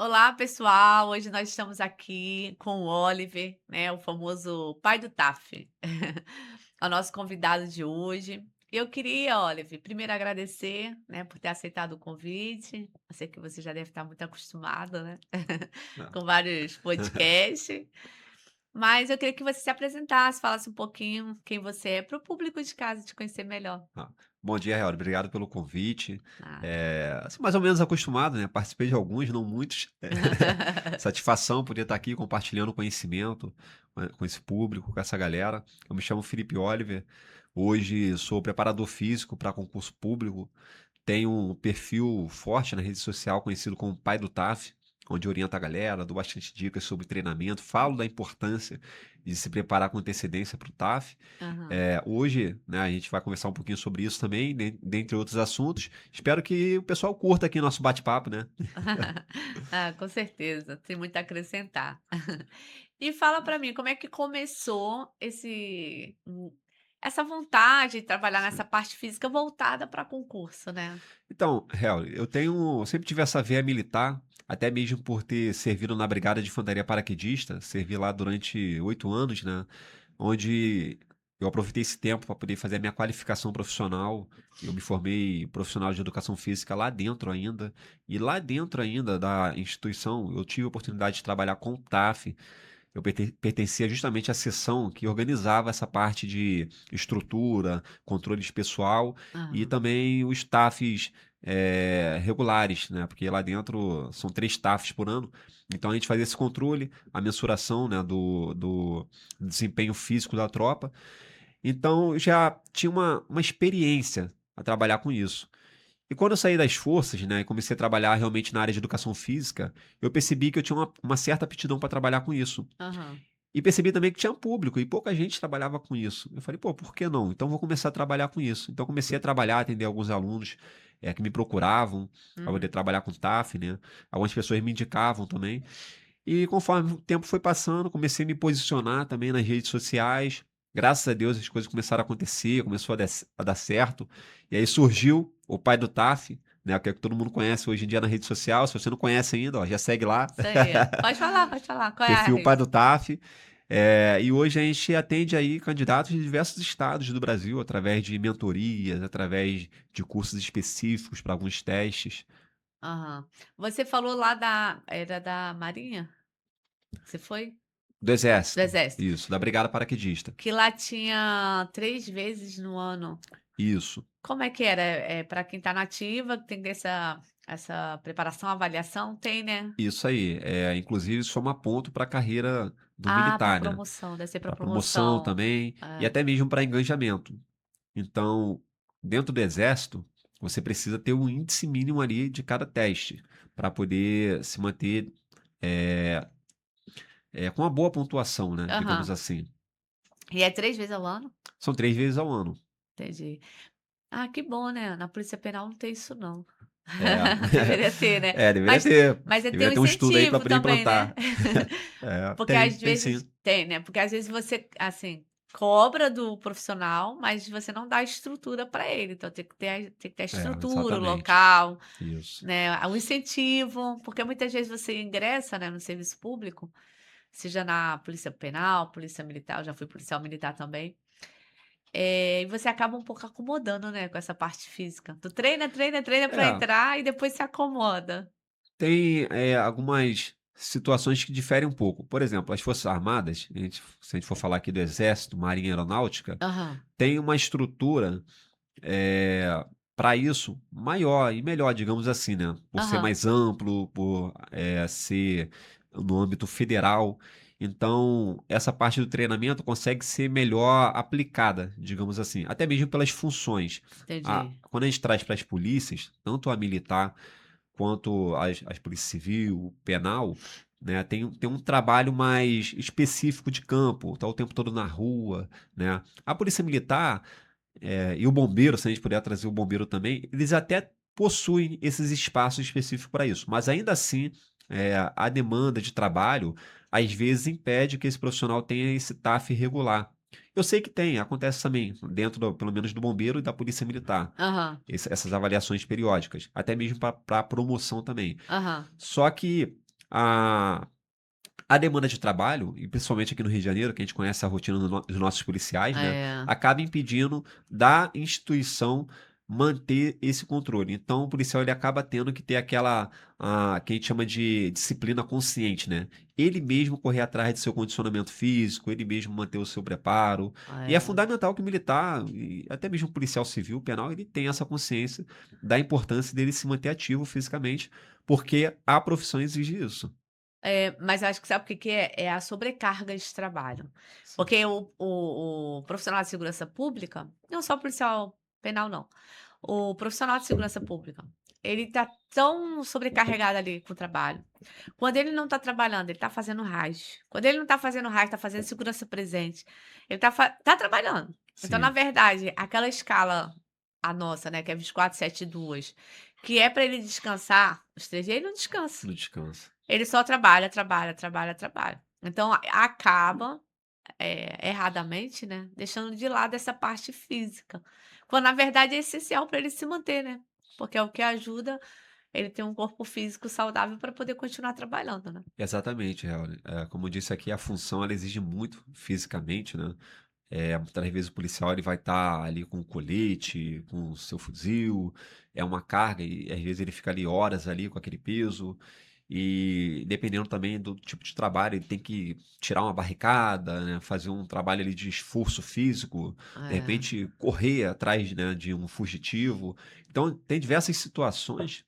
Olá, pessoal. Hoje nós estamos aqui com o Oliver, né, o famoso pai do TAF. É o nosso convidado de hoje. Eu queria, Oliver, primeiro agradecer, né, por ter aceitado o convite. Eu sei que você já deve estar muito acostumado, né, Ah. com vários podcasts, mas eu queria que você se apresentasse, falasse um pouquinho quem você é, para o público de casa te conhecer melhor. Ah, bom dia, Real. Obrigado pelo convite. Nada. Assim, mais ou menos acostumado, né? Participei de alguns, não muitos. Satisfação poder estar aqui compartilhando conhecimento com esse público, com essa galera. Eu me chamo Felipe Oliver. Hoje sou preparador físico para concurso público. Tenho um perfil forte na rede social conhecido como Pai do TAF, onde orienta a galera, dou bastante dicas sobre treinamento, falo da importância de se preparar com antecedência para o TAF. Aham. Hoje, né, a gente vai conversar um pouquinho sobre isso também, dentre outros assuntos. Espero que o pessoal curta aqui nosso bate-papo, né? Ah, com certeza, tem muito a acrescentar. E fala para mim, como é que começou essa vontade de trabalhar nessa Sim. parte física voltada para concurso, né? Então, eu sempre tive essa veia militar, até mesmo por ter servido na Brigada de Infantaria Paraquedista, servi lá durante 8 anos, né? Onde eu aproveitei esse tempo para poder fazer a minha qualificação profissional. Eu me formei profissional de educação física lá dentro ainda, e lá dentro ainda da instituição, eu tive a oportunidade de trabalhar com o TAF. Eu pertencia justamente à seção que organizava essa parte de estrutura, controle de pessoal e Aham. também os staffs regulares, né? Porque lá dentro são 3 staffs por ano. Então a gente fazia esse controle, a mensuração, né, do desempenho físico da tropa. Então eu já tinha uma experiência a trabalhar com isso. E quando eu saí das forças, né, e comecei a trabalhar realmente na área de educação física, eu percebi que eu tinha uma certa aptidão para trabalhar com isso. Aham. E percebi também que tinha público e pouca gente trabalhava com isso. Eu falei: "Pô, por que não? Então vou começar a trabalhar com isso". Então comecei a trabalhar, atender alguns alunos, que me procuravam para poder Uhum. trabalhar com TAF, né. Algumas pessoas me indicavam também. E conforme o tempo foi passando, comecei a me posicionar também nas redes sociais. Graças a Deus as coisas começaram a acontecer, começou a dar certo. E aí surgiu o pai do TAF, né, que é o que todo mundo conhece hoje em dia na rede social. Se você não conhece ainda, ó, já segue lá. Isso aí. Pode falar, pode falar. Qual é a Perfil Pai rede? do TAF. E hoje a gente atende aí candidatos de diversos estados do Brasil, através de mentorias, através de cursos específicos para alguns testes. Aham. Você falou era da Marinha? Você foi? Do Do Exército, Exército. isso, da Brigada Paraquedista. Que lá tinha 3 vezes no ano. Isso, Como é que era? Para quem está na ativa, tem essa preparação, avaliação? Tem, né? isso aí. Inclusive soma ponto para a carreira do Ah, para militar, né? promoção, deve ser para Para promoção promoção. também e É. até mesmo para engajamento. Então, dentro do Exército, você precisa ter um índice mínimo ali de cada teste para poder se manter eh, com uma boa pontuação, né? Digamos Aham. assim. E é 3 vezes ao ano? São 3 vezes ao ano. Entendi. Ah, que bom, né, na Polícia Penal não tem isso não. É, Deveria ter, né. deveria Mas ter. tem um Deveria ter um estudo aí para incentivo poder também, né. implantar. É, Porque tem, às tem vezes sim. tem, né, porque às vezes você, assim, cobra do profissional, mas você não dá estrutura para ele, então tem que ter a estrutura, o Exatamente. local, Isso. né, o incentivo, porque muitas vezes você ingressa, né, no serviço público, seja na polícia penal, polícia militar, eu já fui policial militar também, e você acaba um pouco acomodando, né, com essa parte física. Tu treina, treina, treina para É, entrar e depois se acomoda. tem algumas situações que diferem um pouco. Por exemplo, as Forças Armadas, se a gente for falar aqui do Exército, Marinha e Aeronáutica, Aham, tem uma estrutura para isso maior e melhor, digamos assim, né? Por ser aham, mais amplo, por ser no âmbito federal. Então, essa parte do treinamento consegue ser melhor aplicada, digamos assim, até mesmo pelas funções. entendi. Quando a gente traz para as polícias, tanto a militar quanto as polícia civil, penal, né, tem um trabalho mais específico de campo, tá o tempo todo na rua, né. A polícia militar, e o bombeiro, se a gente puder trazer o bombeiro também, eles até possuem esses espaços específicos para isso, mas ainda assim, a demanda de trabalho, às vezes impede que esse profissional tenha esse TAF regular. Eu sei que tem, acontece também dentro pelo menos do bombeiro e da polícia militar, Aham, essas avaliações periódicas, até mesmo para promoção também. aham, Só que a a demanda de trabalho, e principalmente aqui no Rio de Janeiro, que a gente conhece a rotina dos nossos policiais, né, É, acaba impedindo da instituição manter esse controle. Então, o policial ele acaba tendo que ter aquela, que a gente chama de disciplina consciente, né? Ele mesmo correr atrás de seu condicionamento físico, ele mesmo manter o seu preparo. E é é. fundamental que o militar, e até mesmo o policial civil, penal, ele tenha essa consciência da importância dele se manter ativo fisicamente, porque a profissão exige isso. Mas eu acho que sabe o que que é? É a sobrecarga de trabalho. Sim. Porque o profissional de segurança pública, não só o policial penal não, o profissional de segurança pública, ele tá tão sobrecarregado ali com o trabalho. Quando ele não tá trabalhando, ele tá fazendo RAS. Quando ele não tá fazendo RAS, tá fazendo segurança presente. Ele tá trabalhando. Então, na Sim. verdade, aquela escala, a nossa, né, que é 24, 7 e 2, que é para ele descansar, os 3 dias ele não descansa. No descanso. Ele só trabalha, trabalha, trabalha, trabalha. Então acaba, erradamente, né, deixando de lado essa parte física, quando na verdade é essencial para ele se manter, né, porque é o que ajuda ele ter um corpo físico saudável para poder continuar trabalhando, né. Exatamente, como eu disse aqui, a função ela exige muito fisicamente, né? Muitas vezes o policial ele vai estar ali com o colete, com o seu fuzil, é uma carga e às vezes ele fica ali horas ali com aquele peso e dependendo também do tipo de trabalho, ele tem que tirar uma barricada, né, fazer um trabalho ali de esforço físico, de É. repente correr atrás, né, de um fugitivo. Então tem diversas situações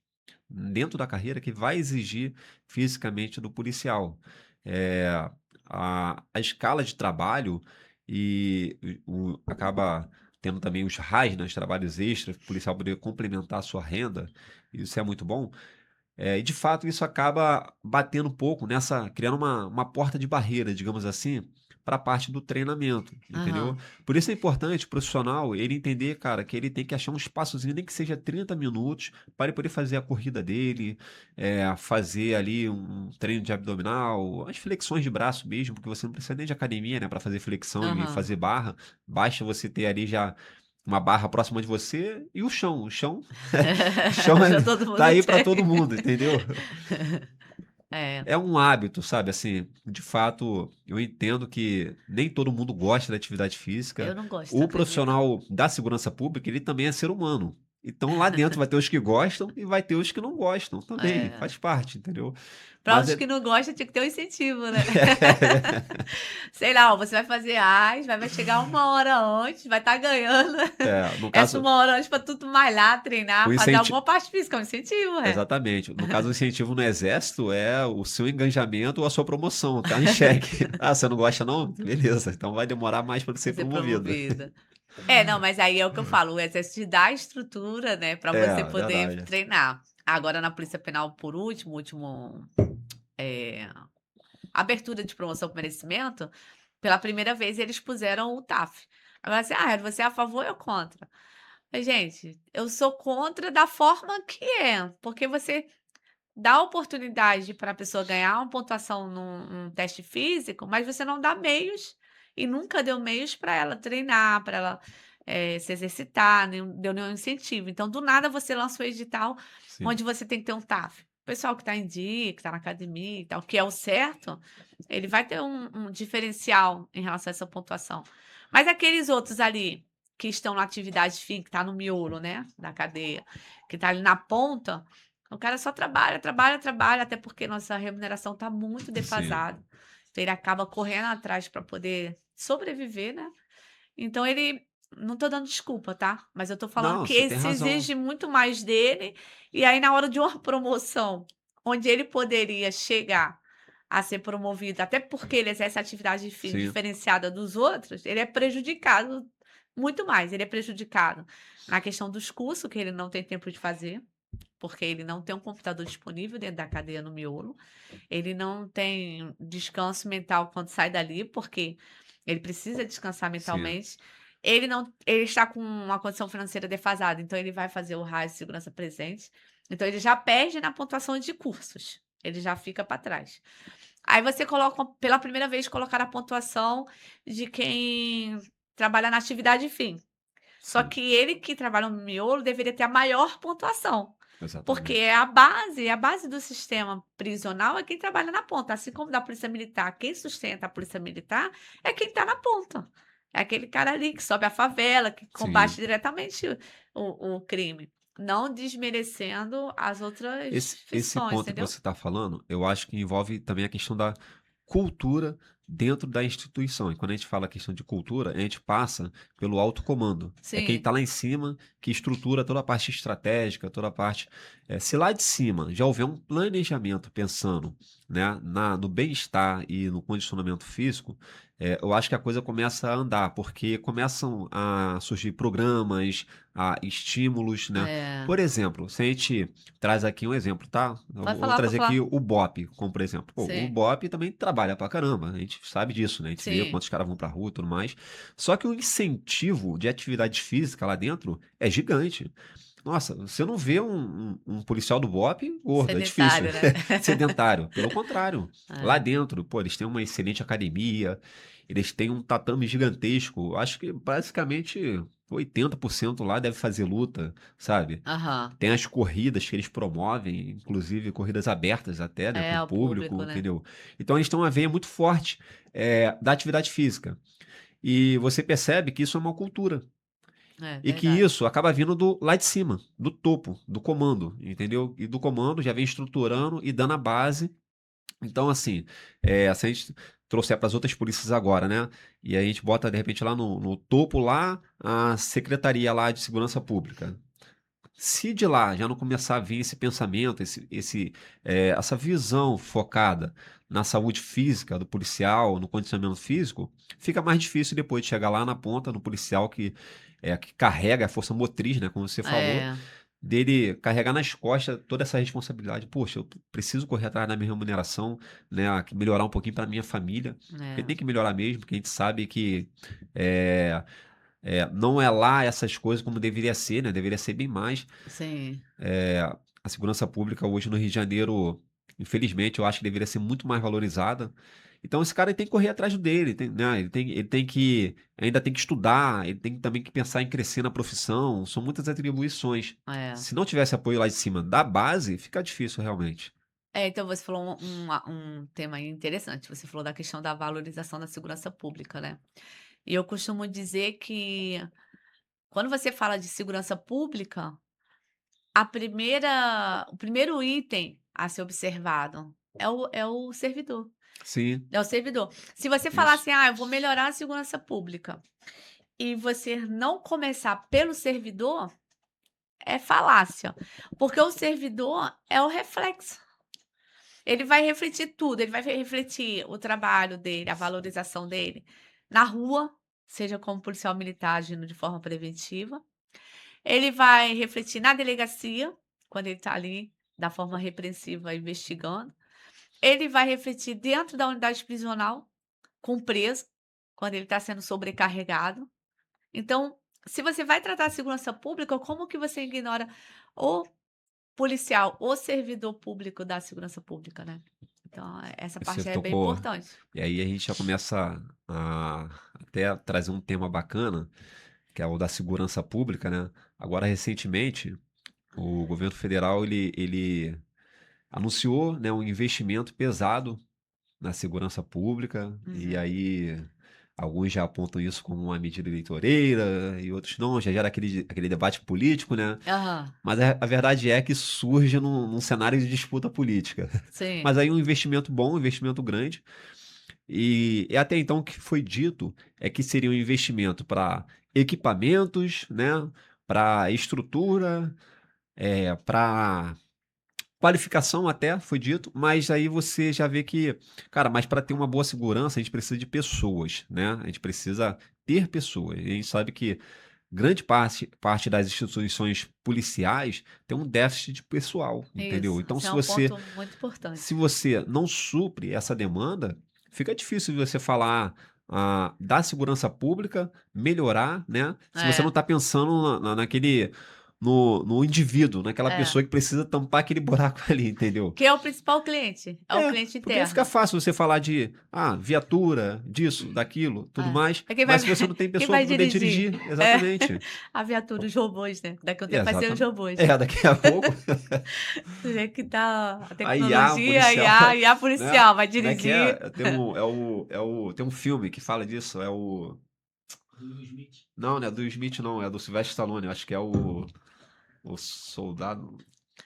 dentro da carreira que vai exigir fisicamente do policial. Eh, a escala de trabalho e acaba tendo também os RAs, né, os trabalhos extras, para o policial poder complementar a sua renda, isso é muito bom. E de fato isso acaba batendo um pouco nessa criando uma porta de barreira, digamos assim, para a parte do treinamento, entendeu. Aham. Por isso é importante o profissional ele entender, cara, que ele tem que achar um espaçozinho, nem que seja 30 minutos, para ele poder fazer a corrida dele, fazer ali um treino de abdominal, as flexões de braço mesmo, porque você não precisa nem de academia, né, para fazer flexão e Aham. fazer barra, basta você ter ali já uma barra próxima de você e o chão o chão Já todo tá mundo aí para tem. todo mundo, entendeu? É, É um hábito, sabe, assim, de fato, eu entendo que nem todo mundo gosta da atividade física. eu não gosto, O acredita? profissional da segurança pública, ele também é ser humano. Então lá dentro vai ter os que gostam e vai ter os que não gostam também, É. faz parte, entendeu? Para Mas os é que não gostam, tinha que ter um incentivo, né. Sei lá, ó, você vai fazer AS, vai chegar 1 hora antes, vai estar ganhando no essa caso, 1 hora antes para tu malhar, o treinar, fazer incenti alguma parte física, é um incentivo, é. exatamente. No caso, o incentivo no exército é o seu engajamento ou a sua promoção, tá em xeque. "Ah, você não gosta não? Beleza, então vai demorar mais para ser Pra ser promovido". promovida. É, não, mas aí é o que eu falo, o exército te dá a estrutura, né, para você É, poder verdade. treinar. Agora na polícia penal, por último, eh, abertura de promoção por merecimento, pela primeira vez eles puseram o TAF. Agora assim: "Ah, você é a favor ou contra?" Falei: "Gente, eu sou contra da forma que é, porque você dá oportunidade para a pessoa ganhar uma pontuação num teste físico, mas você não dá meios, e nunca deu meios para ela treinar, para ela, se exercitar, deu nenhum incentivo. Então, do nada, você lança o edital Sim, onde você tem que ter um TAF. O pessoal que está em dia, que está na academia e tal, que é o certo, ele vai ter um diferencial em relação a essa pontuação. Mas aqueles outros ali, que estão na atividade fim, que está no miolo, né, da cadeia, que está ali na ponta, o cara só trabalha, trabalha, trabalha, até porque nossa remuneração está muito sim. defasada. Então ele acaba correndo atrás para poder sobreviver, né. Então ele não estou dando desculpa, tá, mas eu estou falando Não, que você tem esse razão. exige muito mais dele, e aí na hora de uma promoção, onde ele poderia chegar a ser promovido, até porque ele exerce atividade Sim, diferenciada dos outros, ele é prejudicado muito mais. Ele é prejudicado na questão dos cursos, que ele não tem tempo de fazer, porque ele não tem um computador disponível dentro da cadeia no miolo, ele não tem descanso mental quando sai dali, porque ele precisa descansar sim, mentalmente. Ele está com uma condição financeira defasada, então ele vai fazer o RAS de segurança presente, então ele já perde na pontuação de cursos, ele já fica para trás. Aí você coloca pela primeira vez, colocar a pontuação de quem trabalha na atividade fim. Só sim. que ele que trabalha no miolo deveria ter a maior pontuação. Porque exatamente. é a base do sistema prisional é quem trabalha na ponta, assim como da polícia militar, quem sustenta a polícia militar é quem está na ponta. É aquele cara ali que sobe a favela, que combate Sim. diretamente o crime, não desmerecendo as outras Esse fissões, ponto que entendeu? você está falando, eu acho que envolve também a questão da cultura dentro da instituição. E quando a gente fala a questão de cultura, a gente passa pelo alto comando. É quem Sim, está lá em cima que estrutura toda a parte estratégica, toda a parte. Se lá de cima já houver um planejamento pensando, né, no bem-estar e no condicionamento físico, eu acho que a coisa começa a andar, porque começam a surgir programas, estímulos, né? é. Por exemplo, se a gente traz aqui um exemplo, tá? Eu Pode vou falar, pode trazer aqui falar. o BOP, como por exemplo. Pô, o Sim, BOP também trabalha pra caramba, a gente sabe disso, né? A gente vê sim. quantos caras vão pra rua e tudo mais. Só que o incentivo de atividade física lá dentro é gigante. Nossa, você não vê um policial do BOP gordo, é difícil. Sedentário, né? Sedentário. Pelo contrário. Lá É. dentro, pô, eles têm uma excelente academia, eles têm um tatame gigantesco. Acho que basicamente 80% lá deve fazer luta, sabe? Aham. Tem as corridas que eles promovem, inclusive corridas abertas até, né, para É, o o público, público, né. entendeu? Então eles têm uma veia muito forte da atividade física. E você percebe que isso é uma cultura. É E que verdade. isso acaba vindo do lá de cima, do topo, do comando, entendeu? E do comando já vem estruturando e dando a base. Então, assim, se a gente trouxer para as outras polícias agora, né? E a gente bota, de repente, lá no topo, lá, a Secretaria lá de Segurança Pública. Se de lá já não começar a vir esse pensamento, essa visão focada na saúde física do policial, no condicionamento físico, fica mais difícil depois de chegar lá na ponta, no policial que carrega a força motriz, né, como você falou, É, dele carregar nas costas toda essa responsabilidade. Poxa, eu preciso correr atrás da minha remuneração, né, melhorar um pouquinho para minha família, porque é. tem que melhorar mesmo, porque a gente sabe que é, não é lá essas coisas como deveria ser, né? Deveria ser bem mais. Sim. É, a segurança pública hoje no Rio de Janeiro, infelizmente, eu acho que deveria ser muito mais valorizada. Então esse cara ele tem que correr atrás do dele, né? Ainda tem que estudar, ele tem também que pensar em crescer na profissão. São muitas atribuições. É. Se não tivesse apoio lá de cima da base, fica difícil realmente. É, então você falou um tema aí interessante, você falou da questão da valorização da segurança pública, né. E eu costumo dizer que quando você fala de segurança pública, o primeiro item a ser observado é o servidor, Sim, é o servidor. Se você falar isso. assim: "Ah, eu vou melhorar a segurança pública", e você não começar pelo servidor, é falácia, porque o servidor é o reflexo. Ele vai refletir tudo, ele vai refletir o trabalho dele, a valorização dele na rua, seja como policial militar agindo de forma preventiva. Ele vai refletir na delegacia, quando ele está ali da forma repreensiva investigando. Ele vai refletir dentro da unidade prisional, com o preso, quando ele está sendo sobrecarregado. Então, se você vai tratar a segurança pública, como que você ignora o policial, o servidor público da segurança pública, né? Então, essa Você parte é bem tocou. importante. E aí a gente já começa a até trazer um tema bacana, que é o da segurança pública, né? Agora, recentemente, o governo federal ele anunciou, né, um investimento pesado na segurança pública, e Uhum. aí alguns já apontam isso como uma medida eleitoreira, e outros não, já gera aquele debate político, né? Aham, Mas a verdade é que surge num cenário de disputa política. sim, Mas aí um investimento bom, um investimento grande, e até então o que foi dito é que seria um investimento para equipamentos, né? Para estrutura, para qualificação até foi dito, mas aí você já vê que, cara, mas para ter uma boa segurança a gente precisa de pessoas, né? A gente precisa ter pessoas. E a gente sabe que grande parte das instituições policiais tem um déficit de pessoal, entendeu? isso. Então, Esse é um ponto muito se importante. você não supre essa demanda, fica difícil de você falar da segurança pública, melhorar, né? Se você não É, está pensando naquele. no indivíduo, naquela É. pessoa que precisa tampar aquele buraco ali, entendeu? Que é o principal cliente, é o É, cliente porque aí fica interno. fácil você falar de viatura, disso, daquilo, tudo É. mais, É quem vai mas se você não tem quem pessoa vai para poder dirigir. dirigir, É, exatamente. a viatura, os robôs, né, daqui a um tempo vai ser os Exatamente. robôs. Daqui a pouco Do jeito que tá a a IA, o tecnologia, policial, a IA né? policial vai Como é que dirigir. é? Tem um filme que fala disso, é o não, não é do Smith não, é do Sylvester Stallone, eu acho que é o soldado,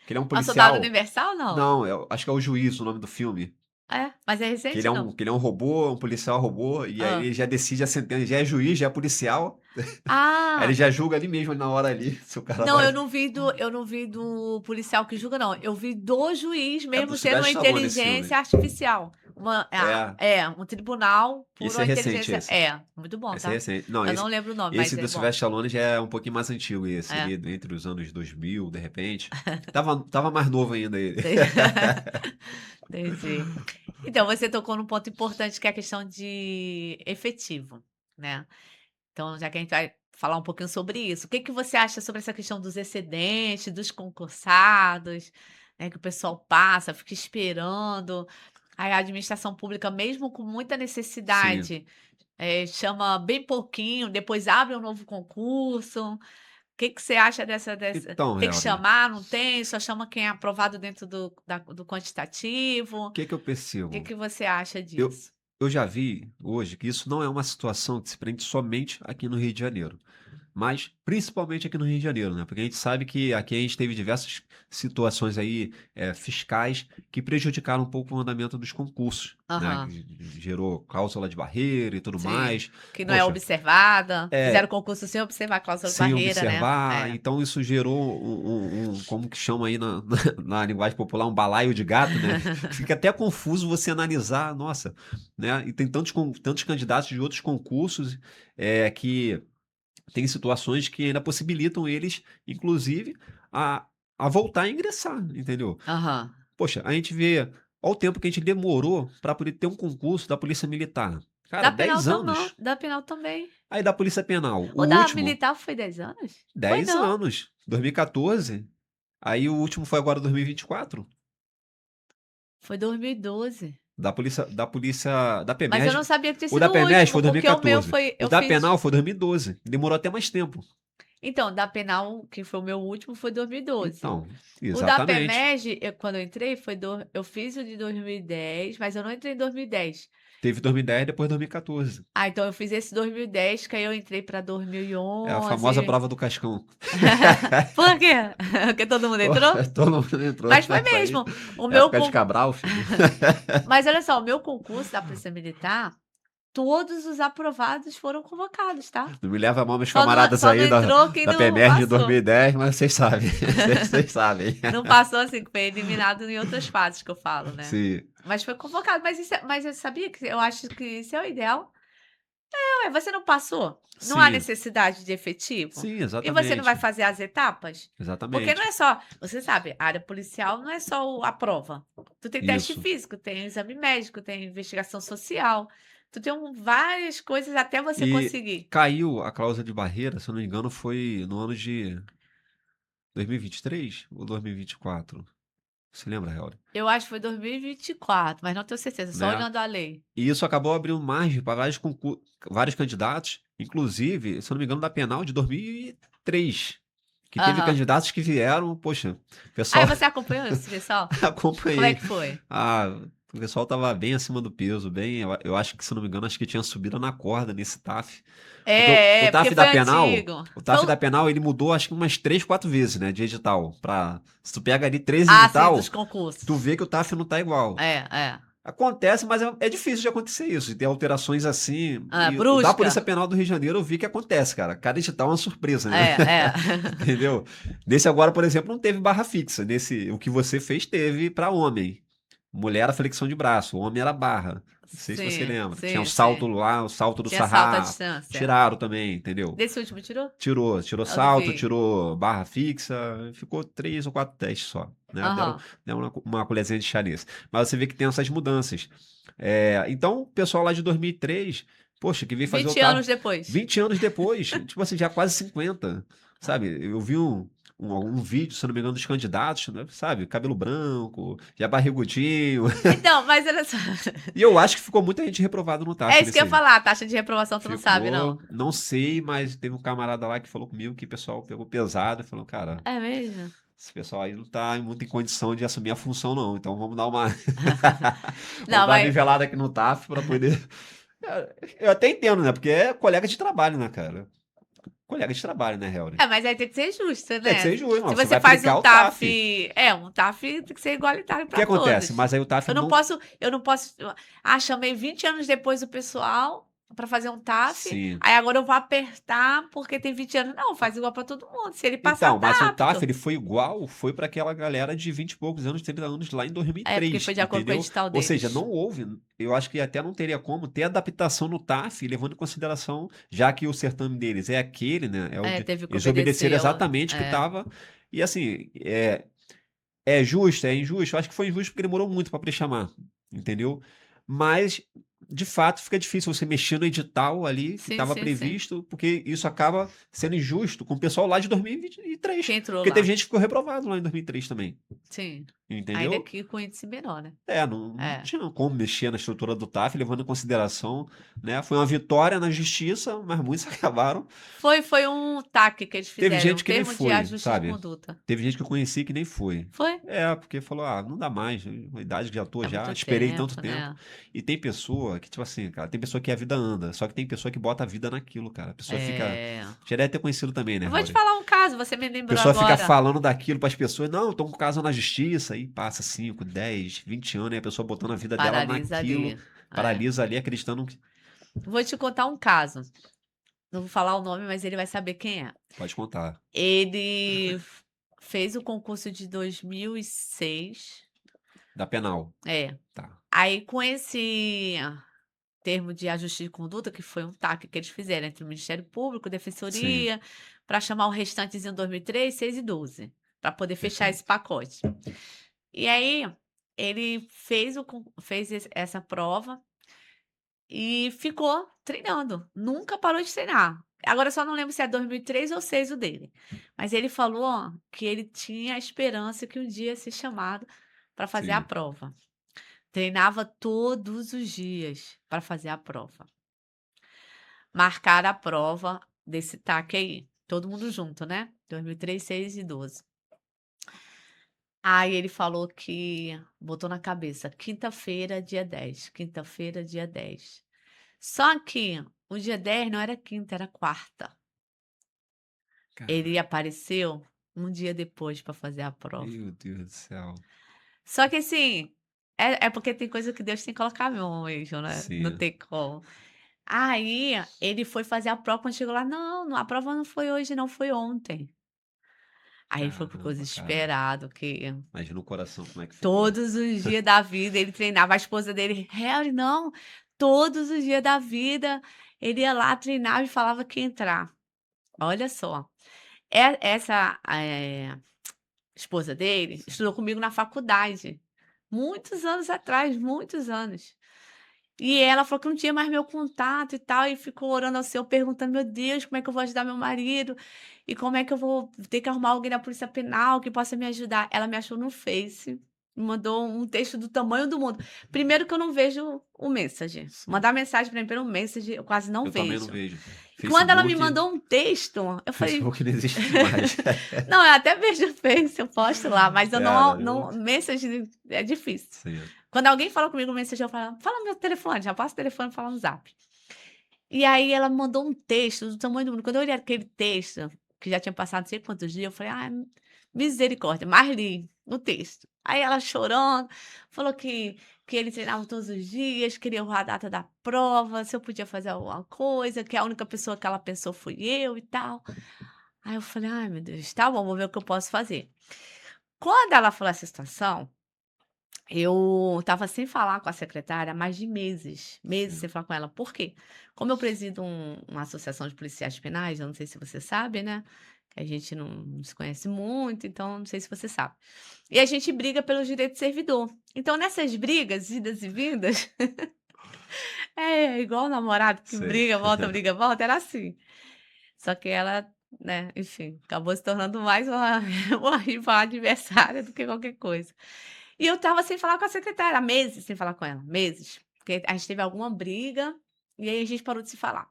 que ele é um A Soldado policial. Universal, não? Não, acho que é o Juiz, o nome do filme. É, mas é recente, não? Que ele é um robô, um policial robô, e aí Hã. ele já decide a sentença, já é juiz, já é policial, aí ele Ah, já julga ali mesmo, na hora ali, se o cara não, vai. eu não vi do policial que julga não, eu vi do juiz É do mesmo sendo uma Sylvester Stallone esse inteligência filme. artificial. É, Um tribunal por esse é uma recente inteligência esse. muito bom, Esse é tá. recente. Não, Eu não lembro o nome, esse mas do é bom. Sylvester Stallone já é um pouquinho mais antigo, esse É. ali, entre os anos 2000, de repente. Tava mais novo ainda ele. Entendi. Então, você tocou num ponto importante que é a questão de efetivo, né. Então, já que a gente vai falar um pouquinho sobre isso, o que que você acha sobre essa questão dos excedentes, dos concursados, né, que o pessoal passa, fica esperando, aí a administração pública, mesmo com muita Sim. necessidade, chama bem pouquinho, depois abre um novo concurso. O que que você acha dessa Então, tem que Helder, o chamar, não tem, só chama quem é aprovado dentro do quantitativo? O que que eu que percebo? que você acha Eu, disso? eu já vi hoje que isso não é uma situação que se prende somente aqui no Rio de Janeiro. Mas principalmente aqui no Rio de Janeiro, né? Porque a gente sabe que aqui a gente teve diversas situações aí fiscais que prejudicaram um pouco o andamento dos concursos, né? Aham. Que gerou cláusula de barreira e tudo Sim, mais. que não é Poxa, observada. Fizeram é, concurso sem observar a cláusula de sem barreira, né. observar, É. então isso gerou como que chama aí na linguagem popular, um balaio de gato, né? Fica até confuso você analisar, nossa, né? E tem tantos candidatos de outros concursos que tem situações que ainda possibilitam eles, inclusive, a, a voltar a ingressar, entendeu? Aham. Poxa, a gente vê, olha o tempo que a gente demorou para poder ter um concurso da Polícia Militar. Cara, Da penal 10 também, anos. da penal também. Aí da Polícia Penal, O o da último, militar foi 10 anos? Foi 10 não, anos. 2014. Aí o último foi agora 2024. foi 2012. Da Mas eu PEMERG. não sabia que tinha O da sido o PEMERG último, foi porque o meu 2014. foi O eu da fiz Penal foi 2012. Demorou até mais tempo. então, da penal, que foi o meu último, foi 2012. Então, O da exatamente. PEMERG, quando eu entrei, eu fiz o de 2010, mas eu não entrei em 2010. Teve 2010, depois 2014. Ah, então eu fiz esse 2010, que aí eu entrei para É a famosa 2011. prova do Cascão. Por quê? Porque todo mundo Pô, entrou? todo mundo entrou Mas foi nessa aí. mesmo. O meu Época de con Cabral, filho. mas olha só, o meu concurso da Polícia Militar, todos os aprovados foram convocados, tá. Não me leva a mão, meus Só camaradas não aí entrou quem da não PEMERG de passou. 2010, mas vocês sabem. Vocês sabem. Não passou, assim, que foi eliminado em outras fases que eu falo, né. Sim, Mas foi convocado, mas eu sabia que eu acho que isso é o ideal. Ué, você não passou? Não há sim, necessidade de efetivo? sim, E você não vai exatamente. fazer as etapas? Porque não Exatamente. é só você sabe, a área policial não é só a prova. Tu tem teste Isso. físico, tem exame médico, tem investigação social, tu tem várias coisas até você E conseguir. caiu a cláusula de barreira, se eu não me engano, foi no ano de 2023 ou 2024? Você lembra, Helder? Eu acho que foi 2024, mas não tenho certeza, só Né? olhando a lei. E isso acabou abrindo margem para vários candidatos, inclusive, se eu não me engano, da penal de 2003, que teve Aham. candidatos que vieram, poxa, o Aí pessoal você acompanhou isso, pessoal? Como é acompanhei. que foi? Ah, o pessoal estava bem acima do peso, eu acho que, se não me engano, acho que tinha subido na corda nesse TAF. Porque o Porque TAF foi da penal, antigo. o Foi TAF da penal, ele mudou acho que umas 3, 4 vezes, né, de edital. Se tu pega ali 13 sim, dos edital, tu concursos. vê que o TAF não tá igual. É, é. Acontece, mas é difícil de acontecer isso, de ter alterações assim. Ah, E o da Polícia brusca. Penal do Rio de Janeiro eu vi que acontece, cara. Cada edital é uma surpresa, né? É, é. Entendeu? Nesse agora, por exemplo, não teve barra fixa. O que você fez teve para homem. Mulher era flexão de braço, o homem era barra. Não sei se você Sim, lembra. Tinha o sim, salto sim. lá, o salto do Tinha salto à sarrafo. distância. Tiraram também, entendeu? Desse último tirou? Tirou Eu não salto, vi. tirou barra fixa, ficou 3 ou 4 testes só, né? Aham. Deram uma colherzinha de chá nisso. Mas você vê que tem essas mudanças. Então, o pessoal lá de 2003, poxa, que veio fazer o 20 TAF anos depois. 20 anos depois, tipo assim, já quase 50, sabe? Eu vi um vídeo, se eu não me engano, dos candidatos, né, sabe? Cabelo branco, já barrigudinho. Então, mas olha só. E eu acho que ficou muita gente reprovada no É TAF isso que eu nesse ia aí. falar, a taxa de reprovação tu não sabe, não? Ficou, não sei, mas teve um camarada lá que falou comigo que o pessoal pegou pesado e falou, cara, É mesmo? esse pessoal aí não tá muito em condição de assumir a função, não. Então vamos dar uma, vamos Não, dar uma mas nivelada aqui no TAF para poder. Eu até entendo, né? Porque é colega de trabalho, né, cara? Colega de trabalho, né, Helder? mas aí tem que ser justo, Tem que né? ser justo, Se não. Você você vai faz aplicar um o TAF. TAF, um TAF tem que ser igualitário O que para acontece? todos. Mas aí o TAF Eu não não. posso, eu não posso. Chamei 20 anos depois o pessoal para fazer um TAF, Sim. aí agora eu vou apertar porque tem 20 anos. Não, faz igual para todo mundo. Se ele passar, Então, tá mas o TAF apto. ele foi igual, foi para aquela galera de 20 e poucos anos, 30 anos lá em É, porque 2003, foi de acordo com o entendeu? edital Ou seja, deles. não houve, eu acho que até não teria como ter adaptação no TAF, levando em consideração, já que o certame deles é aquele, né? É o É, de, teve que eles obedecer obedeceram ela. exatamente o que É. estava. E assim, é justo, é injusto. Eu acho que foi injusto porque demorou muito para pré-chamar, entendeu? Mas, de fato, fica difícil você mexer no edital ali que Sim, estava sim, sim. previsto, porque isso acaba sendo injusto com o pessoal lá de 2023. Quem entrou Porque teve lá? gente que ficou reprovado lá em 2003 também, Sim. Ainda entendeu? que com índice menor, né? Não É. tinha como mexer na estrutura do TAF, levando em consideração, né? Foi uma vitória na justiça, mas muitos acabaram. Foi um TAC que eles Teve fizeram, um gente que nem termo de foi, ajuste de sabe? conduta. Teve gente que eu conheci que nem foi. Foi? É, porque falou, não dá mais, a idade que já tô É já, muito esperei tanto tempo, tempo. né? E tem pessoa que, tipo assim, cara, tem pessoa que a vida anda, só que tem pessoa que bota a vida naquilo, cara. A pessoa fica. É. Já deve ter conhecido também, né, Eu vou te Raul? falar um caso, você me A lembrou pessoa fica agora. falando daquilo pras pessoas, não, eu tô com caso na justiça, aí passa 5, 10, 20 anos, e a pessoa botando a vida dela Paralisa naquilo, ali. É. paralisa ali, acreditando que. Vou te contar um caso. Não vou falar o nome, mas ele vai saber quem é. Pode contar. Ele fez o concurso de 2006. Da penal. É. Tá. Aí, com esse termo de ajuste de conduta, que foi um TAC que eles fizeram entre o Ministério Público, Sim, Defensoria, para chamar o restantes em 2003, 6 e 12, para poder fechar esse perfeito. pacote. E aí, ele fez essa prova e ficou treinando, nunca parou de treinar. Agora eu só não lembro se é 2003 ou 6 o dele, mas ele falou que ele tinha a esperança que um dia ia ser chamado para fazer a Sim. prova. Treinava todos os dias para fazer a prova. Marcaram a prova desse TAC aí, todo mundo junto, né, 2003, 6 e 12. Aí ele falou que botou na cabeça: quinta-feira, dia 10, quinta-feira, dia 10. Só que o dia 10 não era quinta, era quarta. Ele Cara, apareceu um dia depois para fazer a prova. meu Deus do céu. Só que assim, é porque tem coisa que Deus tem que colocar a mão mesmo, né, não Sim. tem como. Aí ele foi fazer a prova, quando chegou lá: a prova não foi hoje não, foi ontem". Aí ele ficou Caramba, cara. desesperado, que Imagina o coração como é que ficou. todos os dias da vida ele treinava. A esposa dele: "Harry, não, todos os dias da vida ele ia lá, treinava e falava que ia entrar". Olha só, essa, esposa dele Sim. estudou comigo na faculdade, muitos anos atrás, muitos anos. E ela falou que não tinha mais meu contato e tal, e ficou orando ao Senhor, perguntando: "Meu Deus, como é que eu vou ajudar meu marido? E como é que eu vou ter que arrumar alguém da polícia penal que possa me ajudar?". Ela me achou no Face, me mandou um texto do tamanho do mundo. Primeiro que eu não vejo o Messenger. Sim. Mandar mensagem para mim pelo Messenger, eu quase não Eu também não vejo. vejo. E quando ela me Facebook, mandou um texto, eu falei: Facebook não existe mais. "Não, eu até vejo o Face, eu posto lá, mas eu Cara, não Messenger é difícil". sim, Quando alguém fala comigo no Messenger, eu falo: "Fala meu telefone", já passo o telefone e falo no Zap. E aí ela me mandou um texto do tamanho do mundo. Quando eu olhei aquele texto, que já tinha passado não sei quantos dias, eu falei: "Ai, misericórdia", mas li o texto. Aí ela chorando, falou que ele treinava todos os dias, queria a data da prova, se eu podia fazer alguma coisa, que a única pessoa que ela pensou fui eu e tal. Aí eu falei: "Ai meu Deus, tá bom, vou ver o que eu posso fazer". Quando ela falou essa situação, eu estava sem falar com a secretária há mais de meses, meses sim. sem falar com ela. Por quê? Como eu presido uma associação de policiais penais, eu não sei se você sabe, né, que a gente não se conhece muito, então não sei se você sabe. E a gente briga pelos direitos do servidor. Então nessas brigas, idas e vindas, é igual o namorado que Sei. briga, volta, era assim. Só que ela né, enfim, acabou se tornando mais uma uma rival adversária do que qualquer coisa. E eu estava sem falar com a secretária, há meses sem falar com ela, meses, porque a gente teve alguma briga, e aí a gente parou de se falar.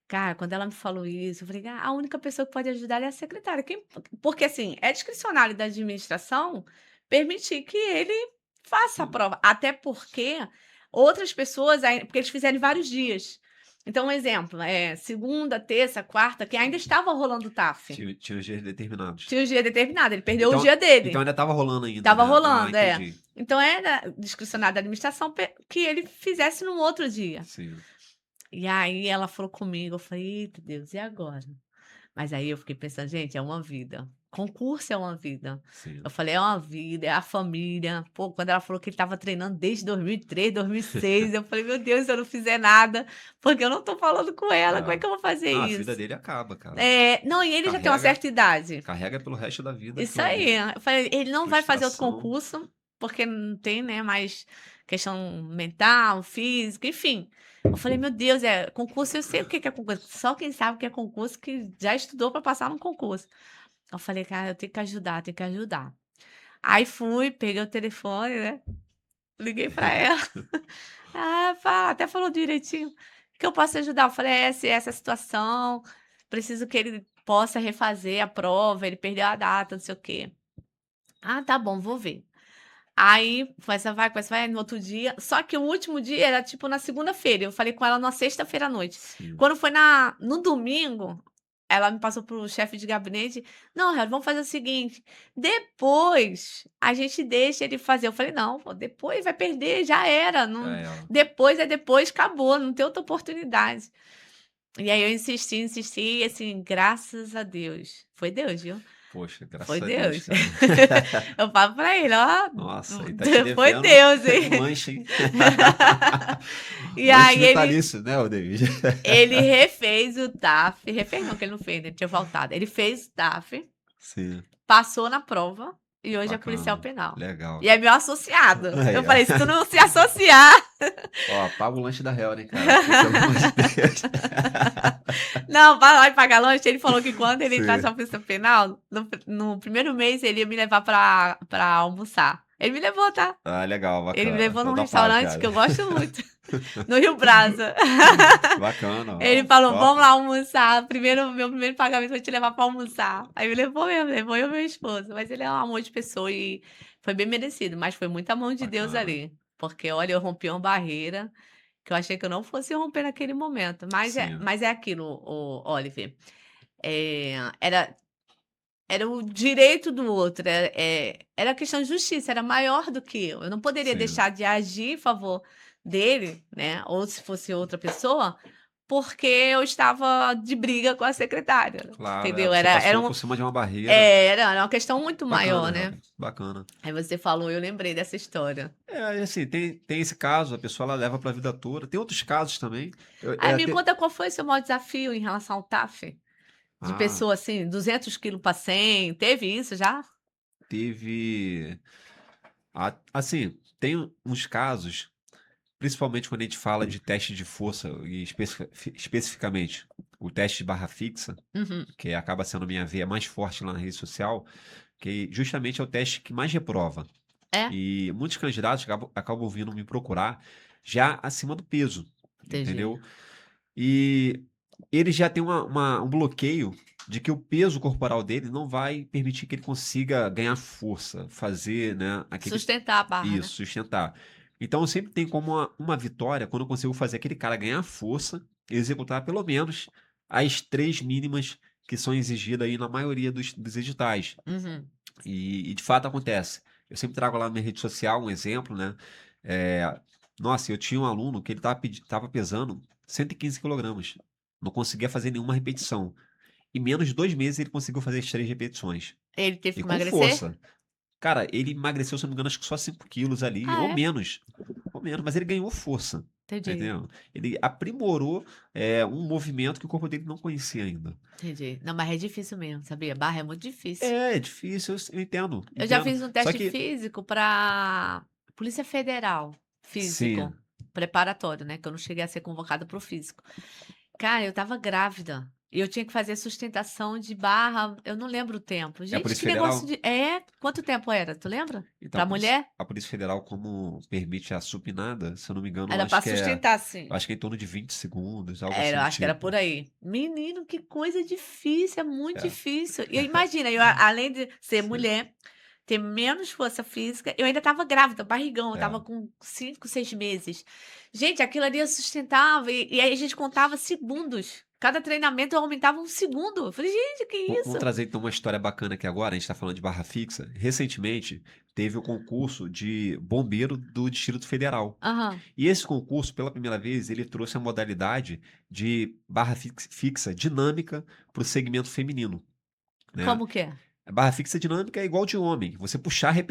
Cara, quando ela me falou isso, eu falei: "Ah, a única pessoa que pode ajudar é a secretária, quem", porque, assim, é discricionário da administração permitir que ele faça a Sim. prova, até porque outras pessoas porque eles fizeram em vários dias. Então, um exemplo, segunda, terça, quarta, que ainda estava rolando o TAF. Tinha os dias determinados. Tinha o dia determinado, ele perdeu o Então dia então dele. ainda estava rolando ainda, Estava né. Ah, rolando, é. entendi. Então era discricionário da administração que ele fizesse num outro dia. Sim, E aí ela falou comigo, eu falei: "Eita Deus, e agora?". Mas aí eu fiquei pensando: "Gente, é uma vida, concurso é uma vida". Eu sim. falei: "É uma vida, é a família". Pô, quando ela falou que ele estava treinando desde 2003, 2006, eu falei: "Meu Deus, se eu não fizer nada, porque eu não tô falando com ela, como é É. que eu vou fazer Não, a vida isso?". dele acaba, cara. Não, e ele já tem uma Carrega certa idade. carrega pelo resto da vida Isso aquilo aí. ali, Eu falei: "Ele não vai fazer outro frustração. concurso, porque não tem, né, mais questão mental, física, enfim". Eu falei: "Meu Deus, concurso eu sei o que que é concurso, só quem sabe o que é concurso que já estudou para passar num concurso". Eu falei: "Cara, eu tenho que ajudar, tenho que ajudar". Aí fui, peguei o telefone, né, liguei para ela. Ah, até falou direitinho. "Que eu posso te ajudar?". Eu falei: essa situação, preciso que ele possa refazer a prova, ele perdeu a data, não sei o quê". "Ah, tá bom, vou ver". Aí, conversa vai, no outro dia só que o último dia era, tipo, na segunda-feira, eu falei com ela na sexta-feira à noite. Sim. Quando foi no domingo, ela me passou para o chefe de gabinete: "Não, Hélio, vamos fazer o seguinte, depois a gente deixa ele fazer". Eu falei: "Não, pô, depois vai perder, já era, Já não, ela. depois é depois, acabou, não tem outra oportunidade". E aí eu insisti, insisti e, assim, graças a Deus, foi Deus, viu? Poxa, Foi graças a Deus, Deus. cara. Eu falo pra ele: "Ó, Nossa, ele tá te foi devendo Deus, hein". um lanche, hein. E Lanche aí ele vitalício, né, ô David. ele refez o TAF, refez não, que ele não fez, né, ele tinha faltado. Ele fez o TAF, Sim, passou na prova e hoje é policial bacana. penal. Legal, E é cara. meu associado. Aí, Eu ó. falei: "Se tu não se associar". Ó, paga o lanche da Hel, hein, cara, porque pelo amor de Deus. Não, vai lá e pagar lanche. Ele falou que quando ele entrasse Sim. na polícia penal, no primeiro mês ele ia me levar pra almoçar. Ele me levou, tá. Ah, legal, Ele me bacana. levou num Então dá pago, restaurante que cara. eu gosto muito, no Rio Brasa. Bacana, Ele ó, falou: "Vamos top. lá almoçar, meu primeiro pagamento vai te levar para almoçar". Aí me levou mesmo, levou eu e meu esposo, mas ele é um amor de pessoa e foi bem merecido, mas foi muita mão de Deus Bacana. ali, porque olha, eu rompi uma barreira que eu achei que eu não fosse romper naquele momento, Sim, mas é aquilo, o Oliver, eh, era era o direito do outro, era questão de justiça, era maior do que eu não poderia sim. deixar de agir em favor dele, né, ou se fosse outra pessoa, porque eu estava de briga com a secretária, Claro, entendeu? você Era passou por um cima de uma barreira. era uma questão muito Bacana, maior, né. Hel, bacana. Aí você falou, eu lembrei dessa história. É, e assim, tem esse caso, a pessoa ela leva pra vida toda. Tem outros casos também. Aí me conta qual foi o seu maior desafio em relação ao TAF? De Ah, pessoa, assim, 200 quilos para 100, teve isso já? teve assim, tem uns casos, principalmente quando a gente fala de teste de força e especificamente o teste de barra fixa, Uhum. que acaba sendo a minha veia mais forte lá na rede social, que justamente é o teste que mais reprova. É? E muitos candidatos acabam vindo me procurar já acima do peso, Entendi. entendeu? E ele já tem um bloqueio de que o peso corporal dele não vai permitir que ele consiga ganhar força, fazer, né, aquele Sustentar a barra, né? isso, sustentar. Então eu sempre tenho como uma vitória quando eu consigo fazer aquele cara ganhar força e executar pelo menos as 3 mínimas que são exigidas aí na maioria dos editais. Uhum. E de fato acontece. Eu sempre trago lá na minha rede social um exemplo, né? Nossa, eu tinha um aluno que ele estava pesando 115 quilogramas. Não conseguia fazer nenhuma repetição. Em menos de 2 meses ele conseguiu fazer as 3 repetições. Ele teve E que com emagrecer? força. Cara, ele emagreceu, se eu não me engano, acho que só 5 quilos ali, Ah, ou é? menos. Ou menos, mas ele ganhou força. Tá Entendi, entendendo? Ele aprimorou um movimento que o corpo dele não conhecia ainda. entendi. Não, mas é difícil mesmo, sabia? Barra é muito difícil. É difícil, eu entendo, Eu já entendo. fiz um Só teste que, físico para Polícia Federal, sim, físico, preparatório, né, que eu não cheguei a ser convocada para o físico. Cara, eu estava grávida. E eu tinha que fazer sustentação de barra, eu não lembro o tempo. É a Gente, Polícia que negócio Federal. de quanto tempo era, tu lembra? Então, Pra mulher? a Polícia Federal, como permite a supinada, se eu não me engano, Era pra sustentar, sim. eu acho que é em torno de 20 segundos, algo Era, assim eu do acho que era por tipo. aí. Menino, que coisa difícil, é muito É, difícil. E imagina, eu além de ser sim, mulher, ter menos força física, eu ainda estava grávida, barrigão, eu é. estava com 5, 6 meses. Gente, aquilo ali eu sustentava e aí a gente contava segundos. Cada treinamento eu aumentava um segundo. Eu falei: "Gente, que Vamos isso?". trazer então uma história bacana aqui agora, a gente está falando de barra fixa. Recentemente, teve o concurso de bombeiro do Distrito Federal. Aham. E esse concurso, pela primeira vez, ele trouxe a modalidade de barra fixa dinâmica para o segmento feminino, né? Como que é? A barra fixa dinâmica é igual de homem, você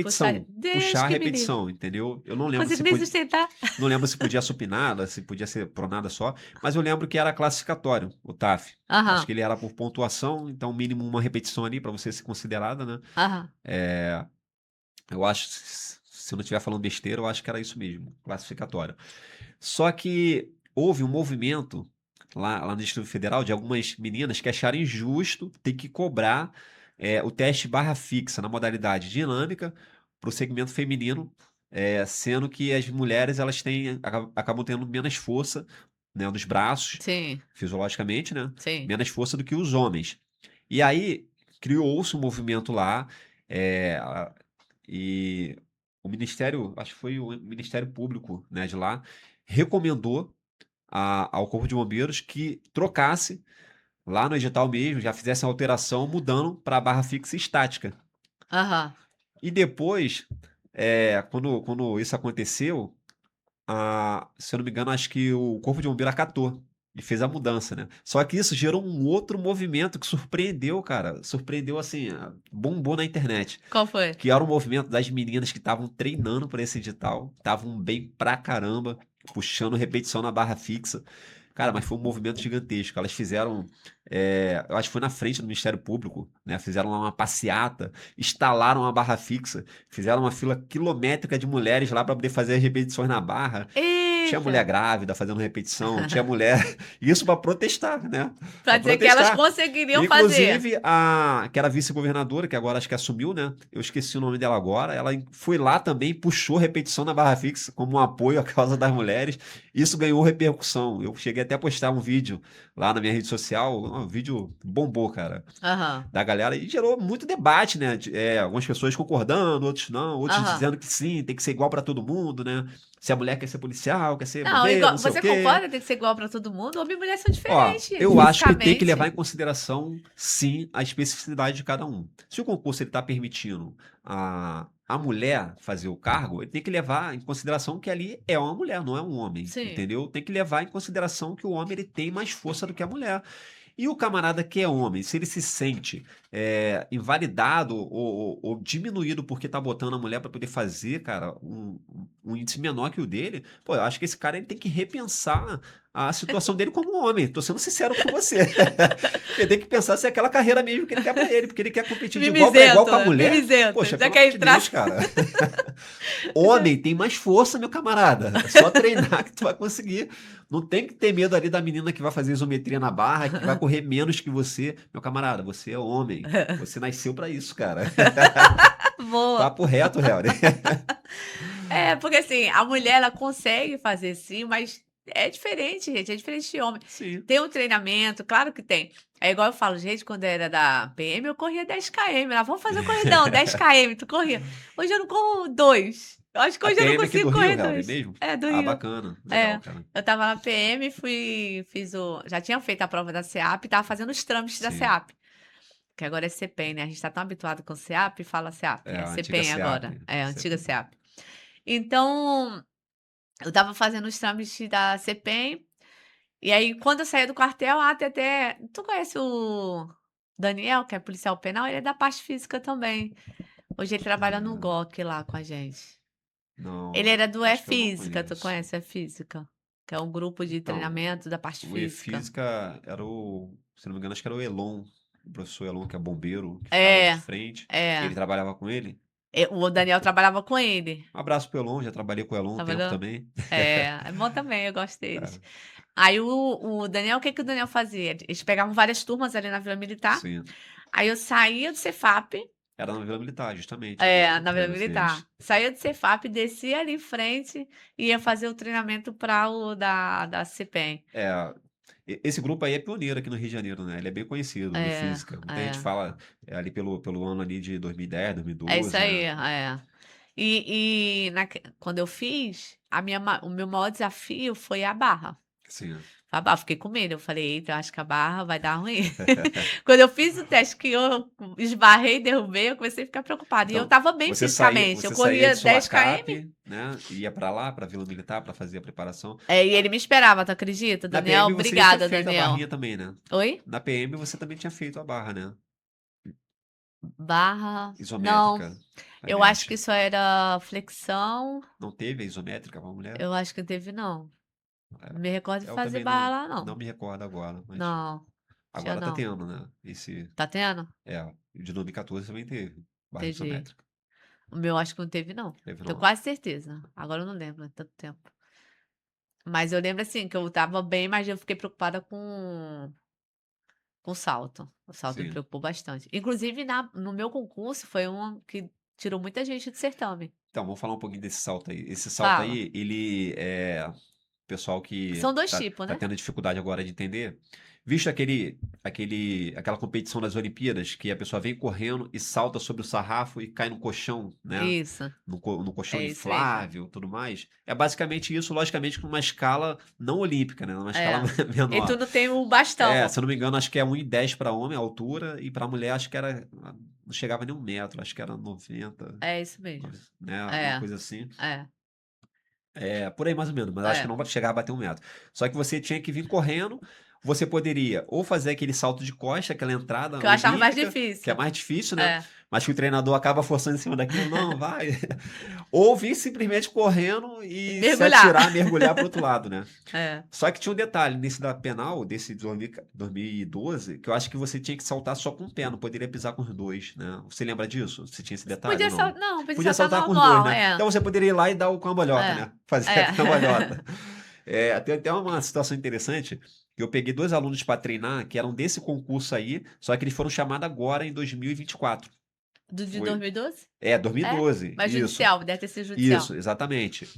Puxar Deus puxar a que me livre. repetição, entendeu? Eu não Não lembro consigo se nem podia, sustentar. não lembro se podia supinada, se podia ser pronada só, mas eu lembro que era classificatório, o TAF. Acho Aham, que ele era por pontuação, então mínimo uma repetição ali para você ser considerada, né? aham, Eu acho, se eu não estiver falando besteira, eu acho que era isso mesmo, classificatório. Só que houve um movimento lá no Distrito Federal de algumas meninas que acharam injusto ter que cobrar o teste barra fixa na modalidade dinâmica para o segmento feminino, sendo que as mulheres elas acabam tendo menos força, né, nos braços, sim, fisiologicamente, né, sim. menos força do que os homens. E aí criou-se um movimento lá, eh, e o Ministério, acho que foi o Ministério Público, né, de lá, recomendou ao Corpo de Bombeiros que trocasse lá no edital mesmo, já fizesse a alteração mudando para a barra fixa estática. Aham. E depois, quando isso aconteceu, se eu não me engano, acho que o Corpo de Bombeiro acatou e fez a mudança, né? Só que isso gerou um outro movimento que surpreendeu, cara. Surpreendeu assim, bombou na internet. Qual foi? Que era o movimento das meninas que estavam treinando para esse edital, estavam bem pra caramba, puxando repetição na barra fixa. Cara, mas foi um movimento gigantesco. Elas fizeram, eu acho que foi na frente do Ministério Público, né? Fizeram lá uma passeata, instalaram a barra fixa, fizeram uma fila quilométrica de mulheres lá para poder fazer as repetições na barra. Tinha Eita! mulher grávida fazendo repetição, tinha mulher. Isso para protestar, né? Pra Para dizer que elas protestar. conseguiriam fazer. Inclusive, que era a vice-governadora, que agora acho que assumiu, né? Eu esqueci o nome dela agora. Ela foi lá também, puxou repetição na barra fixa como um apoio à causa das mulheres. Isso ganhou repercussão. Eu cheguei até a postar um vídeo lá na minha rede social. Um vídeo bombou, cara, Aham, da galera. E gerou muito debate, né? Algumas pessoas concordando, outros não. Outros aham. dizendo que sim, tem que ser igual para todo mundo, né? Se a mulher quer ser policial, quer ser Não, bombeiro, não igual sei o você quê. concorda, tem que ser igual pra todo mundo? Homem e mulher são Ó, diferentes, eu acho que tem que levar fisicamente. em consideração, sim, a especificidade de cada um. Se o concurso está permitindo a mulher fazer o cargo, ele tem que levar em consideração que ali é uma mulher, não é um homem, Sim. entendeu? Tem que levar em consideração que o homem ele tem mais força do que a mulher. E o camarada que é homem, se ele se sente invalidado ou diminuído porque tá botando a mulher para poder fazer, cara, um índice menor que o dele, pô, eu acho que esse cara ele tem que repensar a situação dele como homem. Tô sendo sincero com você. Ele tem que pensar se é aquela carreira mesmo que ele quer pra ele, porque ele quer competir de igual para igual Mimizento, com a né? mulher. Mimizento. Poxa, Já pelo quer amor de entrar. Deus, cara. Homem tem mais força, meu camarada. É só treinar que tu vai conseguir. Não tem que ter medo ali da menina que vai fazer isometria na barra, que vai correr menos que você. Meu camarada, você é homem. Você nasceu pra isso, cara. Boa. Papo reto, Helder. É, porque assim, a mulher ela consegue fazer sim, mas é diferente, gente, é diferente de homem. Sim. Tem um treinamento, claro que tem. É igual eu falo, gente, quando era da PM, eu corria 10 km. Ela, vamos fazer um corridão, 10 km, tu corria. Hoje eu não corro 2. Eu acho que A hoje eu não PM aqui do consigo Rio, correr Helder, 2. mesmo? É, do Ah, Rio. bacana. Legal, É, cara. eu tava na PM, já tinha feito a prova da SEAP, tava fazendo os trâmites da Sim. SEAP. Que agora é CPEM, né? A gente tá tão habituado com SEAP, fala SEAP. É É a antiga CPEM SEAP. agora. É, a antiga CP. SEAP. Então, eu estava fazendo os trâmites da CPEM, e aí quando eu saía do quartel, a até tu conhece o Daniel, que é policial penal? Ele é da parte física também. Hoje ele trabalha no Ah, GOC lá com a gente. Ele não, era do acho que eu não E-Física, tu conheço. conhece E-Física? Que é um grupo de Então, treinamento da parte o física. E-Física era se não me engano, acho que era o Elon, o professor Elon, que é bombeiro, que ficava de É, frente. Ele é. trabalhava com ele? O Daniel trabalhava com ele. Um abraço pro Elon, já trabalhei com o Elon um tempo Trabalhou? também. É bom também, eu gosto deles. É, Aí o Daniel, o que que o Daniel fazia? Eles pegavam várias turmas ali na Vila Militar, sim. aí eu saía do Cefap, Era na Vila Militar, justamente, o na Vila treino Militar, deles. saía do Cefap, descia ali em frente e ia fazer o treinamento para o da CPEM. É, esse grupo aí é pioneiro aqui no Rio de Janeiro, né? Ele é bem conhecido do É, Física. Muita gente é. fala ali pelo ano ali de 2010, É isso 2012, aí, né? é. Quando eu fiz, o meu maior desafio foi a barra. Sim. A barra, fiquei com medo. Eu falei, eita, eu acho que a barra vai dar ruim. Quando eu fiz o teste que eu esbarrei e derrubei, eu comecei a ficar preocupada. E eu Então, estava bem fisicamente. Eu você saía corria de 10 km. Sorocaba, né? Ia pra lá, pra Vila Militar, pra fazer a preparação. E ele me esperava, tu acredita? Na Daniel, PM você tinha obrigada, feito a Daniel. barrinha também, né? Oi? Na PM você também tinha feito a barra, né? Barra. Não, Isométrica, a eu acho que inerte. isso era flexão. Não teve a isométrica pra mulher? Eu acho que não teve, não. Não me recordo de Eu fazer também barra não, lá, não não. me recordo agora, mas Não, tinha agora tá não. tendo, né? Esse, Tá tendo? de 2014 também teve barra Entendi. isométrica. O meu acho que não teve, não. Teve Tenho não? quase certeza. Agora eu não lembro, é tanto tempo. Mas eu lembro, assim, que eu estava bem, mas eu fiquei preocupada com o salto. O salto me Sim. preocupou bastante. Inclusive, no meu concurso, foi um que tirou muita gente do certame. Então, vamos falar um pouquinho desse salto aí. Esse salto Fala. aí, ele é pessoal que São dois tá, tipos, tá né? tendo dificuldade agora de entender. Visto aquela competição das Olimpíadas, que a pessoa vem correndo e salta sobre o sarrafo e cai no colchão, né? Isso. No colchão É isso mesmo. inflável, tudo mais. É basicamente isso, logicamente, com uma escala não olímpica, né? Numa escala É. E tu menor. não tem o É, bastão. se eu não me engano, acho que é 1,10 para homem a altura e para mulher acho que era não chegava nem 1 metro, acho que era 90, É isso mesmo. né? Uma É. coisa assim. É. É, por aí mais ou menos, mas acho que É. não vai chegar a bater 1 metro. Só que você tinha que vir correndo, você poderia ou fazer aquele salto de costa, aquela entrada Que eu achava mais olímpica, que é difícil. mais difícil, né? É. Mas que o treinador acaba forçando em cima daquilo, não, vai. Ou vir simplesmente correndo e se Mergulhar. atirar, mergulhar para outro lado, né? É. Só que tinha um detalhe nesse da penal, desse de 2012, que eu acho que você tinha que saltar só com um pé, não poderia pisar com os dois, né? Você lembra disso? Você tinha esse detalhe ou Podia não? saltar. Não, podia Podia saltar saltar com os dois, normal. né? É. Então você poderia ir lá e dar o cambalhota, É. né? Fazer a É. cambalhota. É, tem até uma situação interessante, que eu peguei 2 alunos para treinar, que eram desse concurso aí, só que eles foram chamados agora em 2024. Do de Foi, 2012? É? 2012, Mas isso. judicial, deve ter sido judicial. Isso, exatamente.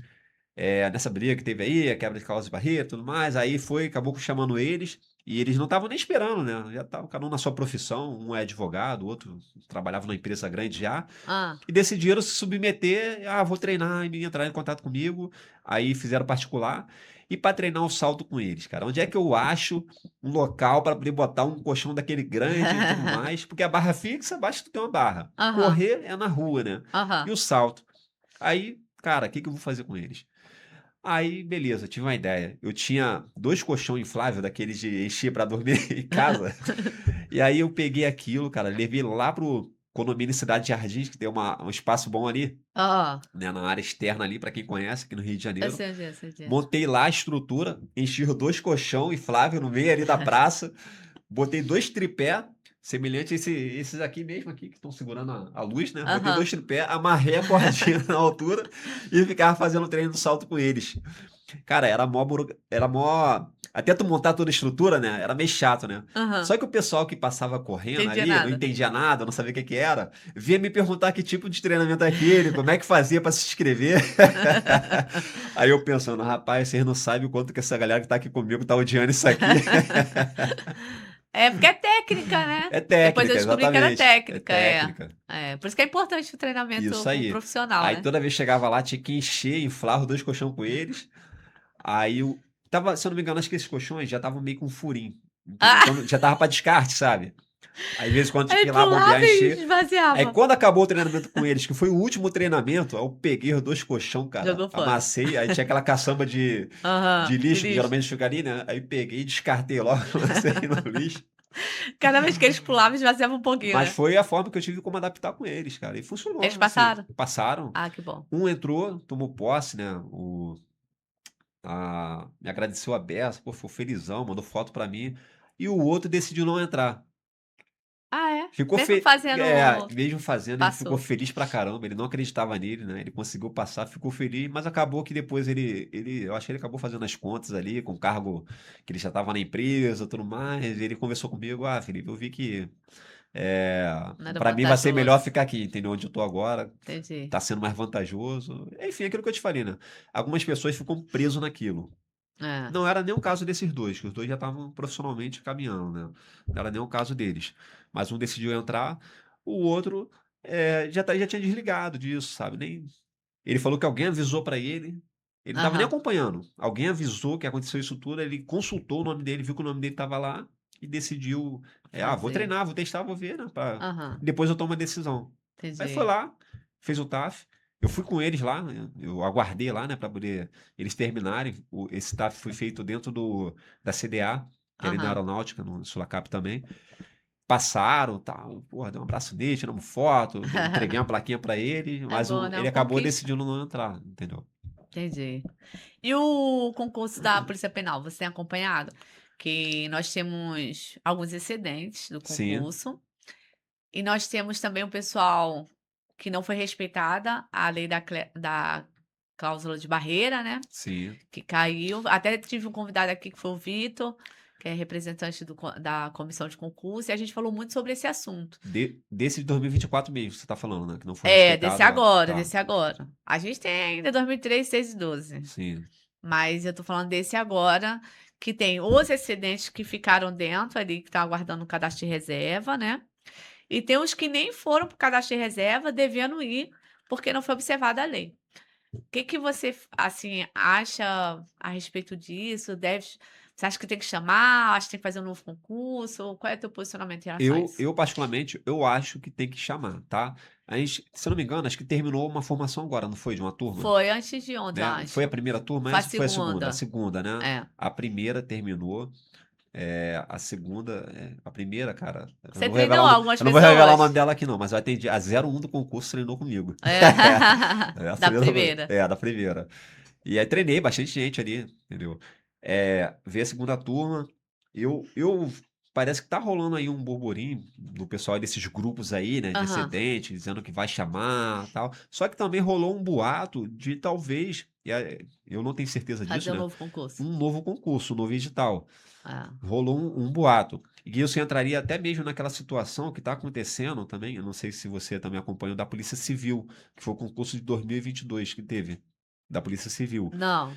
Nessa briga que teve aí, a quebra de causa de barreira e tudo mais, aí foi, acabou chamando eles, e eles não estavam nem esperando, né? Já estavam cada um na sua profissão, um é advogado, o outro trabalhava numa empresa grande já, Ah, e decidiram se submeter, vou treinar, e entrar em contato comigo, aí fizeram particular, e para treinar o salto com eles, cara, onde é que eu acho um local para poder botar um colchão daquele grande e tudo mais, porque a barra fixa, basta tu ter uma barra, aham, correr é na rua, né? E aham. o salto. Aí, cara, o que que eu vou fazer com eles? Aí, beleza, tive uma ideia. Eu tinha 2 colchão inflável daqueles de encher pra dormir em casa. E aí eu peguei aquilo, cara, levei lá pro condomínio Cidade Jardins, que tem um espaço bom ali, Ó, né, na área externa ali, pra quem conhece, aqui no Rio de eu Janeiro. sei onde é, sei onde é. Montei lá a estrutura, enchi os 2 colchão inflável no meio ali da praça, botei 2 tripé, semelhante a esses aqui mesmo aqui, que estão segurando a luz, né? Botei 2 Aham. tripé, amarrei a cordinha na altura e ficava fazendo treino do salto com eles. Cara, era mó. Até tu montar toda a estrutura, né? Era meio chato, né? Aham. Só que o pessoal que passava correndo Entendi ali, não nada. entendia nada, não sabia o que que era, vinha me perguntar que tipo de treinamento é aquele, como é que fazia pra se inscrever. Aí eu pensando, rapaz, vocês não sabem o quanto que essa galera que tá aqui comigo tá odiando isso aqui. É, porque é técnica, né? É Depois eu técnica, descobri que era exatamente. É técnica, é. técnica. É, por isso que é importante o Isso treinamento aí. profissional, Aí né? toda vez que chegava lá, tinha que encher, inflar os 2 colchão com eles. Aí eu tava, se eu não me engano, acho que esses colchões já estavam meio com furinho, entendeu? Ah, Então já tava para descarte, sabe? Aí de vez em quando tinha aí que ir lá bombear, pulava e encher. Aí esvaziava. quando acabou o treinamento com eles, que foi o último treinamento, aí eu peguei os 2 colchão, cara, Jogou fora. amassei, aí tinha aquela caçamba de Aham, de lixo que lixo. geralmente fica ali, né? Aí peguei, descartei logo, lancei no lixo. Cada vez que eles pulavam, esvaziava um pouquinho, Mas né? foi a forma que eu tive como adaptar com eles, cara. E Eles funcionou, assim, passaram? passaram. Ah, que bom. Um entrou, tomou posse, né? Me agradeceu a beça, pô, ficou felizão, mandou foto pra mim. E o outro decidiu não entrar. Ah, é? Ficou Mesmo fe fazendo mesmo fazendo, ele ficou passou. feliz pra caramba, ele não acreditava nele, né, ele conseguiu passar, ficou feliz, mas acabou que depois eu acho que ele acabou fazendo as contas ali, com o cargo que ele já estava na empresa, tudo mais, ele conversou comigo: "Ah, Felipe, eu vi que, eh, Não era pra mim vai ser melhor vantajoso. ficar aqui, entendeu, onde eu tô agora, Entendi. tá sendo mais vantajoso". Enfim, aquilo que eu te falei, né, algumas pessoas ficam preso naquilo. É. Não era nem o caso desses 2, que os 2 já estavam profissionalmente caminhando, né, não era nem o caso deles. Mas um decidiu entrar, o outro, já tinha desligado disso, sabe, nem ele falou que alguém avisou pra ele não estava nem Aham. acompanhando, alguém avisou que aconteceu isso tudo, ele consultou o nome dele, viu que o nome dele estava lá e decidiu, "Ah, vou Fazer. treinar, vou testar, vou ver, né, pra Aham. depois eu tomo a decisão". Aí foi Entendi. lá, fez o TAF, eu fui com eles lá, eu aguardei lá, né, pra poder eles terminarem, esse TAF foi feito dentro da CDA, que é ali na Aham. aeronáutica, no Sulacap também. Passaram, tal, porra, dei um abraço nele, tiramos foto, entreguei uma plaquinha pra ele, É mas bom, né, ele uma acabou conquista. decidindo não entrar, entendeu? Entendi. E o concurso da Polícia Penal, você tem acompanhado? Que nós temos alguns excedentes do Sim, concurso, e nós temos também o pessoal que não foi respeitada a lei da cláusula de barreira, né, sim. que caiu. Até tive um convidado aqui que foi o Vitor, que é representante da comissão de concurso, e a gente falou muito sobre esse assunto. Desse de 2024 mesmo, você tá falando, né? Que não foi É, respeitado lá. Tá, desse agora. A gente tem ainda 2003, 6 e 12. sim. Mas eu tô falando desse agora, que tem os excedentes que ficaram dentro ali, que estão aguardando o cadastro de reserva, né, e tem os que nem foram para o cadastro de reserva, devendo ir, porque não foi observada a lei. O que que você assim, acha a respeito disso? Você acha que tem que chamar? Acha que tem que fazer um novo concurso? Qual é o teu posicionamento em relação a isso? Eu particularmente, eu acho que tem que chamar, tá? A gente, se eu não me engano, acho que terminou uma formação agora, não foi? De uma turma, Foi antes de ontem, eu né? Foi a acho. primeira turma, Foi a essa foi a segunda? A segunda. segunda, né? É. A primeira terminou. A segunda, a primeira, cara, Você treinou algumas eu não vou revelar o nome pessoas? dela aqui não, mas eu atendi a 01 do concurso treinou comigo. É. Da primeira. Da primeira. E aí treinei bastante gente ali, entendeu? Veio a segunda turma, eu parece que tá rolando aí um burburinho do pessoal desses grupos aí, né, de Aham. excedente, dizendo que vai chamar, tal. Só que também rolou um boato de talvez, eu não tenho certeza Fazer disso, um né, novo concurso. um novo concurso, um novo edital. É. Rolou um boato. E isso entraria até mesmo naquela situação que está acontecendo também, eu não sei se você também acompanhou, da Polícia Civil, que foi o concurso de 2022 que teve, da Polícia Civil. Não.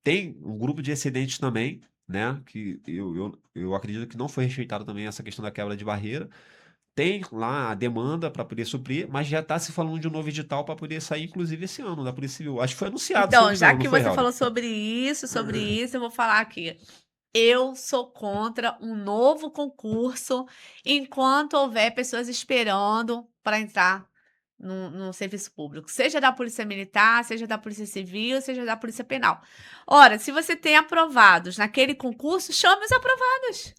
Tem um grupo de excedentes também, né, que eu acredito que não foi respeitado também essa questão da quebra de barreira. Tem lá a demanda para poder suprir, mas já está se falando de um novo edital para poder sair, inclusive, esse ano, da Polícia Civil. Acho que foi anunciado, se eu não Então, me já engano, não que foi, você Helder? falou sobre isso, eu vou falar aqui. Eu sou contra um novo concurso enquanto houver pessoas esperando para entrar no serviço público, seja da Polícia Militar, seja da Polícia Civil, seja da Polícia Penal. Ora, se você tem aprovados naquele concurso, chame os aprovados.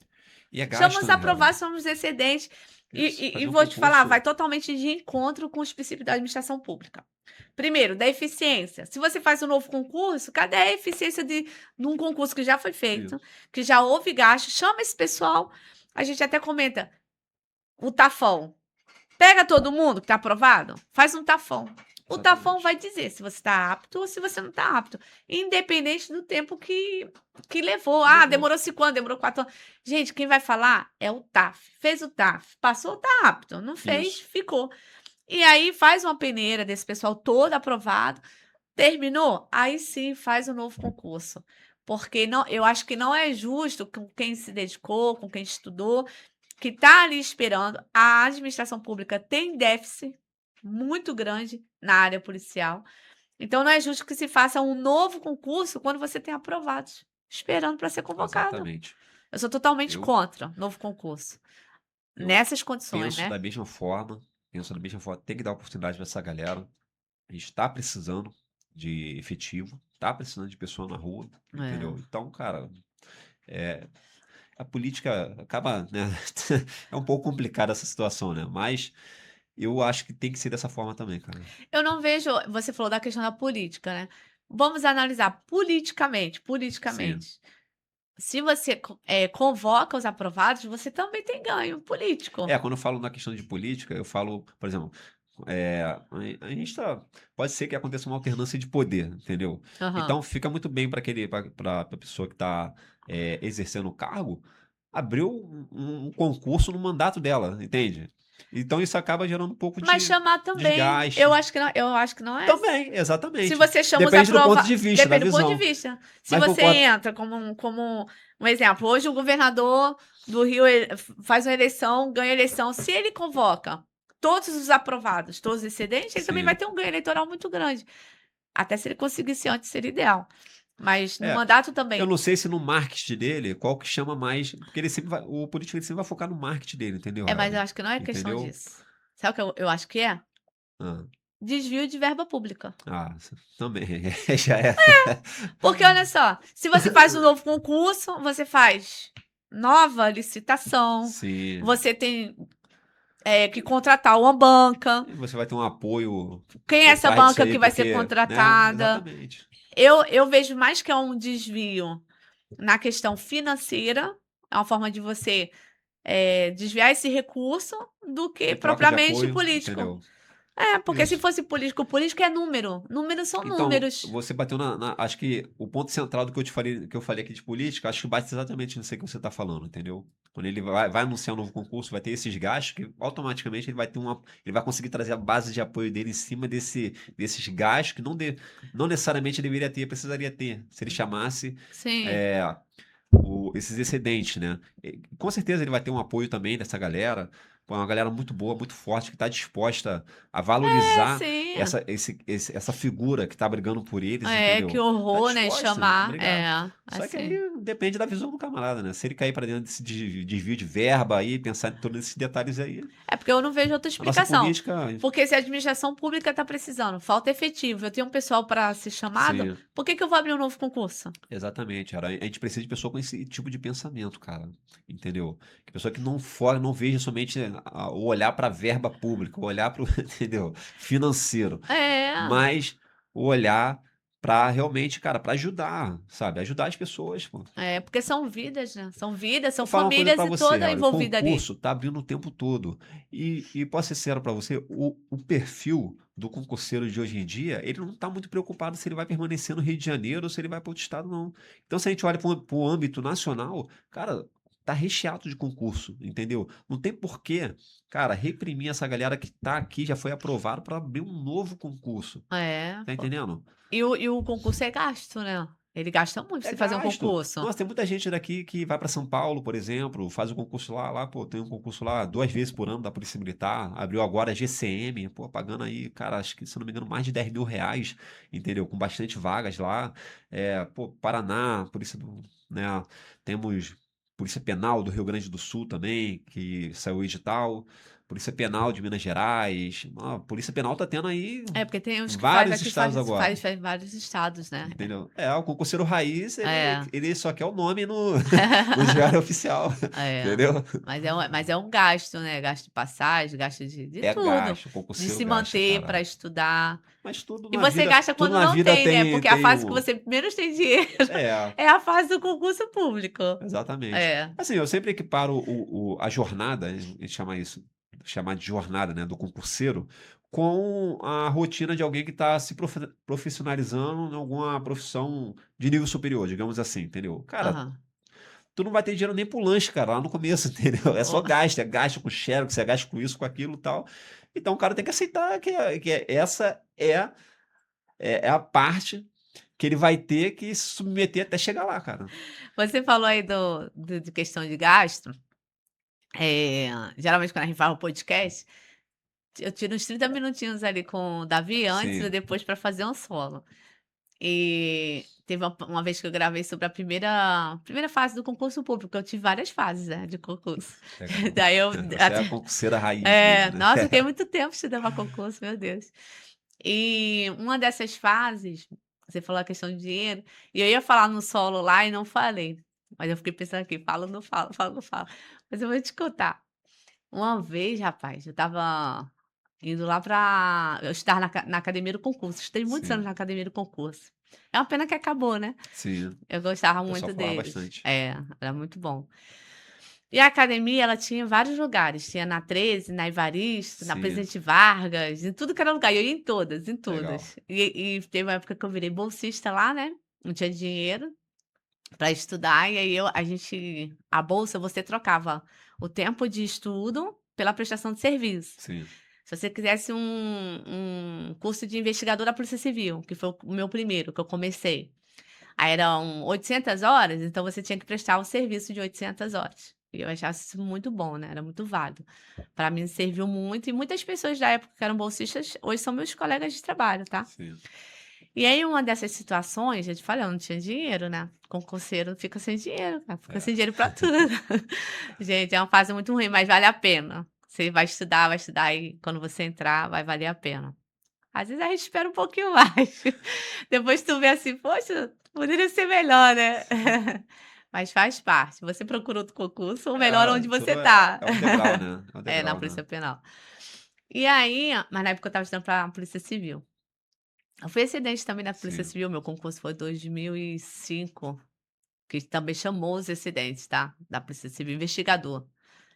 E é Chama gasto, os né, Helder? aprovados, são os excedentes. Isso, E fazer um vou te falar, concurso. vai totalmente de encontro com os princípios da administração pública. Primeiro, da eficiência. Se você faz um novo concurso, cadê a eficiência de um concurso que já foi feito, Isso. que já houve gasto? Chama esse pessoal. A gente até comenta o Tafão. Pega todo mundo que está aprovado, faz um Tafão. O Tafão Exatamente. vai dizer se você está apto ou se você não está apto, independente do tempo que levou. Que Ah, levou. demorou 5 anos, demorou 4 anos. Gente, quem vai falar é o TAF. Fez o TAF, passou, tá apto. Não fez, Isso. ficou. E aí faz uma peneira desse pessoal todo aprovado. Terminou? Aí sim faz um novo concurso. Porque não, eu acho que não é justo com quem se dedicou, com quem estudou, que está ali esperando. A administração pública tem déficit muito grande na área policial. Então não é justo que se faça um novo concurso quando você tem aprovados, esperando para ser convocado. Exatamente. Eu sou totalmente Eu, contra novo concurso. eu Nessas condições, penso né? da mesma forma. Penso da mesma forma. Tem que dar oportunidade para essa galera. A gente está precisando de efetivo. Tá precisando de pessoa na rua. É. Entendeu? Então, cara, é, a política acaba, né? É um pouco complicada essa situação, né? Mas eu acho que tem que ser dessa forma também, cara. Eu não vejo, você falou da questão da política, né? Vamos analisar politicamente, Sim. politicamente. se você convoca os aprovados, você também tem ganho político. Quando eu falo na questão de política, eu falo, por exemplo, a gente pode ser que aconteça uma alternância de poder, entendeu? Aham. Então fica muito bem para a pessoa que está exercendo o cargo, abrir um concurso no mandato dela, entende? Então isso acaba gerando um pouco Mas de chamar também, desgaste. eu acho que não é. Também, Se exatamente. você chama os Depende do ponto aprova de vista, da depende do ponto de visão. vista. Se Mas você concordo. entra como um exemplo, hoje o governador do Rio faz uma eleição, ganha a eleição, se ele convoca todos os aprovados, todos os excedentes, ele também vai Sim. ter um ganho eleitoral muito grande. Até se ele conseguisse antes, seria ideal. Mas no É, mandato eu também. não sei se no marketing dele, qual que chama mais, porque ele sempre vai, o político ele sempre vai focar no marketing dele, entendeu, É, mas eu Raul? acho que não é questão Entendeu? disso. Sabe o que eu acho que é? Ah, Desvio de verba pública. também, já é. Porque olha só, se você faz um novo concurso, você faz nova licitação, Sim. você tem que contratar uma banca. E você vai ter um apoio Quem é por essa trás disso banca aí, que vai ser porque, né? contratada? Exatamente. Eu vejo mais que é um desvio na questão financeira, é uma forma de você desviar esse recurso do que Em troca de propriamente apoio, político. entendeu? É, porque se Isso. fosse político, político é número. Números são Então, números. você bateu acho que o ponto central do que que eu falei aqui de política, acho que bate exatamente nisso aí que você está falando, entendeu? Quando ele vai anunciar um novo concurso, vai ter esses gastos que automaticamente ele vai ter ele vai conseguir trazer a base de apoio dele em cima desses gastos que não necessariamente deveria ter, precisaria ter, se ele chamasse Sim. é, esses excedentes, né? Com certeza ele vai ter um apoio também dessa galera, pô, é uma galera muito boa, muito forte, que está disposta a É, valorizar sim. essa figura que está brigando por eles, É, que entendeu? Tá horror, né, disposta a chamar. brigar. É, Só que assim. aí depende da visão do camarada, né? Se ele cair para dentro desse desvio de verba aí, pensar em todos esses detalhes aí, É porque eu não vejo outra a nossa explicação. política, Porque se a administração pública está precisando, falta efetivo, eu tenho um pessoal para ser chamado, sim. por que que eu vou abrir um novo concurso? Exatamente, cara. A gente precisa de pessoa com esse tipo de pensamento, cara. Entendeu? Que pessoa que não veja somente o olhar para a verba pública, o olhar para o, entendeu? Financeiro, É, mas o olhar para realmente, cara, para ajudar, sabe? Ajudar as pessoas, pô. porque são vidas, né? São vidas, são Vou falar uma coisa famílias para e você, toda olha, o envolvida ali. concurso tá abrindo o tempo todo. E posso ser sincero para você, o perfil do concurseiro de hoje em dia, ele não está muito preocupado se ele vai permanecer no Rio de Janeiro ou se ele vai para outro estado, não. Então, se a gente olha para o âmbito nacional, cara, tá recheado de concurso, entendeu? Não tem porquê, cara, reprimir essa galera que tá aqui, já foi aprovado para abrir um novo concurso. É, Tá pô. entendendo? E o concurso é gasto, né? Ele gasta muito pra É você fazer um gasto. concurso. Nossa, tem muita gente daqui que vai para São Paulo, por exemplo, faz o concurso lá, pô, tem um concurso lá 2 vezes por ano da Polícia Militar, abriu agora a GCM, pô, pagando aí, cara, acho que, se eu não me engano, mais de R$ 10.000, entendeu? Com bastante vagas lá. Pô, Paraná, Polícia do, né, temos Polícia Penal do Rio Grande do Sul também, que saiu o edital, Polícia Penal de Minas Gerais, a Polícia Penal tá tendo aí É, porque tem uns que faz vários aqui, estados agora. faz vários estados, né? Entendeu? O concurseiro raiz, ele, É, ele só quer o nome no diário oficial, é. entendeu? Mas é um gasto, né? Gasto de passagem, gasto de É tudo. gasto, o De concurseiro se gasta, manter cara. para estudar. Mas E você gasta tudo quando na não vida tem, né? tem, Porque a tem fase que um. você menos tem dinheiro É, é a fase do concurso público. exatamente. É. Assim, eu sempre equiparo a jornada, a gente chama isso, chamar de jornada, né, do concurseiro, com a rotina de alguém que está se profissionalizando em alguma profissão de nível superior, digamos assim, entendeu? Cara, Aham. tu não vai ter dinheiro nem pro lanche, cara, lá no começo, entendeu? É só Ó, gasto, é gasto com xerox, é gasto com isso, com aquilo e tal. Então o cara tem que aceitar essa é a parte que ele vai ter que se submeter até chegar lá, cara. você falou aí de questão de gasto. Geralmente quando a gente faz o podcast, eu tiro uns 30 minutinhos ali com o Davi antes e Sim, depois para fazer um solo. E teve uma vez que eu gravei sobre a primeira fase do concurso público, eu tive várias fases, né, de concurso. legal. Daí eu Você é até a concurseira raiz mesmo, né? nossa, eu fiquei muito tempo estudando pra concurso, meu Deus. E uma dessas fases, você falou a questão de dinheiro, e eu ia falar no solo lá e não falei, mas eu fiquei pensando aqui, falo, não falo, falo, não falo. Mas eu vou te contar. Uma vez, rapaz, eu estava indo lá para eu estudar na academia do concurso, estudei muitos anos Sim, na academia do concurso. É uma pena que acabou, né. Sim, Eu gostava o pessoal muito falava deles. bastante. É, era muito bom. E a academia, ela tinha em vários lugares, tinha na 13, na Evaristo, na Sim, Presidente Vargas, em tudo que era lugar, e eu ia em todas, em legal. todas. E teve uma época que eu virei bolsista lá, né, não tinha dinheiro para estudar, e aí a bolsa você trocava o tempo de estudo pela prestação de serviço. Sim, Se você quisesse um curso de investigador da Polícia Civil, que foi o meu primeiro, que eu comecei, aí eram 800 horas, então você tinha que prestar o serviço de 800 horas. E eu achava isso muito bom, né, era muito válido. Para mim serviu muito e muitas pessoas da época que eram bolsistas, hoje são meus colegas de trabalho, tá. sim. E aí uma dessas situações, eu te falei, eu não tinha dinheiro, né, concurseiro fica sem dinheiro, cara, fica É. sem dinheiro para tudo. Gente, é uma fase muito ruim, mas vale a pena. Você vai estudar e quando você entrar vai valer a pena. Às vezes a gente espera um pouquinho mais, depois tu vê assim: "Poxa, poderia ser melhor, né". Mas faz parte, você procura outro concurso ou melhora É, onde você tudo é tá. é um degrau, né, é um É, na degrau, né. Polícia Penal. E aí mas na época eu estava estudando pra Polícia Civil. Eu fui excedente também na Polícia Sim, Civil, meu concurso foi 2005, que também chamou os excedentes, tá, da Polícia Civil, investigador.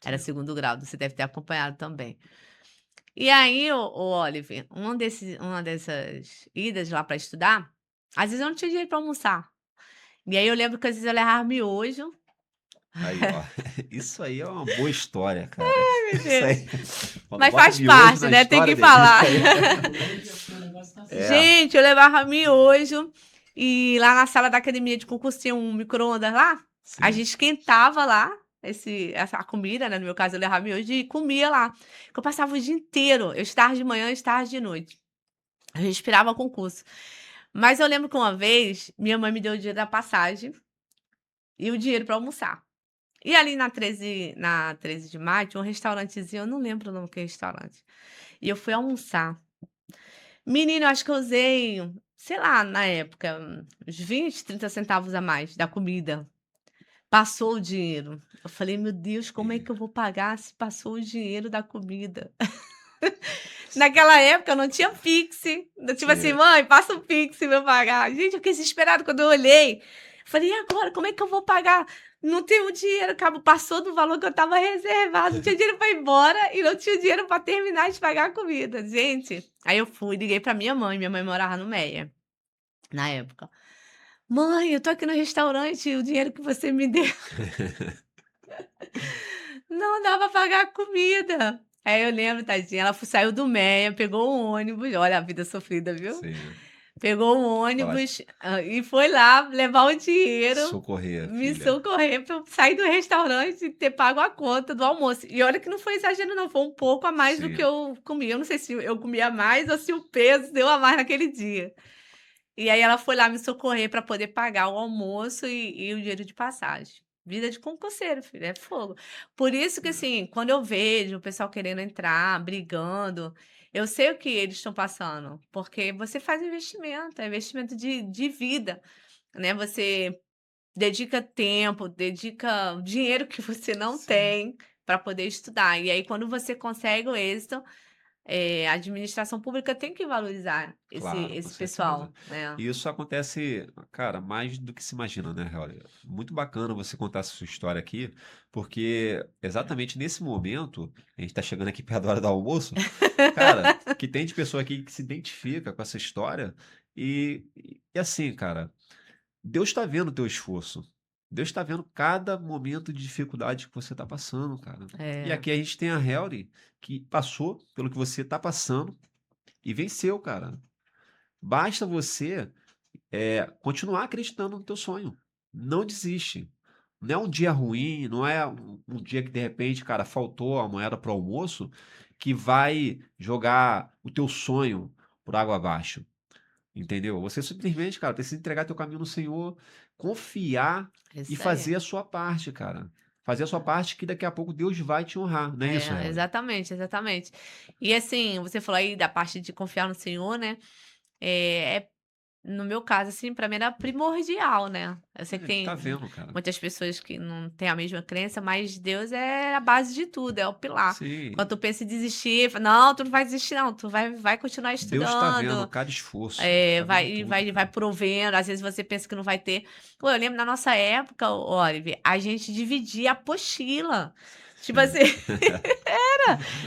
Era sim. segundo grau, você deve ter acompanhado também. E aí, o Oliver, uma dessas idas lá para estudar, às vezes eu não tinha dinheiro para almoçar. E aí eu lembro que às vezes eu levava miojo. Aí, ó, isso aí é uma boa história, cara. Ai, meu Isso Deus. aí, quando Mas bota faz miojo parte, na né, tem história, que nego, isso falar. aí é, Gente, eu levava miojo e lá na sala da academia de concurso tinha um micro-ondas lá, a sim, gente esquentava lá essa comida, né, no meu caso eu levava miojo e comia lá. Que eu passava o dia inteiro, eu estava de manhã, eu estava de noite. Eu respirava concurso. Mas eu lembro que uma vez, minha mãe me deu o dinheiro da passagem e o dinheiro para almoçar. E ali na 13 de maio tinha um restaurantezinho, eu não lembro o nome que restaurante. E eu fui almoçar. Menina, eu acho que eu usei, sei lá, na época, uns 20, 30 centavos a mais da comida. Passou o dinheiro. Eu falei: "Meu Deus, como é e que eu vou pagar se passou o dinheiro da comida?". Naquela época não tinha Pix, tipo assim: sim, "Mãe, passa o Pix pra eu pagar". Gente, eu fiquei desesperada quando eu olhei, falei: "E agora, como é que eu vou pagar? Não tenho dinheiro", acabou passou do valor que eu estava reservado, não tinha dinheiro para ir embora e não tinha dinheiro para terminar de pagar a comida. Gente, aí eu fui, liguei para minha mãe morava no Meia, na época. "Mãe, eu tô aqui no restaurante, o dinheiro que você me deu não dá pra pagar a comida". Aí eu lembro, tadinha, ela saiu do Meia, pegou um ônibus, olha a vida sofrida, viu? sim. Pegou um Foi lá ônibus, e foi lá levar o dinheiro, socorrer a me filha. socorrer para eu sair do restaurante e ter pago a conta do almoço. E olha que não foi exagero não, foi um pouco a mais do que Sim, eu comia. Eu não sei se eu comia mais ou se o peso deu a mais naquele dia. E aí ela foi lá me socorrer para poder pagar o almoço e o dinheiro de passagem. Vida de concurseiro, filho, é fogo. Por isso que, é, assim, quando eu vejo o pessoal querendo entrar, brigando, eu sei o que eles estão passando, porque você faz investimento, é investimento de vida, né, você dedica tempo, dedica dinheiro que você não sim. tem para poder estudar. E aí quando você consegue o êxito, a administração pública tem que valorizar esse Claro, com esse certeza. pessoal, né. E isso acontece, cara, mais do que se imagina, né, olha, muito bacana você contar essa sua história aqui, porque exatamente nesse momento, a gente tá chegando aqui perto da hora do almoço, cara, que tem de pessoa aqui que se identifica com essa história e assim, cara, Deus tá vendo o teu esforço. Deus tá vendo cada momento de dificuldade que você tá passando, cara. E É, aqui a gente tem a Helry, que passou pelo que você tá passando e venceu, cara. Basta você, continuar acreditando no teu sonho. Não desiste. Não é um dia ruim, não é um dia que de repente, cara, faltou a moeda para o almoço, que vai jogar o teu sonho por água abaixo, entendeu? Você simplesmente, cara, precisa entregar teu caminho no Senhor, confiar é e isso aí. fazer a sua parte, cara. Fazer a sua parte que daqui a pouco Deus vai te honrar, não é isso, É, Helena? exatamente, exatamente. E assim, você falou aí da parte de confiar no Senhor, né, é no meu caso, assim, pra mim era primordial, né. Eu sei que Tá tem vendo, cara? muitas pessoas que não têm a mesma crença, mas Deus é a base de tudo, é o pilar. Quando Sim, tu pensa em desistir, fala: "Não, tu não vai desistir não, tu vai continuar Deus tá vendo estudando". cada esforço, tá vendo tudo, Vai cara. provendo, às vezes você pensa que não vai ter. Pô, eu lembro na nossa época, Olive, a gente dividia a apostila. Tipo Sim. assim,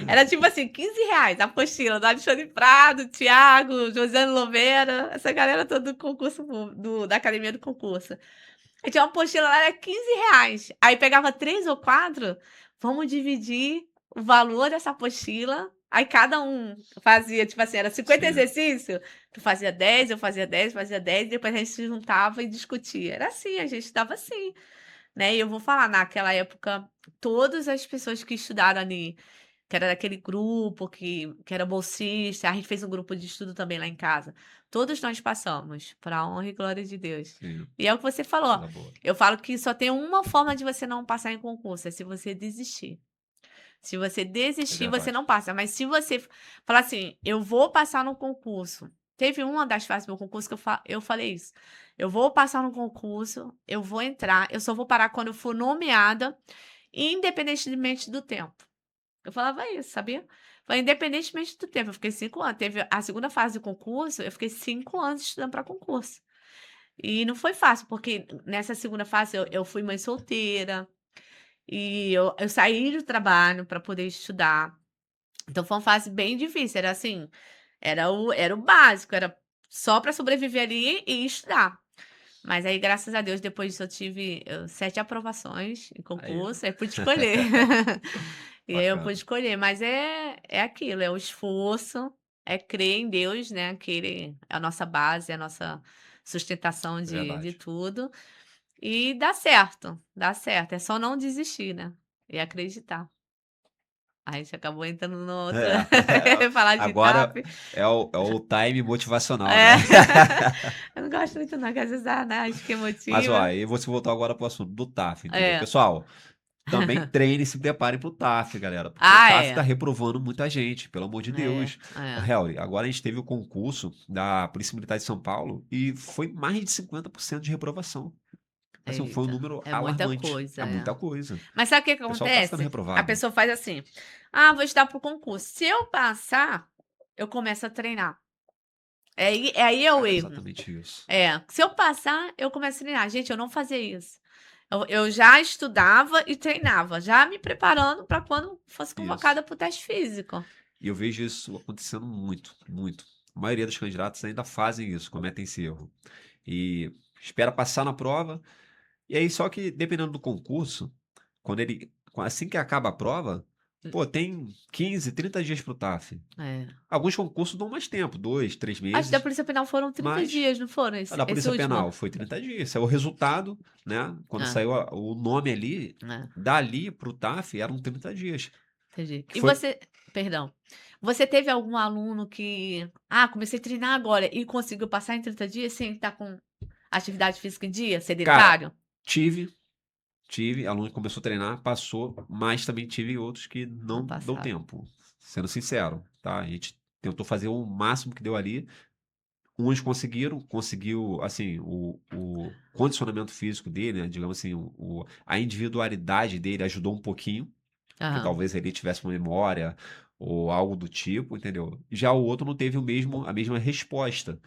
era tipo assim, R$ 15 a apostila do Alexandre Prado, Thiago, Josiane Louveira, essa galera toda do concurso da academia do concurso. Aí tinha uma apostila lá, era R$ 15. Aí pegava 3 ou 4, vamos dividir o valor dessa apostila, aí cada um fazia, tipo assim, era 50 Sim, exercícios, tu fazia 10, eu fazia 10, fazia 10, depois a gente se juntava e discutia. Era assim, a gente estava assim, né. E eu vou falar, naquela época, todas as pessoas que estudaram ali, que era daquele grupo que era bolsista, a gente fez um grupo de estudo também lá em casa. Todos nós passamos, para a honra e glória de Deus. sim, E é o que você falou, coisa boa. eu falo que só tem uma forma de você não passar em concurso, é se você desistir. Se você É desistir, você verdade. não passa, mas se você falar assim: "Eu vou passar no concurso", teve uma das fases do meu concurso que eu falei isso: "Eu vou passar no concurso, eu vou entrar, eu só vou parar quando eu for nomeada, independentemente do tempo". Eu falava isso, sabia? Falei: "Independentemente do tempo", eu fiquei 5 anos. Teve a segunda fase do concurso, eu fiquei 5 anos estudando para concurso. E não foi fácil, porque nessa segunda fase eu fui mãe solteira, e eu saí do trabalho para poder estudar. Então foi uma fase bem difícil, era assim, era o básico, era só para sobreviver ali e estudar. Mas aí, graças a Deus, depois disso eu tive, 7 aprovações em Aí, ó. concurso, aí pude escolher. E aí eu pude Bacana, escolher, mas é aquilo, é o esforço, é crer em Deus, né, que Ele é a nossa base, é a nossa sustentação é de verdade. tudo, e dá certo, é só não desistir, né, e acreditar. A gente acabou entrando no outro É, falar de agora TAP. é o time motivacional, né. É. Eu não gosto muito não, que às vezes dá, né, acho que Mas, ó, emotiva. e você voltou agora para o assunto do TAF, entendeu. É. Pessoal, também treine e se preparem para o TAF, galera, porque o Ah, TAF tá é. reprovando muita gente, pelo amor de É, Deus. é. Helry, agora a gente teve o concurso da Polícia Militar de São Paulo e foi mais de 50% de reprovação. Assim, foi um Eita, número é muita alarmante. coisa, É é. muita coisa. Mas sabe o que que O pessoal tá ficando acontece? A reprovado. pessoa faz assim: "Ah, vou estudar para o concurso". Se eu passar, eu começo a treinar. É aí é o Cara, é erro. exatamente isso. É, se eu passar, eu começo a treinar. Gente, eu não fazia isso. Eu já estudava e treinava, já me preparando para quando fosse Isso. convocada para o teste físico. E eu vejo isso acontecendo muito, muito. A maioria dos candidatos ainda fazem isso, cometem esse erro. E espera passar na prova. E aí, só que dependendo do concurso, assim que acaba a prova, pô, tem 15, 30 dias para o TAF. É. Alguns concursos dão mais tempo, 2, 3 Acho que da meses, Polícia Penal foram 30 mas dias, não foram a esse da esse Polícia último? Penal foi 30 dias. Saiu o resultado, né? Quando É, saiu o nome ali, é, dali para o TAF eram 30 dias. entendi. Que E foi, você perdão, você teve algum aluno que: "Ah, comecei a treinar agora", e conseguiu passar em 30 dias sem estar com atividade física em dia, cara, sedentário? tive, tive, aluno que começou a treinar, passou, mas também tive outros que Não não deu passaram. tempo, sendo sincero, tá? A gente tentou fazer o máximo que deu ali. Uns conseguiu, assim, o condicionamento físico dele, né, digamos assim, a individualidade dele ajudou um pouquinho, porque Aham. talvez ele tivesse uma memória ou algo do tipo, entendeu? Já o outro não teve a mesma resposta.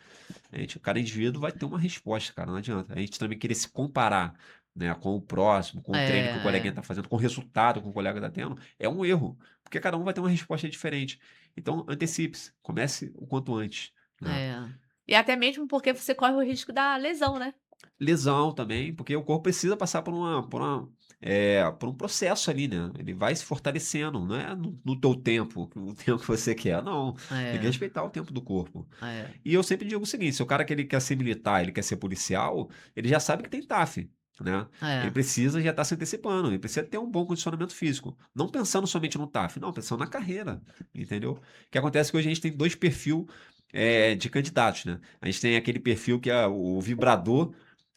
Cada indivíduo vai ter uma resposta, cara, não adianta. A gente também querer se comparar, né, com o próximo, com o treino que o É, coleguinha é, está fazendo, com o resultado que o colega está tendo, é um erro, porque cada um vai ter uma resposta diferente. Então, antecipe-se, comece o quanto antes, né? é. E até mesmo porque você corre o risco da lesão, né? Lesão também, porque o corpo precisa passar por um processo ali, né? Ele vai se fortalecendo, não é no teu tempo, o tempo que você quer, não. Tem que É, respeitar o tempo do corpo. é, E eu sempre digo o seguinte: se o cara que ele quer ser militar, ele quer ser policial, ele já sabe que tem TAF, né? Ele é, precisa já estar se antecipando, ele precisa ter um bom condicionamento físico. Não pensando somente no TAF, não, pensando na carreira, entendeu? O que acontece é que hoje a gente tem dois perfis de candidatos, né? A gente tem aquele perfil que é o vibrador,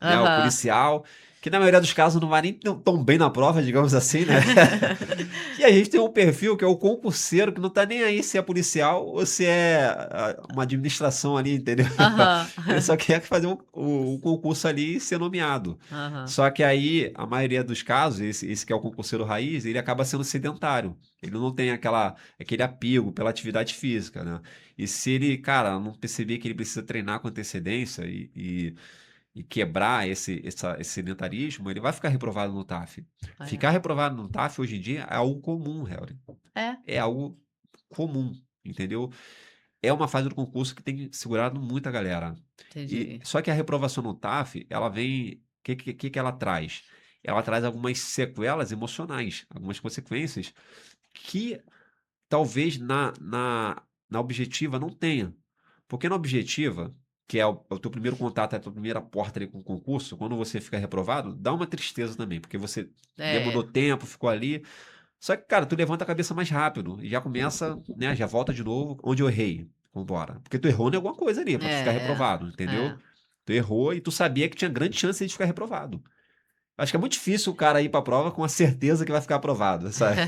né? O Aham. policial, que na maioria dos casos não vai nem tão bem na prova, digamos assim, né? E a gente tem um perfil que é o concurseiro, que não tá nem aí se é policial ou se é uma administração ali, entendeu? Aham. Ele só quer fazer o concurso ali e ser nomeado. Aham. Só que aí, a maioria dos casos, esse que é o concurseiro raiz, ele acaba sendo sedentário. Ele não tem aquele apego pela atividade física, né? E se ele, cara, não perceber que ele precisa treinar com antecedência e quebrar esse sedentarismo, ele vai ficar reprovado no TAF. É. Ficar reprovado no TAF hoje em dia é algo comum, Helder. É, É algo comum, entendeu? É uma fase do concurso que tem segurado muita galera. entendi. Só que a reprovação no TAF, ela vem. O que ela traz? Ela traz algumas sequelas emocionais, algumas consequências que talvez na objetiva não tenha. Porque na objetiva, que é o teu primeiro contato, é a tua primeira porta ali com o concurso, quando você fica reprovado, dá uma tristeza também, porque você demandou É, tempo, ficou ali. Só que, cara, tu levanta a cabeça mais rápido e já começa, né? Já volta de novo onde eu errei. Vambora. Porque tu errou em alguma coisa ali pra tu ficar é, reprovado, é, entendeu? é. Tu errou e tu sabia que tinha grande chance de ficar reprovado. Acho que é muito difícil o cara ir pra prova com a certeza que vai ficar aprovado, sabe?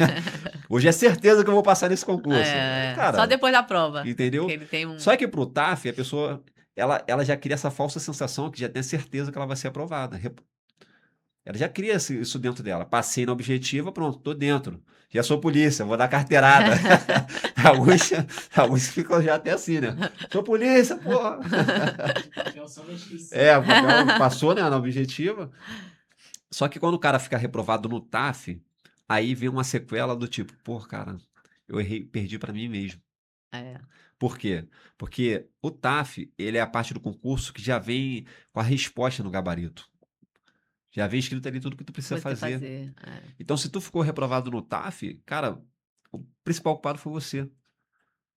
Hoje é certeza que eu vou passar nesse concurso. Aí, Só cara, depois da prova, que entendeu? ele tem um Só que pro TAF, a pessoa, ela já cria essa falsa sensação que já tem certeza que ela vai ser aprovada. Ela já cria isso dentro dela. Passei na objetiva, pronto, tô dentro. Já sou polícia, vou dar carteirada. Alguns, alguns ficam já até assim, né? Sou polícia, porra. Papel só vai esquecer. É, o papel passou, né, na objetiva. Só que quando o cara fica reprovado no TAF, aí vem uma sequela do tipo, pô, cara, eu errei, perdi pra mim mesmo. É, Por quê? Porque o TAF, ele é a parte do concurso que já vem com a resposta no gabarito. Já vem escrito ali tudo que tu precisa você fazer. fazer. Então, se tu ficou reprovado no TAF, cara, o principal culpado foi você.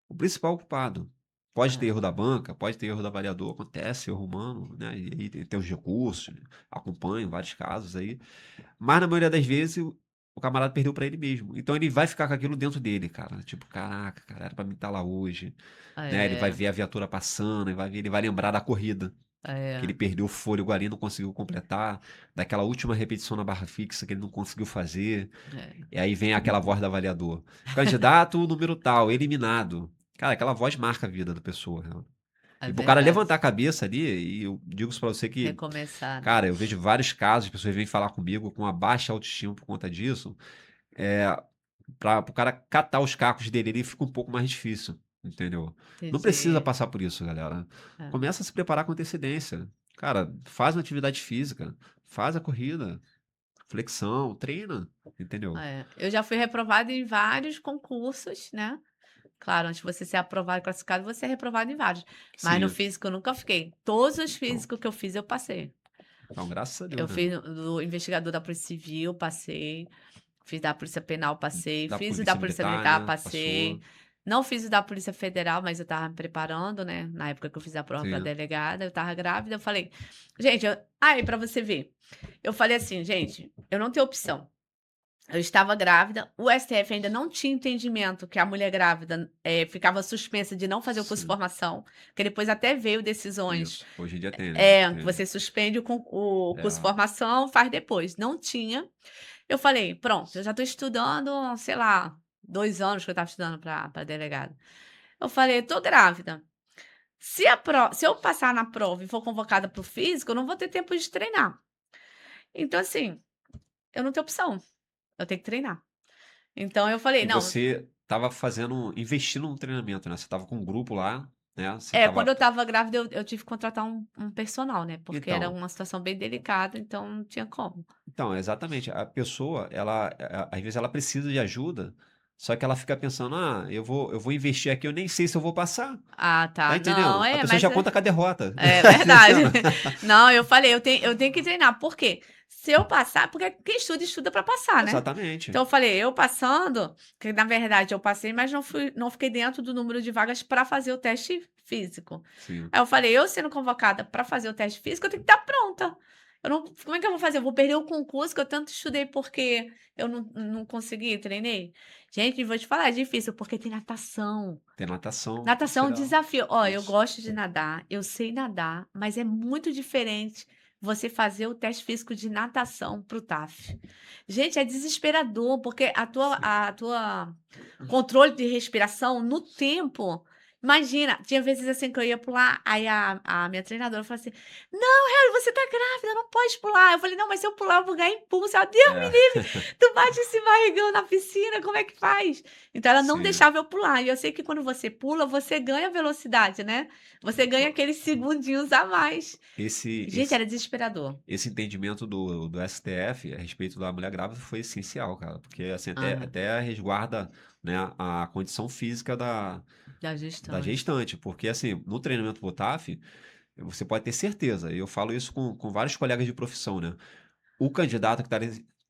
O principal culpado. Pode ter É, erro da banca, pode ter erro do avaliador, acontece, erro humano, né? E aí tem os recursos, acompanho vários casos aí. Mas na maioria das vezes o camarada perdeu pra ele mesmo. Então ele vai ficar com aquilo dentro dele, cara. Tipo, caraca, cara, era pra mim estar lá hoje, né? Ele vai é, ver a viatura passando, ele vai lembrar da corrida. Que ele é, perdeu o fôlego ali, não conseguiu completar, daquela última repetição na barra fixa que ele não conseguiu fazer. é, E aí vem aquela voz do avaliador. Candidato número tal, eliminado. Cara, aquela voz marca a vida da pessoa. Né? é E pro cara verdade. levantar a cabeça ali, e eu digo isso pra você que, Recomeçar, né? cara, eu vejo vários casos, as pessoas vêm falar comigo com uma baixa autoestima por conta disso. É, pro cara catar os cacos dele, ele fica um pouco mais difícil, entendeu? Não precisa Entendi. passar por isso, galera. É, Começa a se preparar com antecedência. Cara, faz uma atividade física, faz a corrida, flexão, treina, entendeu? Eu já fui reprovada em vários concursos, né? Claro, antes de você ser aprovado e classificado, você é reprovado em vários. Mas no Sim. físico eu nunca fiquei. Todos os Então, físicos que eu fiz, eu passei. então, graças a Eu Deus, né? fiz do investigador da Polícia Civil, passei. Fiz da Polícia Penal, passei. Da Fiz o da polícia Polícia militar, Militar, né? passei. Passou. Não fiz o da Polícia Federal, mas eu estava me preparando, né? Na época que eu fiz a prova para Sim. delegada, eu estava grávida. Eu falei, gente, aí para você ver. Eu falei assim, gente, eu não tenho opção. Eu estava grávida, o STF ainda não tinha entendimento que a mulher grávida ficava suspensa de não fazer o curso de Sim. formação, que depois até veio decisões Isso. Hoje em dia tem, né? que Tem. você suspende o curso de É. formação, faz depois. Não tinha. Eu falei, pronto, eu já estou estudando, sei lá, 2 anos que eu estava estudando para delegado. Eu falei, estou grávida. Se eu passar na prova e for convocada para o físico, eu não vou ter tempo de treinar. Então, assim, eu não tenho opção. Eu tenho que treinar. Então eu falei, E não. você estava investindo no treinamento, né? Você estava com um grupo lá, né? Você Quando estava. eu estava grávida, eu tive que contratar um personal, né? Porque era Então, uma situação bem delicada, então não tinha como. então, exatamente. A pessoa, às vezes ela precisa de ajuda, só que ela fica pensando, eu vou investir aqui, eu nem sei se eu vou passar. Ah, Tá tá. Não, entendendo? A pessoa mas já conta com a derrota. é Tá verdade. entendendo? Não, eu falei, eu tenho que treinar. Por quê? Se eu passar, porque quem estuda, estuda para passar, né? Exatamente. Então eu falei, eu passando, que na verdade eu passei, mas não fiquei dentro do número de vagas para fazer o teste físico. Sim. Aí eu falei, eu sendo convocada para fazer o teste físico, eu tenho que estar pronta. Eu não, como é que eu vou fazer? Eu vou perder o concurso que eu tanto estudei porque eu não consegui, treinei? Gente, vou te falar, é difícil, porque tem natação. Tem natação, isso Natação é é um legal. desafio. Ó, eu Isso. gosto de nadar, eu sei nadar, mas é muito diferente você fazer o teste físico de natação para o TAF. Gente, é desesperador, porque Sim. a tua controle de respiração no tempo, imagina, tinha vezes assim que eu ia pular, aí a minha treinadora falou assim: "Não, Harry, você tá grávida, não pode pular". Eu falei: "Não, mas se eu pular eu vou ganhar impulso". Ela: "Deus me É. livre, tu bate esse barrigão na piscina, como é que faz?". Então ela não Sim. deixava eu pular, e eu sei que quando você pula, você ganha velocidade, né, você ganha aqueles segundinhos a mais. Esse Gente, esse era desesperador. esse entendimento do STF a respeito da mulher grávida foi essencial, cara, porque, assim, até Aham, até resguarda, né, a condição física da da gestante. gestante, porque, assim, no treinamento pro TAF, você pode ter certeza, e eu falo isso com vários colegas de profissão, né, o candidato que está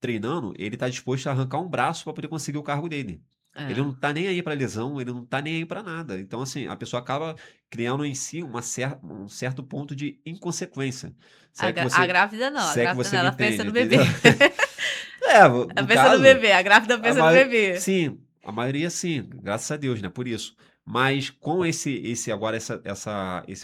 treinando, ele está disposto a arrancar um braço para poder conseguir o cargo dele. Ele É. não está nem aí para lesão, ele não está nem aí para nada. Então, assim, a pessoa acaba criando em si um certo ponto de inconsequência. Se é que A você, grávida não, a se é que grávida você não, me ela pensa entende, no bebê. entendeu? É, Ela no pensa no caso, bebê, a grávida a pensa no mai bebê. sim, a maioria sim, graças a Deus, né, por isso. Mas com esse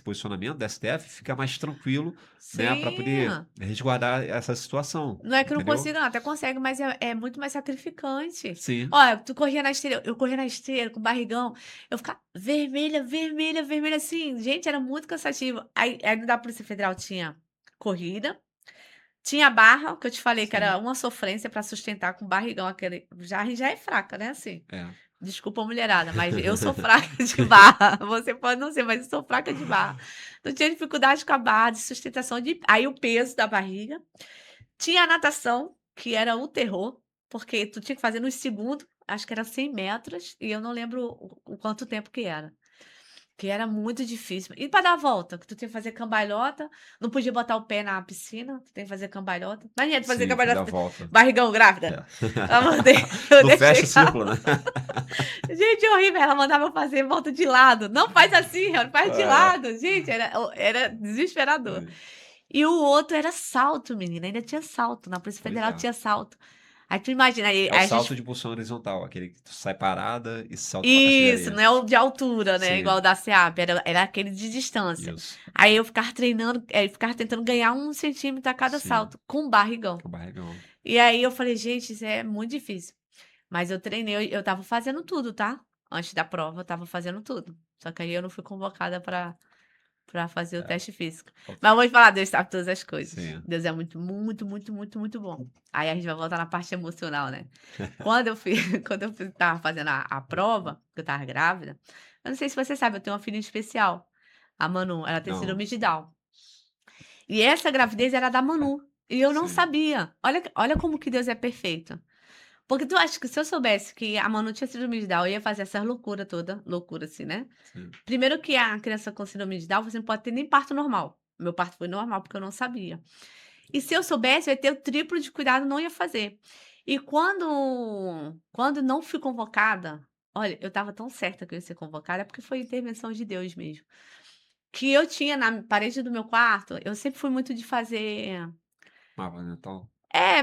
posicionamento da STF, fica mais tranquilo, né, para poder Sim, resguardar essa situação, não é que eu não entendeu? consigo não, até consegue, mas é muito mais sacrificante. Sim, Olha, tu corria na esteira, eu corria na esteira com barrigão, eu ficava vermelha, vermelha, vermelha, assim, gente, era muito cansativo. Aí no da Polícia Federal tinha corrida, tinha barra, que eu te falei que sim, era uma sofrência para sustentar com barrigão, aquele já é fraca, né, assim. é. Desculpa a mulherada, mas eu sou fraca de barra. Você pode não ser, mas eu sou fraca de barra. Não tinha dificuldade com a barra de sustentação de aí o peso da barriga. Tinha a natação, que era o terror, porque tu tinha que fazer nos segundos, acho que era 100 metros, e eu não lembro o quanto tempo que era. Que era muito difícil. E para dar a volta, que tu tinha que fazer cambalhota, não podia botar o pé na piscina, tu tem que fazer cambalhota. Imagina tu fazer Sim, fazer a cambalhota, volta. barrigão grávida. É. Eu mandei eu Não deixei fecha o círculo, né? gente, horrível, ela mandava eu fazer volta de lado. Não faz assim, Real, faz de É. lado. Gente, era desesperador. Sim. E o outro era salto, menina, ainda tinha salto, na Polícia Pois Federal é. tinha salto. Aí tu imagina, aí É o a salto gente de impulsão horizontal, aquele que tu sai parada e salta pra caixa de isso, areia. não é o de altura, né, igual Sim, o da SEAP, era aquele de distância. isso. Aí eu ficava treinando, ficava tentando ganhar 1 centímetro a cada Sim, salto, com barrigão. com o barrigão. E aí eu falei: "Gente, isso é muito difícil". Mas eu treinei, eu estava fazendo tudo, tá. Antes da prova eu estava fazendo tudo. Só que aí eu não fui convocada para fazer o É, teste físico. falta- Mas vou te falar, Deus sabe todas as coisas. sim. Deus é muito, muito, muito, muito, muito bom. Aí a gente vai voltar na parte emocional, né. Quando eu fui quando eu estava fazendo a prova, que eu estava grávida, eu não sei se você sabe, eu tenho uma filha especial, a Manu, ela tem Não, síndrome de Down. E essa gravidez era da Manu, e eu não sim, sabia. Olha como que Deus é perfeito. Porque tu acha que se eu soubesse que a Manu tinha síndrome de Down, eu ia fazer essas loucura toda, loucura assim, né. sim, Primeiro que a criança com síndrome de Down, você não pode ter nem parto normal. Meu parto foi normal, porque eu não sabia. E se eu soubesse, eu ia ter o triplo de cuidado, não ia fazer. E quando não fui convocada, olha, eu estava tão certa que eu ia ser convocada, porque foi intervenção de Deus mesmo. Que eu tinha na parede do meu quarto, eu sempre fui muito de fazer mapa mental.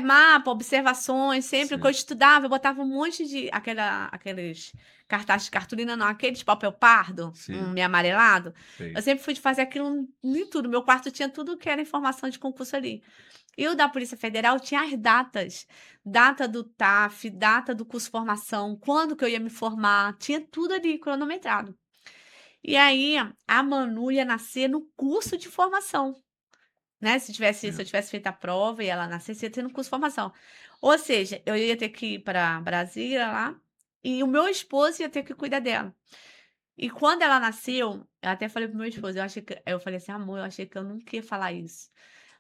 mapa, observações, sempre que eu Sim, estudava, eu botava um monte de aqueles cartazes de cartolina não, aqueles papel pardo, sim, meio amarelado, eu sei. sempre fui de fazer aquilo em tudo, meu quarto tinha tudo que era informação de concurso ali. E o da Polícia Federal tinha as datas, data do TAF, data do curso de formação, quando que eu ia me formar, tinha tudo ali cronometrado. E aí, a Manu ia nascer no curso de formação. Né, se eu Sim, tivesse feito a prova e ela nascesse, ia ter no curso de formação. Ou seja, eu ia ter que ir para Brasília lá, e o meu esposo ia ter que cuidar dela. E quando ela nasceu, eu até falei para o meu esposo, eu falei assim: "Amor, eu achei que eu nunca ia falar isso".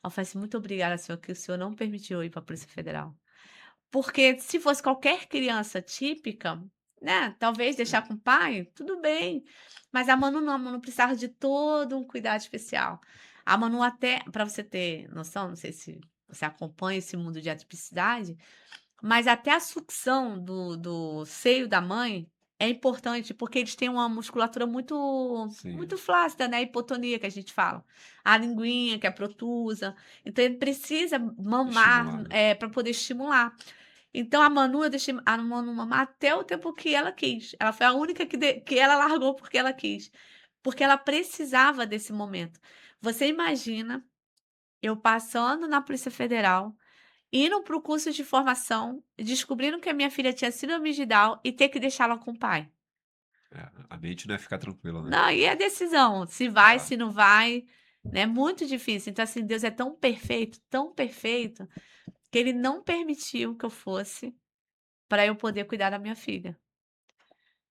Eu falei assim: "Muito obrigada, senhor, que o senhor não permitiu eu ir para a Polícia Federal". Porque se fosse qualquer criança típica, né, talvez sim, deixar com o pai, tudo bem, mas a Manu precisava de todo um cuidado especial. A Manu até para você ter noção, não sei se você acompanha esse mundo de atipicidade, mas até a sucção do seio da mãe é importante, porque eles têm uma musculatura muito sim. flácida, né, hipotonia que a gente fala. A linguinha que é protusa, então ele precisa mamar, Estimular, né? para poder estimular. Então a Manu, eu deixei a Manu mamar até o tempo que ela quis. Ela foi a única que ela largou porque ela quis, porque ela precisava desse momento. Você imagina eu passando na Polícia Federal, indo para o curso de formação, descobrindo que a minha filha tinha síndrome de Down e ter que deixá-la com o pai. A mente não é ficar tranquila, né? Não, e a decisão, se vai, É. se não vai, né, é muito difícil. Então, assim, Deus é tão perfeito, que ele não permitiu que eu fosse para eu poder cuidar da minha filha.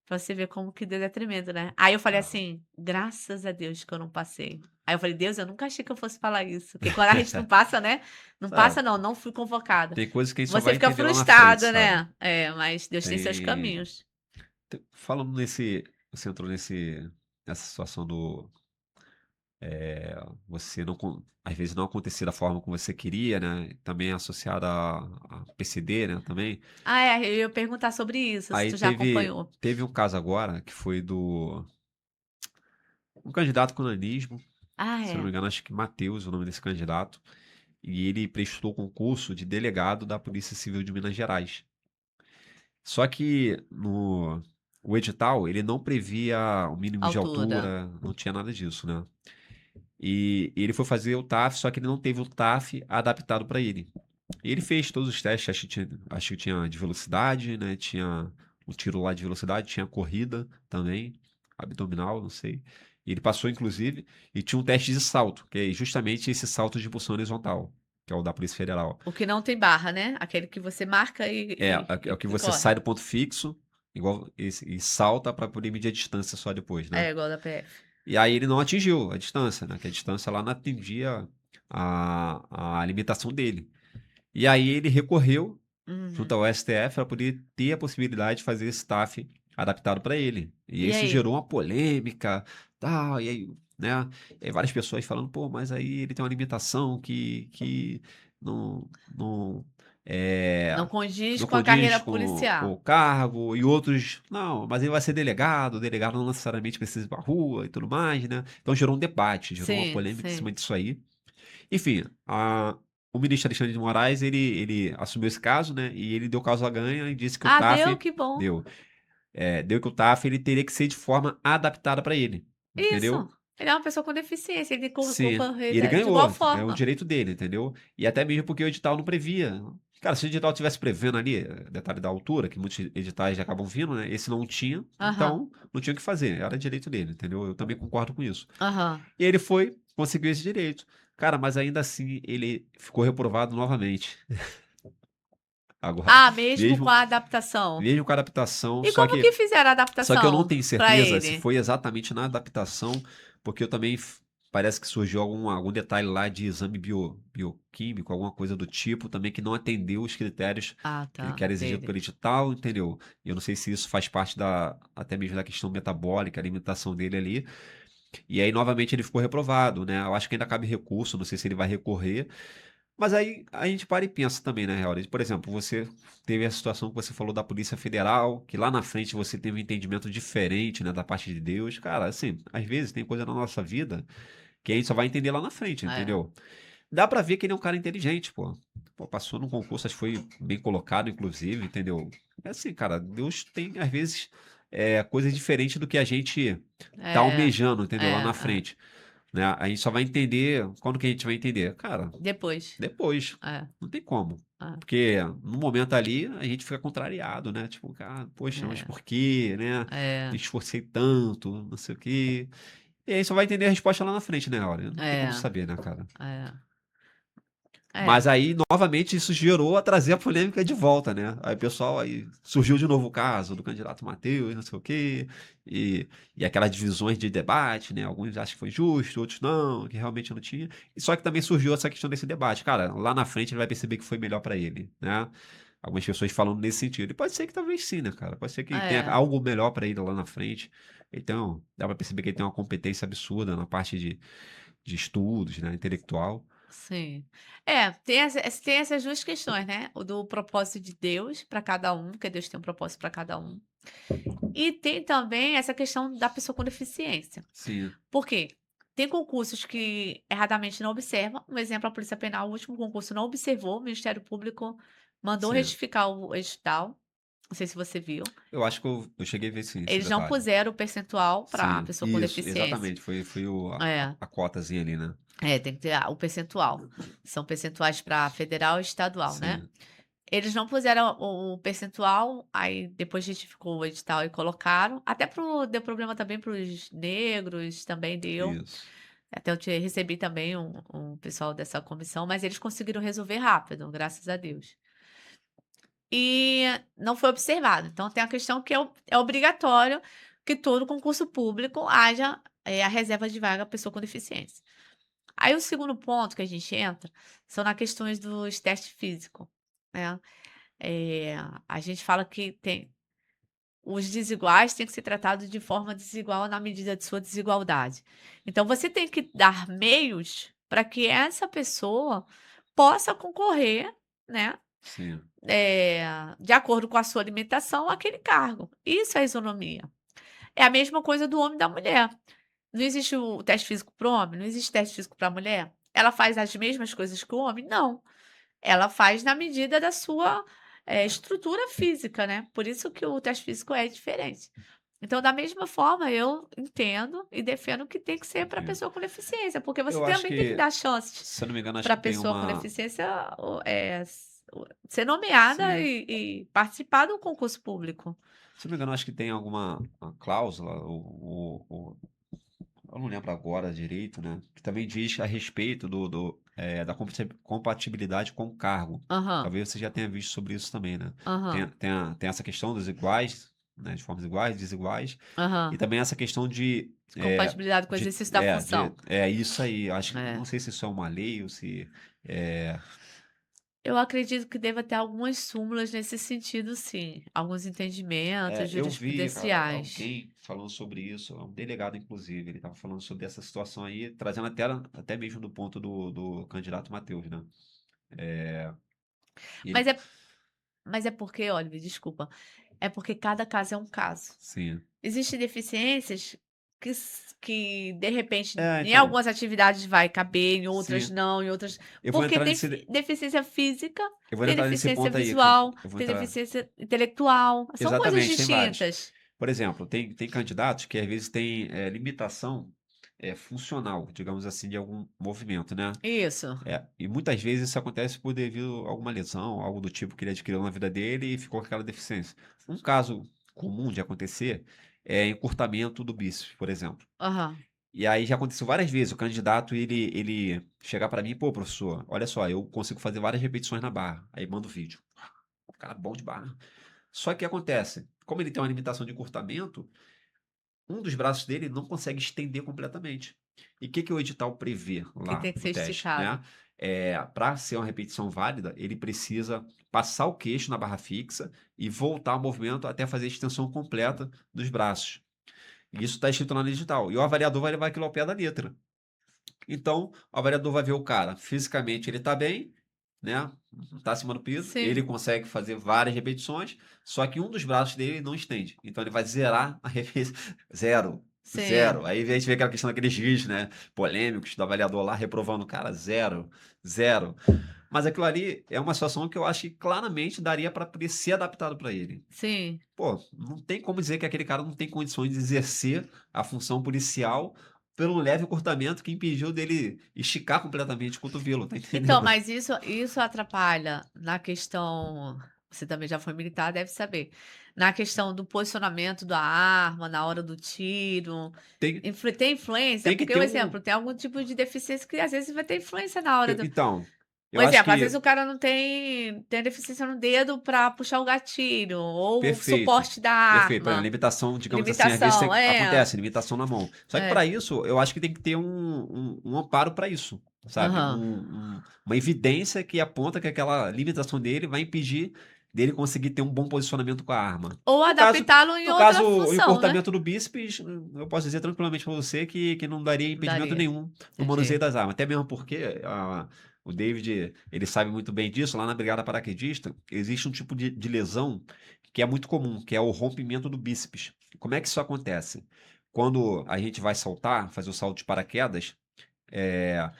Pra você ver como que Deus é tremendo, né. Aí eu falei É. assim: "Graças a Deus que eu não passei". Aí eu falei: "Deus, eu nunca achei que eu fosse falar isso", porque quando a gente não passa, né, não É, passa não fui convocada. tem coisas que a gente só Você vai fica entender lá na frente, frustrada, sabe? né. É, mas Deus tem seus Tem, caminhos. falando nesse, você entrou nessa situação do, você não, às vezes não acontecer da forma como você queria, né? Também associado a PCD, né? Também. Ah, é, eu ia perguntar sobre isso, se Aí tu já teve, acompanhou. teve um caso agora que foi do um candidato com nanismo, Ah, se eu não me é. engano, acho que Matheus, o nome desse candidato, e ele prestou concurso de delegado da Polícia Civil de Minas Gerais. Só que no o edital, ele não previa o mínimo de Altura. altura, não tinha nada disso, né? E ele foi fazer o TAF, só que ele não teve o TAF adaptado para ele. E ele fez todos os testes, acho que tinha de velocidade, né? Tinha um tiro lá de velocidade, tinha corrida também, abdominal, não sei. E ele passou, inclusive, e tinha um teste de salto, que é justamente esse salto de impulsão horizontal, que é o da Polícia Federal. O que não tem barra, né, aquele que você marca É, e é o que e você corre. sai do ponto fixo, igual e salta para poder medir a distância só depois, né? É, igual da PF. E aí ele não atingiu a distância, né? Que a distância lá não atendia a limitação dele. E aí ele recorreu junto Uhum. ao STF para poder ter a possibilidade de fazer esse TAF adaptado para ele. E E isso aí? gerou uma polêmica, tal, e aí, né? E aí várias pessoas falando, pô, mas aí ele tem uma limitação que não, é, Não condiz não com a carreira condiz com policial. o cargo, e outros, não, mas ele vai ser delegado, o delegado não necessariamente precisa ir pra rua e tudo mais, né? Então gerou um debate, gerou uma Sim, polêmica em cima sim. disso aí. Enfim, o ministro Alexandre de Moraes, ele assumiu esse caso, né? E ele deu causa à ganha e disse que o Ah, deu? TAF Que bom. deu. Deu que o TAF ele teria que ser de forma adaptada para ele, Isso. entendeu? Ele é uma pessoa com deficiência, ele tem que Sim. E concorrer ele de igual ganhou, é o forma. direito dele, entendeu? E até mesmo porque o edital não previa. Cara, se o edital tivesse prevendo ali, detalhe da altura, que muitos editais já acabam vindo, né? Esse não tinha, Aham, então não tinha o que fazer, era direito dele, entendeu? Eu também concordo com isso. aham. E ele foi, conseguiu esse direito. Cara, mas ainda assim ele ficou reprovado novamente. Agora, Ah, mesmo com mesmo, a adaptação. mesmo com a adaptação, E só como que que fizeram a só que eu não adaptação tenho pra certeza se ele? foi exatamente na adaptação, porque eu também parece que surgiu algum detalhe lá de exame bioquímico, alguma coisa do tipo, também que não atendeu os critérios Ah, que tá, era exigido dele. pelo edital, entendeu? E eu não sei se isso faz parte até mesmo da questão metabólica, a alimentação dele ali. E aí, novamente, ele ficou reprovado, né? Eu acho que ainda cabe recurso, não sei se ele vai recorrer. Mas aí a gente para e pensa também, né, Real? Por exemplo, você teve a situação que você falou da Polícia Federal, que lá na frente você teve um entendimento diferente, né, da parte de Deus. Cara, assim, às vezes tem coisa na nossa vida que a gente só vai entender lá na frente, É, entendeu? Dá pra ver que ele é um cara inteligente, pô. Pô, passou num concurso, acho que foi bem colocado, inclusive, entendeu? É assim, cara, Deus tem, às vezes, coisas diferentes do que a gente tá é, almejando, entendeu? Lá na é. frente, né? A gente só vai entender, quando que a gente vai entender? Cara, Depois. depois. É, Não tem como. é, Porque no momento ali a gente fica contrariado, né? Tipo, cara, poxa, mas é, por quê, né? Me é, esforcei tanto, não sei o quê. E aí só vai entender a resposta lá na frente, né, Olha? Não tem como é, saber, né, cara? é, é. Mas aí, novamente, isso gerou a trazer a polêmica de volta, né? Aí o pessoal aí surgiu de novo o caso do candidato Matheus, não sei o quê, e aquelas divisões de debate, né? Alguns acham que foi justo, outros não, que realmente não tinha. E só que também surgiu essa questão desse debate. Cara, lá na frente ele vai perceber que foi melhor pra ele, né? Algumas pessoas falando nesse sentido. E pode ser que talvez sim, né, cara? Pode ser que tenha É, algo melhor pra ele lá na frente. Então, dá pra perceber que ele tem uma competência absurda na parte de estudos, né? Intelectual. sim. É, tem essas 2 questões, né, o do propósito de Deus para cada um, porque Deus tem um propósito para cada um. E tem também essa questão da pessoa com deficiência. Sim, Por quê? Tem concursos que erradamente não observam, um exemplo, a Polícia Penal, o último concurso não observou, o Ministério Público mandou sim. retificar o edital, não sei se você viu. Eu acho que eu cheguei a ver sim esse Eles não detalhe. puseram o percentual para a Sim, pessoa com isso, deficiência. exatamente. Foi a É. cotazinha ali, né? Tem que ter o percentual. São percentuais para federal e estadual, né. Sim, Eles não puseram o percentual, aí depois retificou o edital e colocaram. Até deu problema também para os negros, também deu. isso. Até eu recebi também um pessoal dessa comissão, mas eles conseguiram resolver rápido, graças a Deus. E não foi observado. Então tem a questão que é obrigatório que todo concurso público haja, a reserva de vaga pessoa com deficiência. Aí o segundo ponto que a gente entra, são na questões dos testes físicos, né. Eh, a gente fala que os desiguais têm que ser tratados de forma desigual na medida de sua desigualdade. Então você tem que dar meios para que essa pessoa possa concorrer, né, Sim, eh, de acordo com a sua alimentação, àquele cargo. Isso é isonomia. É a mesma coisa do homem e da mulher. Não existe o teste físico para o homem? Não existe teste físico para a mulher? Ela faz as mesmas coisas que o homem? Não. Ela faz na medida da sua, estrutura física, né. Por isso que o teste físico é diferente. Então, da mesma forma, eu entendo e defendo que tem que ser para entendo. pessoa com deficiência, porque você Eu acho também tem que que, dar chances se eu não me engano, acho para que tem pessoa com uma. deficiência ser nomeada Sim, e participar do concurso público. se eu não me engano, acho que tem alguma uma cláusula, eu não lembro agora direito, né? Que também diz a respeito da compatibilidade com o cargo. Aham, Talvez você já tenha visto sobre isso também, né? aham, Tem essa questão dos iguais, né? De formas iguais, desiguais, e aham. também essa questão Compatibilidade com o exercício da função. isso aí. Acho, não É. sei se isso é uma lei ou se é, Eu acredito que deva ter algumas súmulas nesse sentido, sim. Alguns entendimentos eu vi, cara, jurisprudenciais. alguém falando sobre isso, um delegado, inclusive, ele estava falando sobre essa situação aí, trazendo até mesmo do ponto do candidato Matheus, né? E Mas ele, é mas é porque, olha, me desculpa, é porque cada caso é um caso. sim. Existem deficiências que de repente em Então, algumas atividades vai caber, em outras sim. não, em outras Eu vou porque entrar tem nesse, de- deficiência física, eu vou tem entrar nesse deficiência ponto aí, que visual, eu vou tem entrar. deficiência intelectual, são coisas Exatamente, tem vários. distintas. Por exemplo, tem candidatos que às vezes têm limitação funcional, digamos assim, de algum movimento, né? Isso. E muitas vezes isso acontece por devido a alguma lesão, algo do tipo que ele adquiriu na vida dele e ficou com aquela deficiência. Um caso comum de acontecer é encurtamento do bíceps, por exemplo. Aham. E aí já aconteceu várias vezes, o candidato ele chegar para mim, pô, professor, olha só, eu consigo fazer várias repetições na barra. Aí manda o vídeo. O cara bom de barra. Só que acontece, como ele tem uma limitação de encurtamento, um dos braços dele não consegue estender completamente. E o que o edital prevê Que lá tem que no ser teste, esticado. né? Para ser uma repetição válida, ele precisa passar o queixo na barra fixa e voltar o movimento até fazer a extensão completa dos braços. E isso está escrito lá no edital. E o avaliador vai levar aquilo ao pé da letra. Então, o avaliador vai ver o cara, fisicamente ele está bem, né? Está acima do peso, ele Sim, consegue fazer várias repetições, só que um dos braços dele não estende. Então ele vai zerar a repetição. Zero. sim, Zero. Aí a gente vê aquela questão daqueles vídeos, né? Polêmicos do avaliador lá reprovando o cara, zero. Zero. Mas aquilo ali é uma situação que eu acho que claramente daria para ser adaptado para ele. sim. Pô, não tem como dizer que aquele cara não tem condições de exercer a função policial pelo leve encurtamento que impediu dele esticar completamente o cotovelo, tá Então, entendendo? mas isso atrapalha na questão você também já foi militar, deve saber. Na questão do posicionamento da arma, na hora do tiro, Tem, tem influência? tem que Porque, ter um um. exemplo, tem algum tipo de deficiência que às vezes vai ter influência na hora do Então, um eu acho exemplo, às vezes que. o cara não tem deficiência no dedo para puxar o gatilho, ou o Perfeito. suporte da Perfeito. Por exemplo, arma, limitação, digamos assim, às vezes limitação, acontece, limitação na mão. Só que para é, isso, eu acho que tem que ter um amparo para isso, sabe? aham. Uma evidência que aponta que aquela limitação dele vai impedir dele conseguir ter um bom posicionamento com a arma. Ou No caso, adaptá-lo em no outra caso, o função, né. encurtamento do bíceps, eu posso dizer tranquilamente para você que não daria impedimento Daria, nenhum no manuseio entendi. das armas. Até mesmo porque o David, ele sabe muito bem disso. Lá na Brigada Paraquedista, existe um tipo de lesão que é muito comum, que é o rompimento do bíceps. Como é que isso acontece? Quando a gente vai saltar, fazer o salto de paraquedas, é,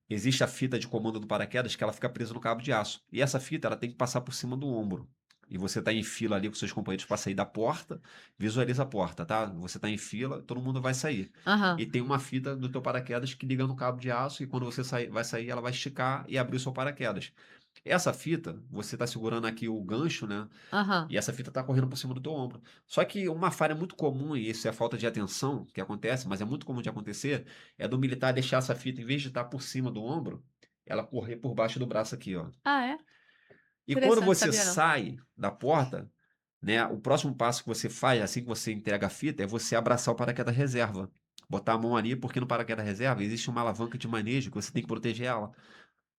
existe a fita de comando do paraquedas que ela fica presa no cabo de aço. E essa fita ela tem que passar por cima do ombro. e você está em fila ali com seus companheiros para sair da porta, visualiza a porta, tá? Você está em fila, todo mundo vai sair. Aham. E tem uma fita do teu paraquedas que liga no cabo de aço e quando você vai sair, ela vai esticar e abrir o seu paraquedas. Essa fita, você está segurando aqui o gancho, né? Aham. E essa fita está correndo por cima do teu ombro. Só que uma falha muito comum, e isso é a falta de atenção que acontece, mas é muito comum de acontecer, é do militar deixar essa fita, em vez de estar por cima do ombro, ela correr por baixo do braço aqui, ó. Ah, é? E quando Interessante, você sabia não. sai da porta, né, o próximo passo que você faz, assim que você entrega a fita, é você abraçar o paraquedas reserva. Botar a mão ali, porque no paraquedas reserva existe uma alavanca de manejo que você tem que proteger ela.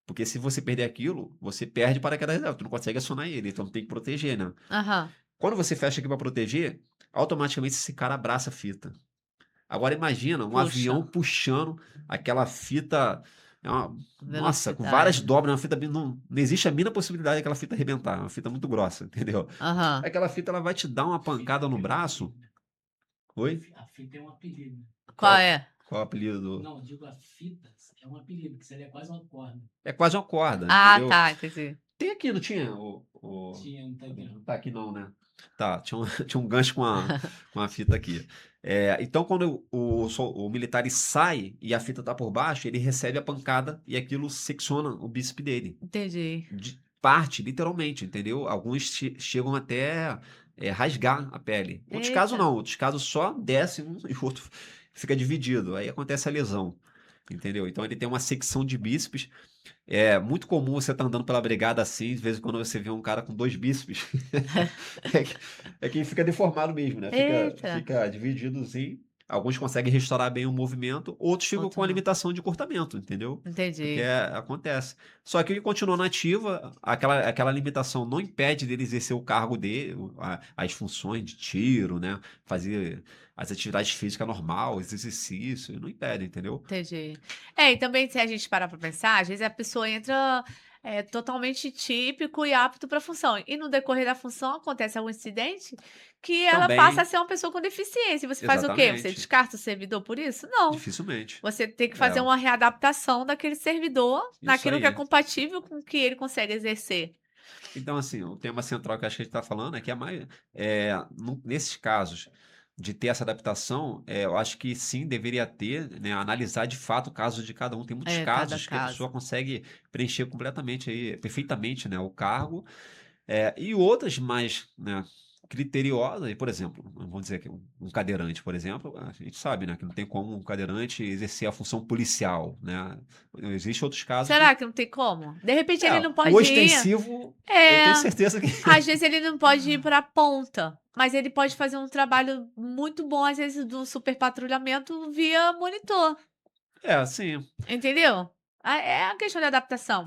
Porque se você perder aquilo, você perde o paraquedas reserva, tu não consegue acionar ele, então tem que proteger, né? Aham. Quando você fecha aqui para proteger, automaticamente esse cara abraça a fita. Agora imagina um Puxa, avião puxando aquela fita, nossa, com várias velocidade. dobras, uma fita, não existe a mínima possibilidade daquela fita arrebentar, é uma fita muito grossa, entendeu? Aham. Aquela fita ela vai te dar uma A fita pancada no tem um braço. apelido, né? Oi? A fita é um apelido. Qual Qual, é? qual é o apelido? Não, digo a fita é um apelido, que seria quase uma corda. É quase uma corda, Ah, entendeu? tá, entendi. Tem aqui, não tinha? Tinha, não tá aqui Não não. tá aqui não, né? Tá, tinha um gancho com a fita aqui. Então, quando o militar ele sai e a fita tá por baixo, ele recebe a pancada e aquilo secciona o bíceps dele. Entendi. Parte, literalmente, entendeu? Alguns chegam até rasgar a pele. Outros casos Eita. não, outros casos só desce um e o outro fica dividido. Aí acontece a lesão, entendeu? Então ele tem uma secção de bíceps. É muito comum você estar andando pela brigada assim, de vez em quando você vê um cara com dois bíceps. É quem fica deformado mesmo, né? Eita. Fica dividido assim. Alguns conseguem restaurar bem o movimento, outros ficam com Outro a não. limitação de cortamento, entendeu? Porque Entendi. acontece. Só que ele continua na ativa, aquela limitação não impede dele exercer o cargo dele, as funções de tiro, né? Fazer as atividades físicas normal, os exercícios, não impede, entendeu? Entendi. É, e também se a gente parar para pensar, às vezes a pessoa entra, totalmente típico e apto para a função, e no decorrer da função acontece algum incidente que ela passa a Também, ser uma pessoa com deficiência, e você faz o quê? Você exatamente. descarta o servidor por isso? Não. Dificilmente. Você tem que É, fazer uma readaptação daquele servidor isso naquilo que é aí. compatível com o que ele consegue exercer. Então, assim, o tema central que acho que a gente está falando é que nesses casos de ter essa adaptação, eu acho que sim, deveria ter, né, analisar de fato o caso de cada um. Tem muitos É, cada casos que a pessoa caso. consegue preencher completamente aí, perfeitamente, né, o cargo, e outras mais, né, criteriosas, por exemplo, vamos dizer que um cadeirante, por exemplo, a gente sabe, né, que não tem como um cadeirante exercer a função policial, né? Existem outros casos Será que não tem como? De repente ele não o pode ir. ostensivo, eu É. tenho certeza que Às vezes ele não pode ir para a ponta, mas ele pode fazer um trabalho muito bom, às vezes, do super patrulhamento via monitor, sim. entendeu? É a questão de adaptação.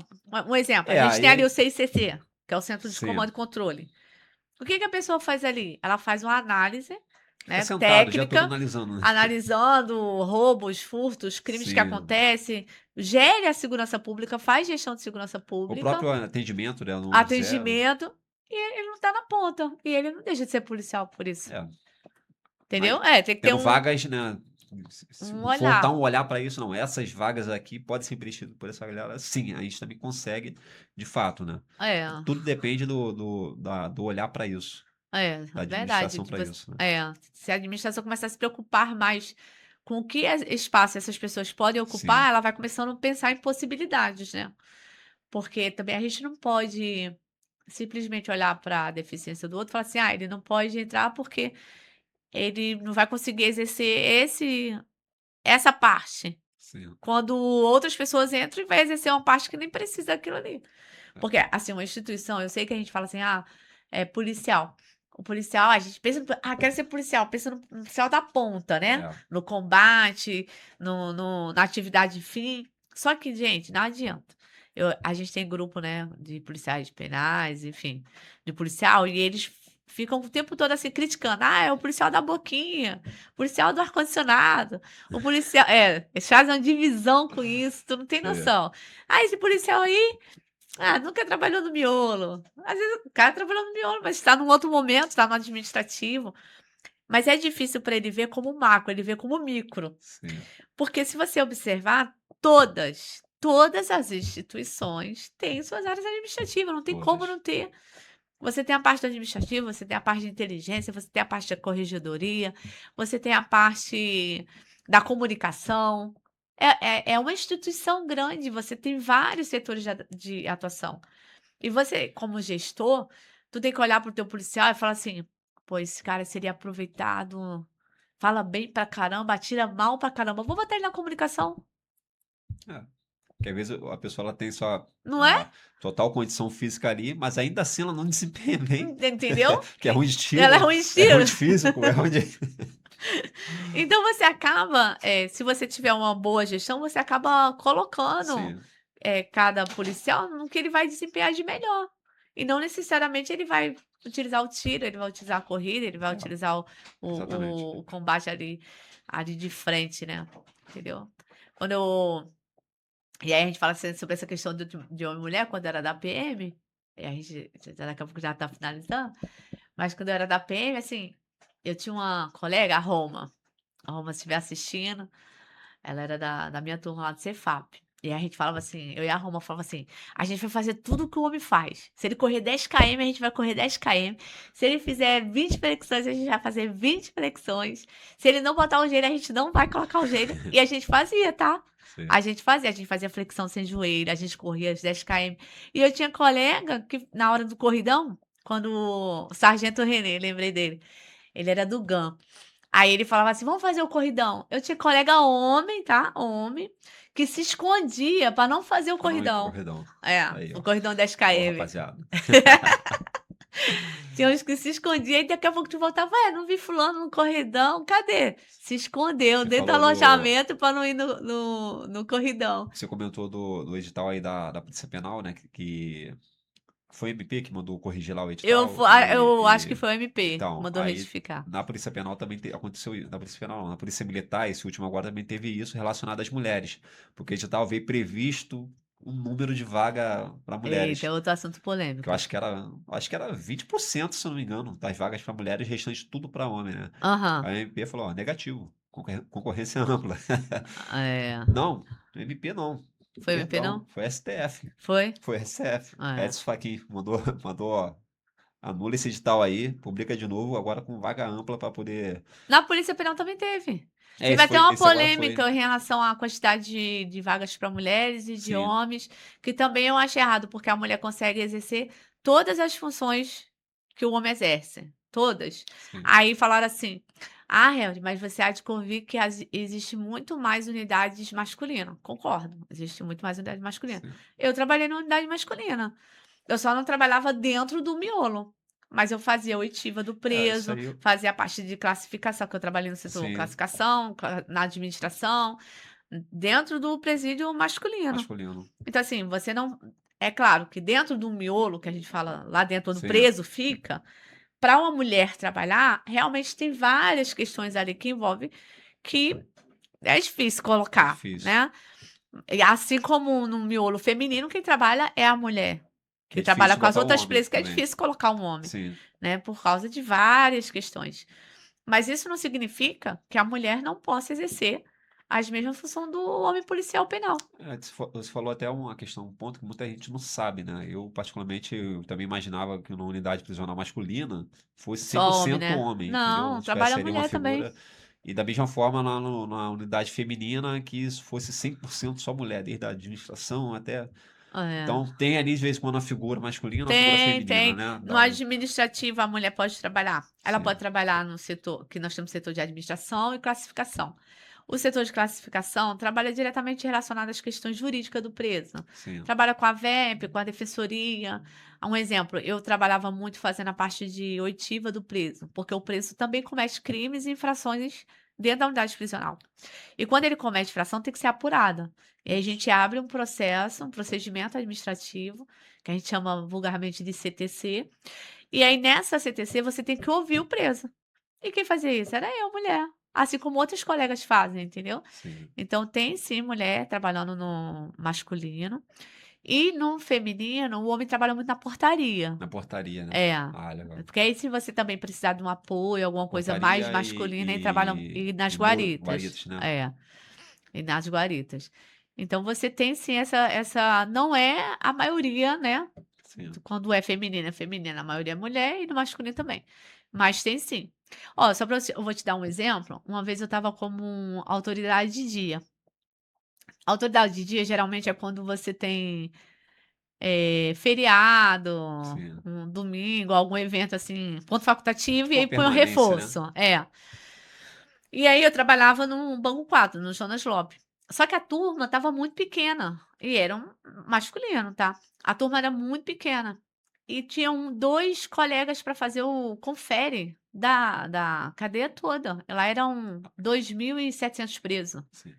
Um exemplo, a gente tem ali Aí o CICC, que é o Centro de sim. Comando e Controle. O que que a pessoa faz ali? Ela faz uma análise, Fica né, sentado o dia todo técnica, analisando, né. analisando roubos, furtos, crimes que Sim. acontecem, gere a segurança pública, faz gestão de segurança O pública, próprio atendimento, né, no 11 atendimento, e ele não tá na ponta, e ele não deixa de ser policial por isso. é. Mas Entendeu? É, tem que ter tendo vagas, né, se um voltar olhar. um olhar para isso, não, essas vagas aqui podem ser preenchidas por essa galera, sim, a gente também consegue, de fato, né. É, Tudo depende do olhar para isso, é, da verdade. administração De para isso, né. se a administração começar a se preocupar mais com o que espaço essas pessoas podem ocupar, Sim, ela vai começando a pensar em possibilidades, né? Porque também a gente não pode simplesmente olhar para a deficiência do outro e falar assim: ah, ele não pode entrar porque ele não vai conseguir exercer essa parte. sim. Quando outras pessoas entram e vai exercer uma parte que nem precisa daquilo ali. É, Porque, assim, uma instituição, eu sei que a gente fala assim, é policial. O policial, a gente pensa, quero ser policial, pensa no policial da ponta, né? é, No combate, na atividade fim. Só que, gente, não adianta. A gente tem grupo, né, de policiais penais, enfim, de policial, e eles ficam o tempo todo assim criticando. Ah, é o policial da boquinha, policial do ar-condicionado, o policial. É, eles fazem uma divisão com isso, tu não tem é, noção. Ah, esse policial aí nunca trabalhou no miolo. Às vezes o cara trabalhou no miolo, mas está num outro momento, está no administrativo. Mas é difícil para ele ver como macro, ele vê como micro. sim. Porque se você observar, todas as instituições têm suas áreas administrativas, não tem como Todas. não ter. Você tem a parte do administrativo, você tem a parte de inteligência, você tem a parte da corregedoria, você tem a parte da comunicação. É uma instituição grande, você tem vários setores de atuação. E você, como gestor, tu tem que olhar para o teu policial e falar assim: "Pô, esse cara seria aproveitado, fala bem pra caramba, atira mal pra caramba, vou botar ele na comunicação", É. Porque às vezes a pessoa ela tem só não é? a total condição física ali, mas ainda assim ela não desempenha bem. Entendeu? Que é ruim de Ela é tiro, ruim de é ruim tiro. de físico, é ruim de. Então você acaba, se você tiver uma boa gestão, você acaba colocando, Sim, cada policial no que ele vai desempenhar de melhor. E não necessariamente ele vai utilizar o tiro, ele vai utilizar a corrida, ele vai é, utilizar exatamente. o combate ali de frente, né, entendeu. Quando eu E aí a gente fala assim sobre essa questão de homem e mulher, quando era da PM, e a gente daqui a pouco já tá finalizando, mas quando eu era da PM, assim, eu tinha uma colega, a Roma se estiver assistindo, ela era da minha turma lá do Cefap. E aí a gente falava assim, eu e a Roma falava assim: "A gente vai fazer tudo que o homem faz. Se ele correr 10 km, a gente vai correr 10 km. Se ele fizer 20 flexões, a gente vai fazer 20 flexões. Se ele não botar o joelho, a gente não vai colocar o joelho". E a gente fazia, tá? Sim. A gente fazia flexão sem joelho, a gente corria os 10 km. E eu tinha colega que na hora do corridão, quando o sargento Renê, lembrei dele, ele era do GAN. Aí ele falava assim: "Vamos fazer o corridão". Eu tinha colega homem, tá, homem, que se escondia para não fazer o Pra não ir pro corridão. corredão. É, Aí, o ó. corridão 10 Ó, km. rapaziada. Tinha uns que se escondia e daqui a pouco tu voltava: "Ué, não vi fulano no corridão, cadê?". Se escondeu Você dentro do falou do. alojamento para não ir no corridão. Você comentou do edital aí da Polícia Penal, né? Que foi o MP que mandou corrigir lá o edital. Eu acho que foi o MP que Então, mandou aí retificar. na Polícia Penal também aconteceu isso. Na Polícia Penal, não, na Polícia Militar, esse último agora também teve isso relacionado às mulheres. Porque o edital veio previsto um número de vaga para Eita, mulheres. é outro assunto Que eu polêmico. acho que era 20%, se eu não me engano, das vagas para mulheres, restante tudo para homem, né? Aham. Aí a MP falou, ó, negativo, concorrência ampla. É. Não, MP não, Foi o MP perdão, não? foi STF, Foi? foi STF. É. Edson Fachin mandou, ó, anula esse edital aí, publica de novo, agora com vaga ampla para poder. Na Polícia Penal também teve. É, Teve até uma esse agora foi. polêmica em relação à quantidade de vagas para mulheres e de Sim, homens, que também eu acho errado, porque a mulher consegue exercer todas as funções que o homem exerce, todas. sim, Aí falaram assim: "Ah, Helder, mas você há de convir que existe muito mais unidades masculinas". Concordo, existe muito mais unidade masculina. sim. Eu trabalhei na unidade masculina. Eu só não trabalhava dentro do miolo, mas eu fazia a oitiva do É, isso preso, aí, fazia a parte de classificação, que eu trabalhei no setor sim, classificação, na administração, dentro do presídio masculino. masculino, Então, assim, você não. É claro que dentro do miolo, que a gente fala lá dentro, onde o sim, preso fica, para uma mulher trabalhar, realmente tem várias questões ali que envolvem que é difícil é colocar, difícil. né? E assim como no miolo feminino, quem trabalha é a mulher. Que Que é trabalha difícil com as botar um outras homem presas, que é também. difícil colocar um homem, Sim. né, por causa de várias questões. Mas isso não significa que a mulher não possa exercer as mesmas funções do homem policial penal. É, você falou até uma questão, um ponto que muita gente não sabe, né? Eu, particularmente, eu também imaginava que numa unidade prisional masculina fosse Só homem, 100% né? homem, entendeu? Não, Tivesse trabalha a ali uma mulher também. figura. E da mesma forma lá na unidade feminina, que isso fosse 100% só mulher, desde a administração até. É. Então, tem ali, de vez em quando, a figura masculina e a figura Tem, feminina, tem. né? No administrativo, a mulher pode trabalhar. Ela pode Sim, trabalhar no setor, que nós temos setor de administração e classificação. O setor de classificação trabalha diretamente relacionado às questões jurídicas do preso. sim, Trabalha com a VEP, com a defensoria. Um exemplo, eu trabalhava muito fazendo a parte de oitiva do preso, porque o preso também comete crimes e infrações dentro da unidade prisional. E quando ele comete infração, tem que ser apurada. E aí a gente abre um processo, um procedimento administrativo, que a gente chama vulgarmente de CTC. E aí nessa CTC você tem que ouvir o preso. E quem fazia isso? Era eu, mulher. Assim como outros colegas fazem, entendeu? sim. Então tem sim mulher trabalhando no masculino. E no feminino, o homem trabalha muito na portaria. Na portaria, né? É. Ah, legal. Porque aí, se você também precisar de um apoio, alguma coisa mais Portaria masculina, aí trabalha e nas guaritas. guaritas, né? É. E nas guaritas. Então você tem sim essa não é a maioria, né, Sim. Quando é feminina, a maioria é mulher e no masculino também. Mas tem sim. Ó, só pra você eu vou te dar um exemplo, uma vez eu estava como autoridade de dia. Autoridade de dia geralmente é quando você tem, feriado, Sim. um domingo, algum evento, assim, ponto facultativo e Tipo uma aí põe o permanência, né? reforço. É. E aí eu trabalhava no banco 4 no Jonas Lopes. Só que a turma estava muito pequena, e era um masculino, tá. A turma era muito pequena, e tinham 2 colegas para fazer o confere da cadeia toda. Lá eram 2.700 presos. Sim.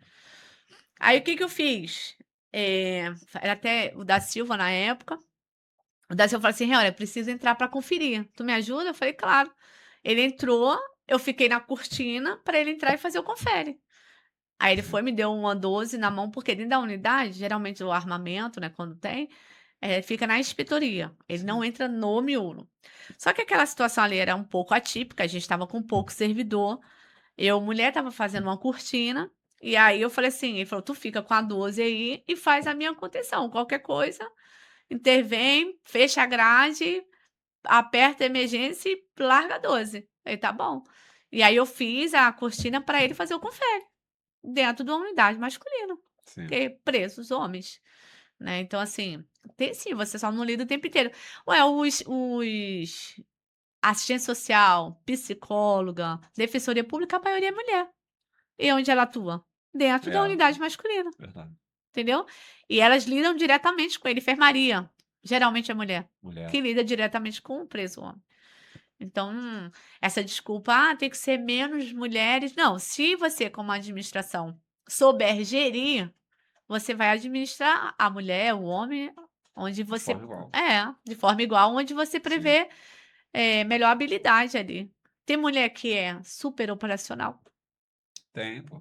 Aí o que que eu fiz? Era até o da Silva na época, o da Silva falou assim: "Olha, preciso entrar para conferir, tu me ajuda?" Eu falei: "Claro". Ele entrou, eu fiquei na cortina para ele entrar e fazer o confere. Aí ele Sim. foi, me deu uma 12 na mão, porque dentro da unidade, geralmente o armamento, né, quando tem, fica na inspetoria, ele não Sim. entra no miolo. Só que aquela situação ali era um pouco atípica, a gente estava com pouco servidor, eu, mulher, estava fazendo uma cortina, e aí eu falei assim, ele falou: "Tu fica com a 12 aí e faz a minha contenção, qualquer coisa, intervém, fecha a grade, aperta a emergência e larga a 12". Aí "Tá bom". E aí eu fiz a cortina para ele fazer o confere. Dentro da unidade masculina, Sim. porque presos homens, né, então assim, tem sim, você só não lida o tempo inteiro. Ué, os assistente social, psicóloga, defensoria pública, a maioria é mulher. E onde ela atua? Dentro da É, unidade masculina, verdade. entendeu. E elas lidam diretamente com ele. Enfermaria, geralmente é mulher, Mulher. que lida diretamente com o preso homem. Então, essa desculpa: "Ah, tem que ser menos mulheres", não, se você como administração souber gerir, você vai administrar a mulher, o homem, onde De você forma igual. de forma igual, onde você Sim. prevê, melhor habilidade ali. Tem mulher que é super operacional, Tem, pô.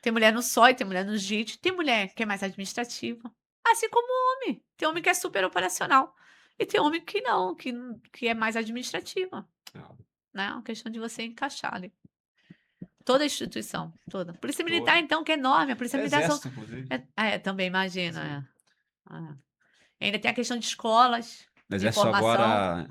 tem mulher no SOI, tem mulher no JIT, tem mulher que é mais administrativa, assim como o homem. Tem homem que é super operacional e tem homem que não, que é mais administrativa. É. Né, é uma questão de você encaixar ali. Toda a instituição, toda. Polícia Militar Todo. então, que é enorme, a Polícia Militar são Exército, inclusive. também imagina, Sim. Ainda tem a questão de escolas, No de exército formação. agora,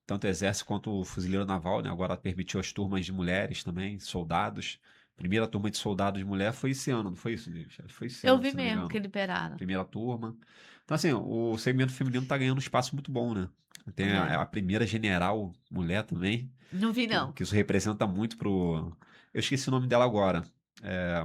tanto o exército quanto o fuzileiro naval, né? Agora permitiu as turmas de mulheres também, soldados. Primeira turma de soldados de mulher foi esse ano, não foi isso, gente? Foi esse Eu ano, vi se não me mesmo que engano. liberaram. Primeira turma. Então, assim, o segmento feminino tá ganhando um espaço muito bom, né? Tem É, a primeira general mulher também, não vi não. que isso representa muito pro. Eu esqueci o nome dela agora,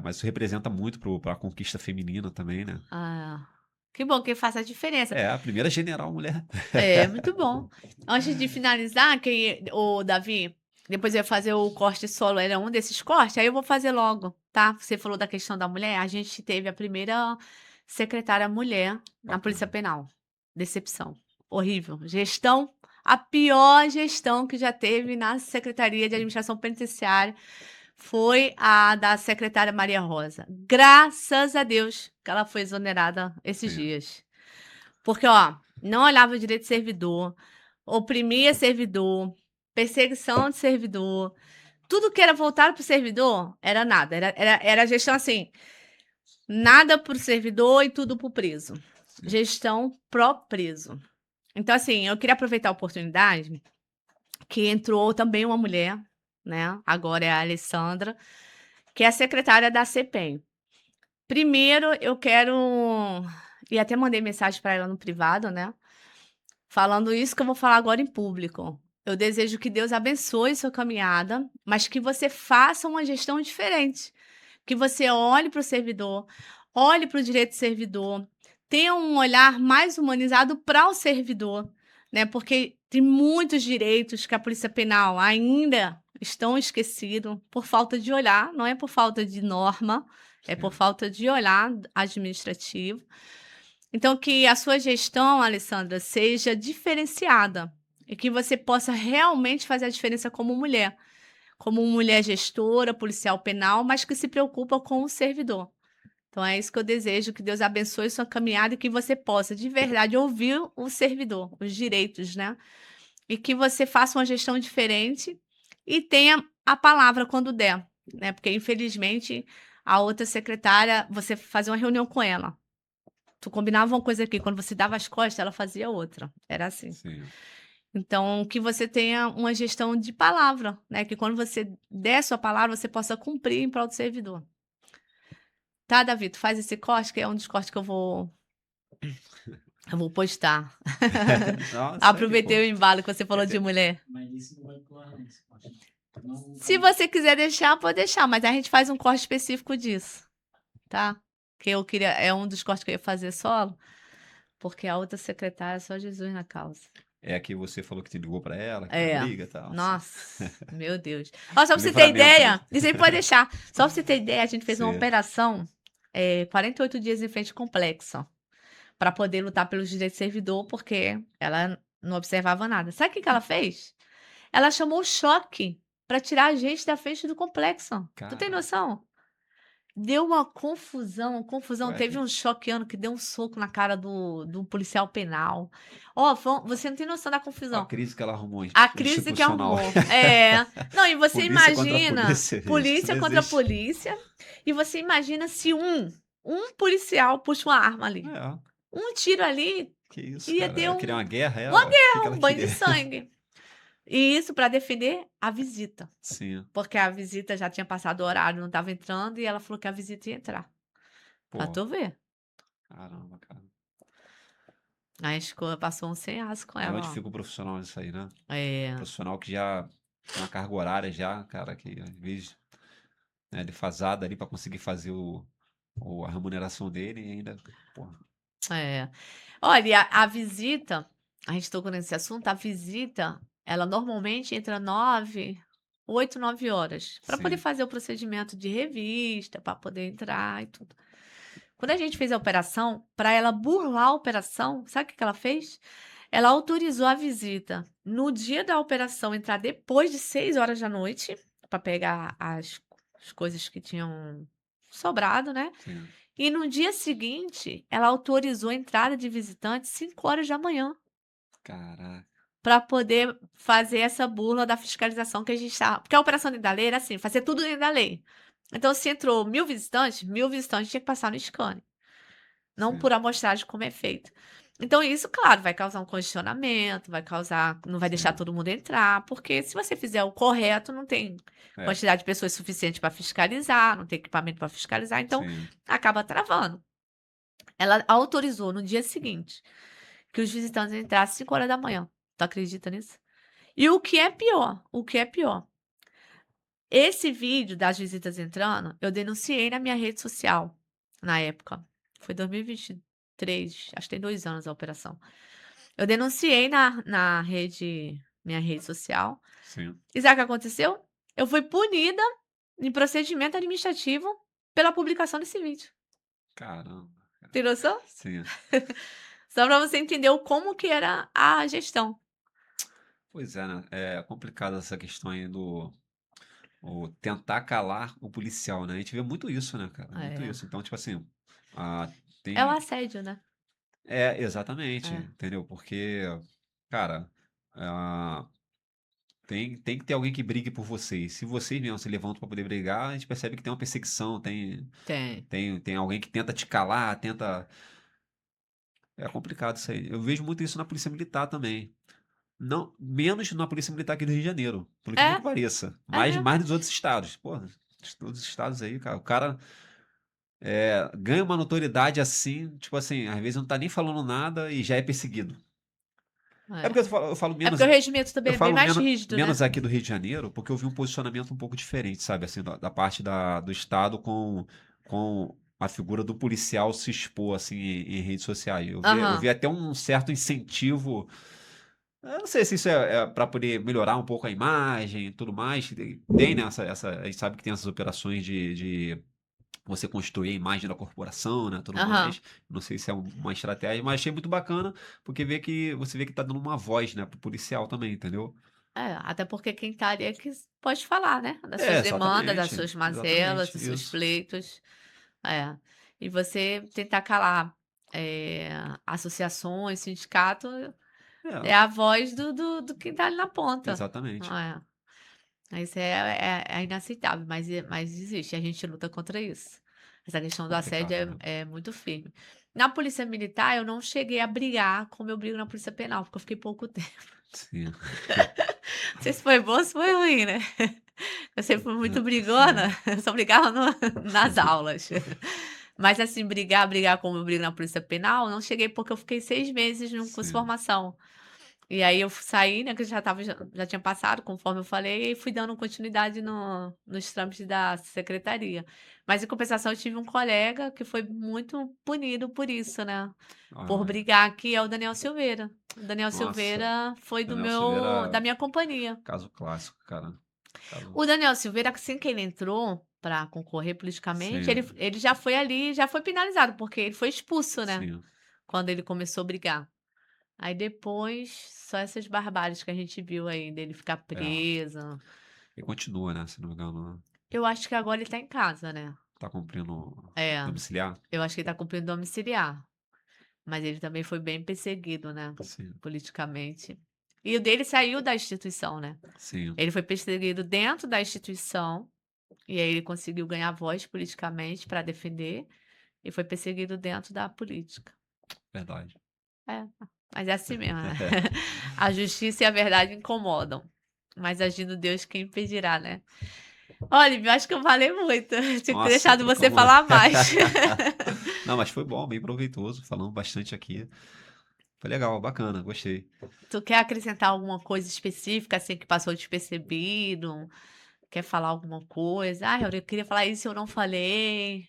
mas isso representa muito pra conquista feminina também, né? Ah, que bom que faz a diferença. É, a primeira general mulher. É, muito bom. Antes de finalizar, que o Davi, depois eu ia fazer o corte solo, era um desses cortes, aí eu vou fazer logo, tá? Você falou da questão da mulher, a gente teve a primeira secretária mulher na Polícia Bacana. Penal. Decepção. Horrível. Gestão, a pior gestão que já teve na Secretaria de Administração Penitenciária foi a da secretária Maria Rosa. Graças a Deus que ela foi exonerada esses Sim, dias. Porque, ó, não olhava o direito de servidor, oprimia servidor, perseguição de servidor, tudo que era voltado para o servidor era nada, era gestão assim, nada para o servidor e tudo para o preso. sim. Gestão pró-preso. Então, assim, eu queria aproveitar a oportunidade que entrou também uma mulher, né? Agora é a Alessandra, que é a secretária da CPEM. Primeiro, eu quero. E até mandei mensagem para ela no privado, né? Falando isso que eu vou falar agora em público. Eu desejo que Deus abençoe sua caminhada, mas que você faça uma gestão diferente. Que você olhe para o servidor, olhe para o direito do servidor, tenha um olhar mais humanizado para o servidor, né? Porque tem muitos direitos que a Polícia Penal ainda estão esquecidos por falta de olhar, não é por falta de norma, é por Sim. falta de olhar administrativo. Então, que a sua gestão, Alessandra, seja diferenciada e que você possa realmente fazer a diferença como mulher gestora, policial penal, mas que se preocupa com o servidor. Então, é isso que eu desejo, que Deus abençoe sua caminhada e que você possa, de verdade, ouvir o servidor, os direitos, né? E que você faça uma gestão diferente e tenha a palavra quando der, né? Porque, infelizmente, a outra secretária, você fazer uma reunião com ela. tu combinava uma coisa aqui, quando você dava as costas, ela fazia outra. Era assim. Sim. Então, que você tenha uma gestão de palavra, né? Que quando você der sua palavra, você possa cumprir em prol do servidor. Tá, Davi? Tu faz esse corte, que é um dos cortes que eu vou postar. Nossa, aí, Aproveitei pô. o embalo que você falou de Esse- mulher. Mas isso não vai pro ar, não. Você pode. Não, Se você quiser deixar, pode deixar, mas a gente faz um corte específico disso, tá? Que eu queria, é um dos cortes que eu ia fazer solo, porque a outra secretária é só Jesus na causa. É a que você falou que te ligou pra ela, que tá É. briga e tal. Nossa, meu Deus. Ó, só pra você ter Livramento, né? ideia, isso aí pode deixar. Só pra você ter ideia, a gente fez uma Sim. operação 48 dias em frente complexa para poder lutar pelos direitos do servidor, porque ela não observava nada. Sabe o que que ela fez? Ela chamou o choque para tirar a gente da frente do complexo. Tu tem Cara, noção? Deu uma confusão, confusão. ué, Teve um choqueano que deu um soco na cara do policial penal. Ó, você não tem noção da a confusão. crise que ela arrumou A crise que institucional. arrumou. É. Não, e você Polícia contra imagina polícia, isso polícia não contra existe. polícia, e você imagina se um policial puxa uma arma ali. É, Um tiro ali que isso, ia cara. ter Ela queria uma guerra, uma ela? O que que ela um banho de queria? sangue. E isso para defender a visita, Sim, porque a visita já tinha passado o horário, não estava entrando, e ela falou que a visita ia entrar. Pra pô, tu ver. caramba, cara. A escola passou um sem aço com Aí onde ela, ó. fica o profissional nisso aí, né? É, Profissional que já tem uma carga horária já, cara, que às vezes, né, defasada ali pra conseguir fazer a remuneração dele e ainda, porra, é. Olha, e a visita, a gente tocou nesse assunto, a visita, ela normalmente entra 9, 8, 9 horas, para poder sim, fazer o procedimento de revista, para poder entrar e tudo. Quando a gente fez a operação, para ela burlar a operação, sabe o que que ela fez? Ela autorizou a visita no dia da operação entrar depois de 6 horas da noite, para pegar as coisas que tinham sobrado, né? sim. E no dia seguinte, ela autorizou a entrada de visitantes 5 horas da manhã, Caraca, para poder fazer essa burla da fiscalização que a gente está. Porque a operação dentro da lei era assim, fazer tudo dentro da lei. Então, se entrou 1.000 visitantes tinha que passar no scanner, não sim, por amostragem como é feito. Então, isso, claro, vai causar um congestionamento, não vai deixar sim. todo mundo entrar, porque se você fizer o correto, não tem É, quantidade de pessoas suficiente para fiscalizar, não tem equipamento para fiscalizar, então sim. acaba travando. Ela autorizou no dia seguinte que os visitantes entrassem 5 horas da manhã. Tu acredita nisso? E o que é pior, esse vídeo das visitas entrando, eu denunciei na minha rede social, na época. Foi 2023, acho que tem 2 anos a operação. Eu denunciei minha rede social. Sim. E sabe o que aconteceu? Eu fui punida em procedimento administrativo pela publicação desse vídeo. Caramba. Tem noção? Sim. Só para você entender como que era a gestão. Pois é, né? É complicada essa questão aí o tentar calar o policial, né? A gente vê muito isso, né, cara? Muito É. isso. Então, tipo assim, ah, É o tem. assédio, né? É, exatamente, É. entendeu? Porque, cara, ah, tem que ter alguém que brigue por vocês. Se vocês mesmos se levantam para poder brigar, a gente percebe que tem uma perseguição, Tem. tem alguém que tenta te calar, tenta. É complicado isso aí. Eu vejo muito isso na Polícia Militar também. Não, menos na Polícia Militar aqui do Rio de Janeiro, por incrível É, que pareça. é Mais, mesmo. mais nos outros estados. Pô, todos os estados aí, cara. O cara ganha uma notoriedade assim, tipo assim, às vezes não tá nem falando nada e já é perseguido. É porque É. eu falo É porque menos, o regimento eu também é bem falo mais menos, rígido, né? menos aqui do Rio de Janeiro, porque eu vi um posicionamento um pouco diferente, sabe, assim, da parte do Estado com a figura do policial se expor assim em redes sociais. Eu vi Aham. até um certo incentivo. Eu não sei se isso é para poder melhorar um pouco a imagem e tudo mais. Tem, né? A gente sabe que tem essas operações de você construir a imagem da corporação, né? Tudo Aham. mais. Não sei se é uma estratégia, mas achei muito bacana, porque você vê que tá dando uma voz, né, pro policial também, entendeu? É, até porque quem tá ali é que pode falar, né? Das É, suas demandas, das exatamente. suas mazelas, Exatamente, dos seus isso. pleitos. É. E você tentar calar, associações, sindicato, é É, a voz do quem tá ali na ponta. exatamente. Isso é inaceitável, mas existe, a gente luta contra isso. Essa questão do assédio Complicado, né? é muito firme. Na polícia militar, eu não cheguei a brigar como eu brigo na polícia penal, porque eu fiquei pouco tempo. Sim. Não sei se foi bom ou se foi ruim, né? Eu sempre fui muito brigona, Sim. eu só brigava nas aulas. Mas assim, brigar como eu brigo na polícia penal, não cheguei porque eu fiquei 6 meses num curso de Sim. formação. E aí eu saí, né, que eu já tinha passado, conforme eu falei, e fui dando continuidade nos trâmites da secretaria. Mas em compensação eu tive um colega que foi muito punido por isso, né, por Ah, brigar, que é o Daniel Silveira. O Daniel nossa, Silveira foi Daniel Silveira, da minha companhia. caso clássico, cara. Caso... O Daniel Silveira, assim que ele entrou para concorrer politicamente, Sim, ele já foi ali, já foi penalizado, porque ele foi expulso, né, sim. quando ele começou a brigar. Aí depois, só essas barbáries que a gente viu aí, dele ficar É. preso. E continua, né? Se não me engano, Eu acho que agora ele tá em casa, né. tá cumprindo É, domiciliar? eu acho que ele tá cumprindo domiciliar, mas ele também foi bem perseguido, né, Sim, politicamente. E o dele saiu da instituição, né. sim, Ele foi perseguido dentro da instituição, e aí ele conseguiu ganhar voz politicamente para defender, e foi perseguido dentro da política. verdade. É, mas é assim mesmo, né. A justiça e a verdade incomodam, mas agindo Deus quem impedirá, né. Olha, eu acho que eu falei muito, tinha que ter Nossa, deixado você trocamos. falar mais. Não, mas foi bom, bem proveitoso. Falamos bastante aqui. Foi legal, bacana, gostei. Tu quer acrescentar alguma coisa específica, assim, que passou despercebido? Quer falar alguma coisa? "Ah, eu queria falar isso e eu não falei".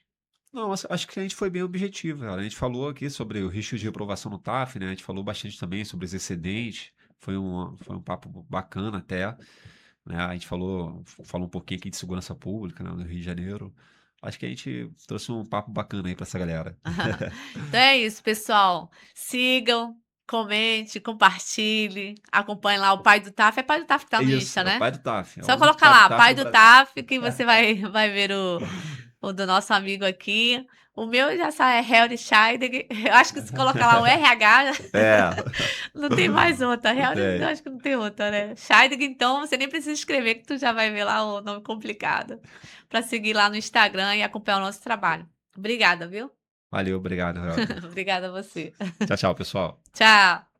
Não, acho que a gente foi bem objetivo, cara. A gente falou aqui sobre o risco de reprovação no TAF, né? A gente falou bastante também sobre os excedentes. Foi um papo bacana até, né? A gente falou um pouquinho aqui de segurança pública, né, no Rio de Janeiro. Acho que a gente trouxe um papo bacana aí pra essa galera. Então é isso, pessoal. Sigam, comente, compartilhe, acompanhe lá o Pai do TAF. É Pai do TAF que tá É no isso, Insta, é o né? pai do TAF. É o Só único colocar pai do lá, TAF Pai do do Brasil. TAF, que você vai ver o do nosso amigo aqui. O meu já sai, é Helry Scheidegger. Eu acho que se colocar lá o RH, É, não tem mais outra. não Helry, eu tem. acho que não tem outra, né? Scheidegger, então, você nem precisa escrever, que tu já vai ver lá o nome complicado. Para seguir lá no Instagram e acompanhar o nosso trabalho. Obrigada, viu? Valeu, obrigado, Helder. Obrigada a você. Tchau, tchau, pessoal. Tchau.